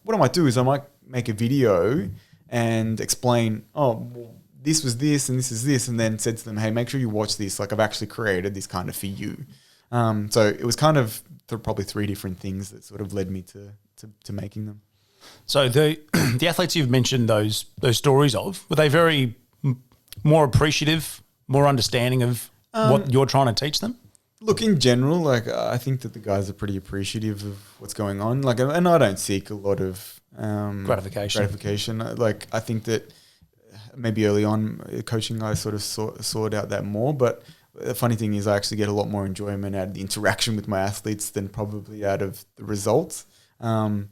what I might do is I might make a video and explain, well, this was this and this is this, and then said to them, hey, make sure you watch this. Like, I've actually created this kind of for you. So it was kind of probably three different things that sort of led me to making them. So the athletes you've mentioned those stories of, were they very more appreciative, more understanding of what you're trying to teach them? Look, in general, like I think that the guys are pretty appreciative of what's going on. Like, and I don't seek a lot of gratification. Like, I think that maybe early on coaching, I sort of sought out that more. But the funny thing is, I actually get a lot more enjoyment out of the interaction with my athletes than probably out of the results. You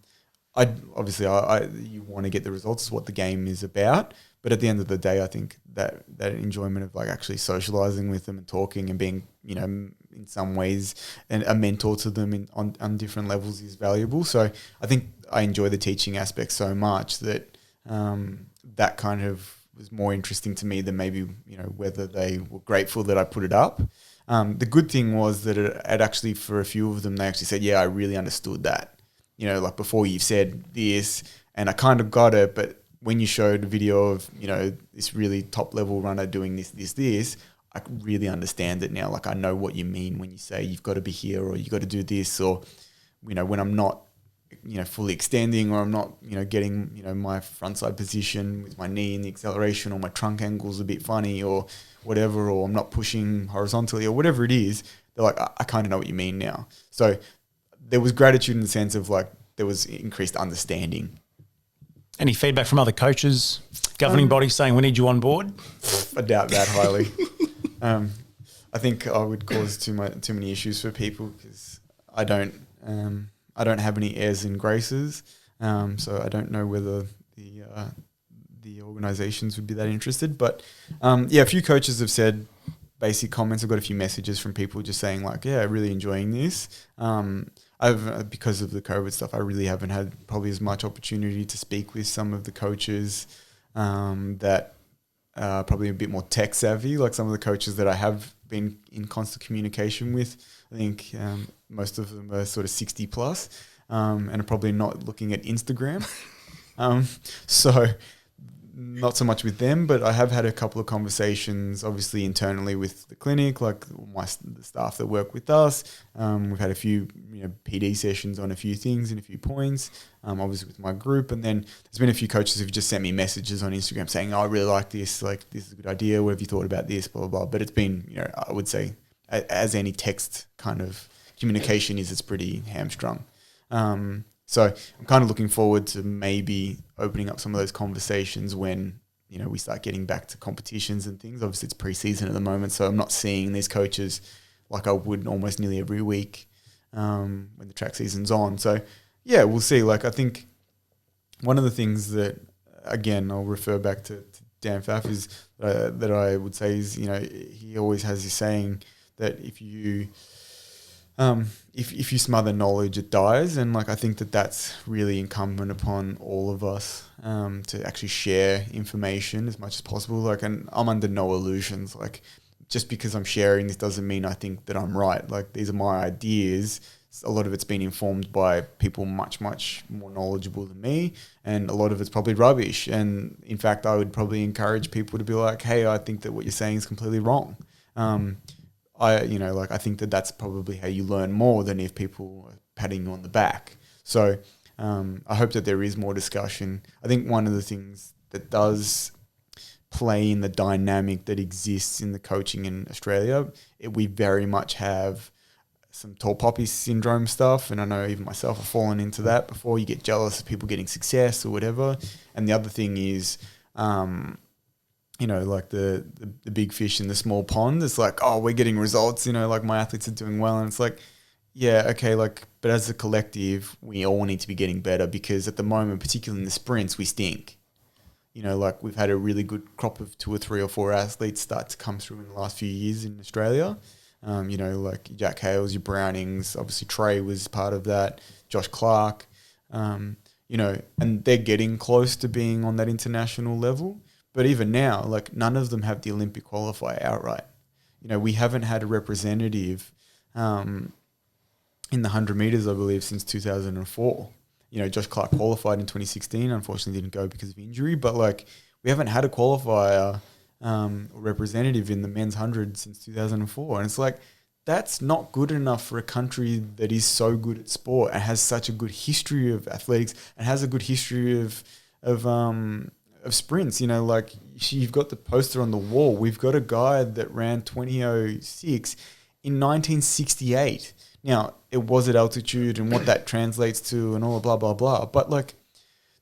want to get the results, is what the game is about. But at the end of the day, I think that enjoyment of like actually socializing with them and talking and being, you know, in some ways and a mentor to them on different levels is valuable. So I think I enjoy the teaching aspect so much that that kind of was more interesting to me than maybe, you know, whether they were grateful that I put it up. The good thing was that it actually, for a few of them, they actually said, yeah, I really understood that. You know, like before you've said this and I kind of got it, but when you showed a video of, you know, this really top level runner doing this, I really understand it now. Like I know what you mean when you say you've got to be here or you got to do this, or, you know, when I'm not, you know, fully extending or I'm not, you know, getting, you know, my front side position with my knee in the acceleration or my trunk angle's a bit funny or whatever, or I'm not pushing horizontally or whatever it is, they're like, I kind of know what you mean now. So there was gratitude in the sense of like there was increased understanding. Any feedback from other coaches, governing bodies saying we need you on board? I doubt that highly. I think I would cause too many issues for people because I don't have any airs and graces, so I don't know whether the organisations would be that interested. But a few coaches have said basic comments. I've got a few messages from people just saying like, yeah, really enjoying this. Because of the COVID stuff, I really haven't had probably as much opportunity to speak with some of the coaches that are probably a bit more tech savvy, like some of the coaches that I have been in constant communication with. I think most of them are sort of 60 plus and are probably not looking at Instagram. So not so much with them, but I have had a couple of conversations, obviously internally with the clinic, like the staff that work with us. We've had a few, you know, PD sessions on a few things and a few points, obviously with my group. And then there's been a few coaches who've just sent me messages on Instagram saying, oh, I really like this. Like, this is a good idea. What have you thought about this? Blah, blah, blah. But it's been, you know, I would say as any text kind of communication is, it's pretty hamstrung. So I'm kind of looking forward to maybe opening up some of those conversations when, you know, we start getting back to competitions and things. Obviously, it's pre-season at the moment, so I'm not seeing these coaches like I would almost nearly every week when the track season's on. So, yeah, we'll see. Like, I think one of the things that, again, I'll refer back to Dan Pfaff is that I would say is, you know, he always has this saying that if you smother knowledge, it dies. And like, I think that that's really incumbent upon all of us to actually share information as much as possible. Like, and I'm under no illusions. Like, just because I'm sharing this doesn't mean I think that I'm right. Like, these are my ideas. A lot of it's been informed by people much, much more knowledgeable than me. And a lot of it's probably rubbish. And in fact, I would probably encourage people to be like, hey, I think that what you're saying is completely wrong. I think that that's probably how you learn more than if people are patting you on the back. So I hope that there is more discussion. I think one of the things that does play in the dynamic that exists in the coaching in Australia, we very much have some tall poppy syndrome stuff. And I know even myself have fallen into that before. You get jealous of people getting success or whatever. And the other thing is, you know, like the big fish in the small pond. It's like, oh, we're getting results, you know, like my athletes are doing well. And it's like, yeah, okay, like, but as a collective, we all need to be getting better because at the moment, particularly in the sprints, we stink. You know, like we've had a really good crop of 2 or 3 or 4 athletes start to come through in the last few years in Australia. You know, like Jack Hales, your Brownings, obviously Trey was part of that, Josh Clark, you know, and they're getting close to being on that international level. But even now, like none of them have the Olympic qualifier outright. You know, we haven't had a representative in the 100 meters, I believe, since 2004. You know, Josh Clark qualified in 2016, unfortunately didn't go because of injury. But like, we haven't had a qualifier representative in the men's 100 since 2004. And it's like, that's not good enough for a country that is so good at sport and has such a good history of athletics and has a good history of sprints. You know, like you've got the poster on the wall. We've got a guy that ran 20:06 in 1968. Now, it was at altitude and what that translates to and all blah, blah, blah. But like,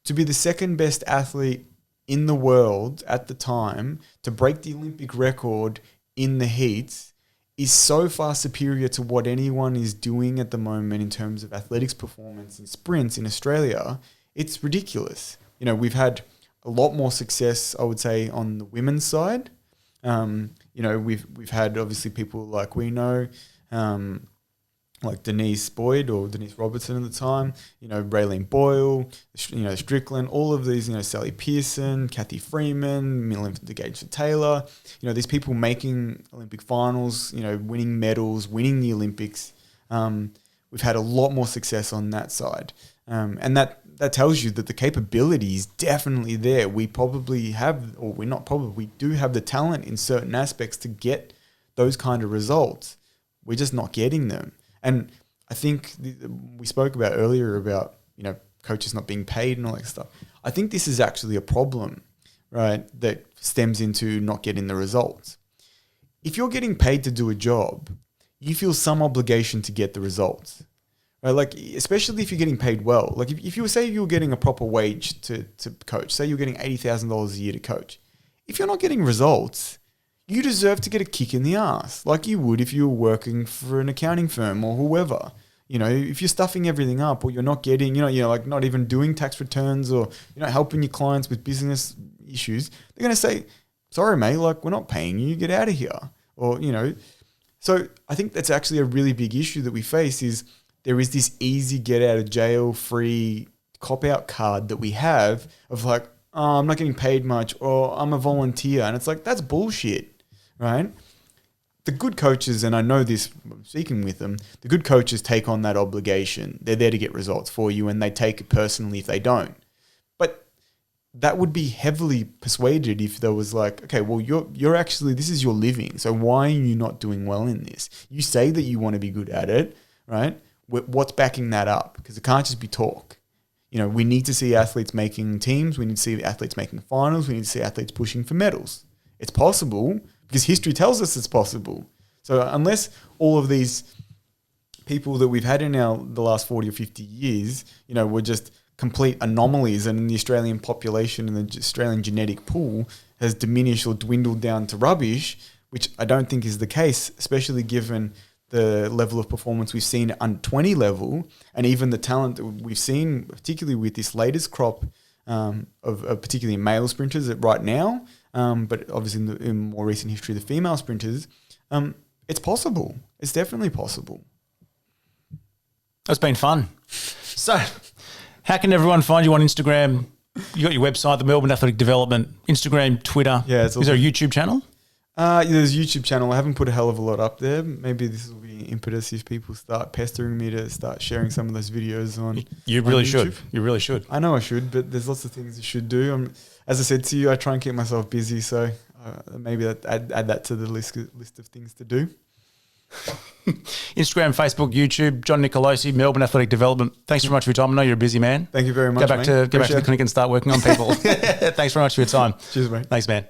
to be the second best athlete in the world at the time, to break the Olympic record in the heats is so far superior to what anyone is doing at the moment in terms of athletics performance and sprints in Australia. It's ridiculous. You know, we've had a lot more success, I would say, on the women's side. You know, we've had obviously people like we know, like Denise Boyd or Denise Robertson at the time, you know, Raylene Boyle, you know, Strickland, all of these, you know, Sally Pearson, Kathy Freeman, Melinda Gage-Taylor, you know, these people making Olympic finals, you know, winning medals, winning the Olympics. We've had a lot more success on that side. And that tells you that the capability is definitely there. We probably have, or we're not probably, we do have the talent in certain aspects to get those kind of results. We're just not getting them. And I think we spoke about earlier about, you know, coaches not being paid and all that stuff. I think this is actually a problem, right, that stems into not getting the results. If you're getting paid to do a job, you feel some obligation to get the results, right? Like, especially if you're getting paid well. Like if you were, say you were getting a proper wage to coach, say you're getting $80,000 a year to coach. If you're not getting results, you deserve to get a kick in the ass, like you would if you were working for an accounting firm or whoever. You know, if you're stuffing everything up or you're not getting, you know, like not even doing tax returns or, you know, helping your clients with business issues, they're going to say, sorry, mate, like we're not paying you, get out of here. Or, you know, so I think that's actually a really big issue that we face is there is this easy get out of jail free cop out card that we have of like, oh, I'm not getting paid much or I'm a volunteer. And it's like, that's bullshit. Right? The good coaches, and I know this speaking with them, the good coaches take on that obligation. They're there to get results for you and they take it personally if they don't. But that would be heavily persuaded if there was like, okay, well, you're actually, this is your living. So why are you not doing well in this? You say that you want to be good at it, right? What's backing that up? Because it can't just be talk. You know, we need to see athletes making teams. We need to see athletes making finals. We need to see athletes pushing for medals. It's possible because history tells us it's possible. So unless all of these people that we've had in the last 40 or 50 years, you know, were just complete anomalies and the Australian population and the Australian genetic pool has diminished or dwindled down to rubbish, which I don't think is the case, especially given the level of performance we've seen at under 20 level and even the talent that we've seen, particularly with this latest crop of particularly male sprinters right now, but obviously in more recent history, the female sprinters, it's possible. It's definitely possible. It's been fun. So how can everyone find you on Instagram? You got your website, the Melbourne Athletic Development, Instagram, Twitter. Yeah, is there a YouTube channel? Yeah, there's a YouTube channel. I haven't put a hell of a lot up there. Maybe this will be impetus if people start pestering me to start sharing some of those videos on You really YouTube. should. You really should. I know I should, but there's lots of things you should do. As I said to you, I try and keep myself busy, so maybe add that to the list of things to do. Instagram, Facebook, YouTube, John Nicolosi, Melbourne Athletic Development. Thanks very much for your time. I know you're a busy man. Thank you very much, Go back to the clinic and start working on people. Thanks very much for your time. Cheers, mate. Thanks, man.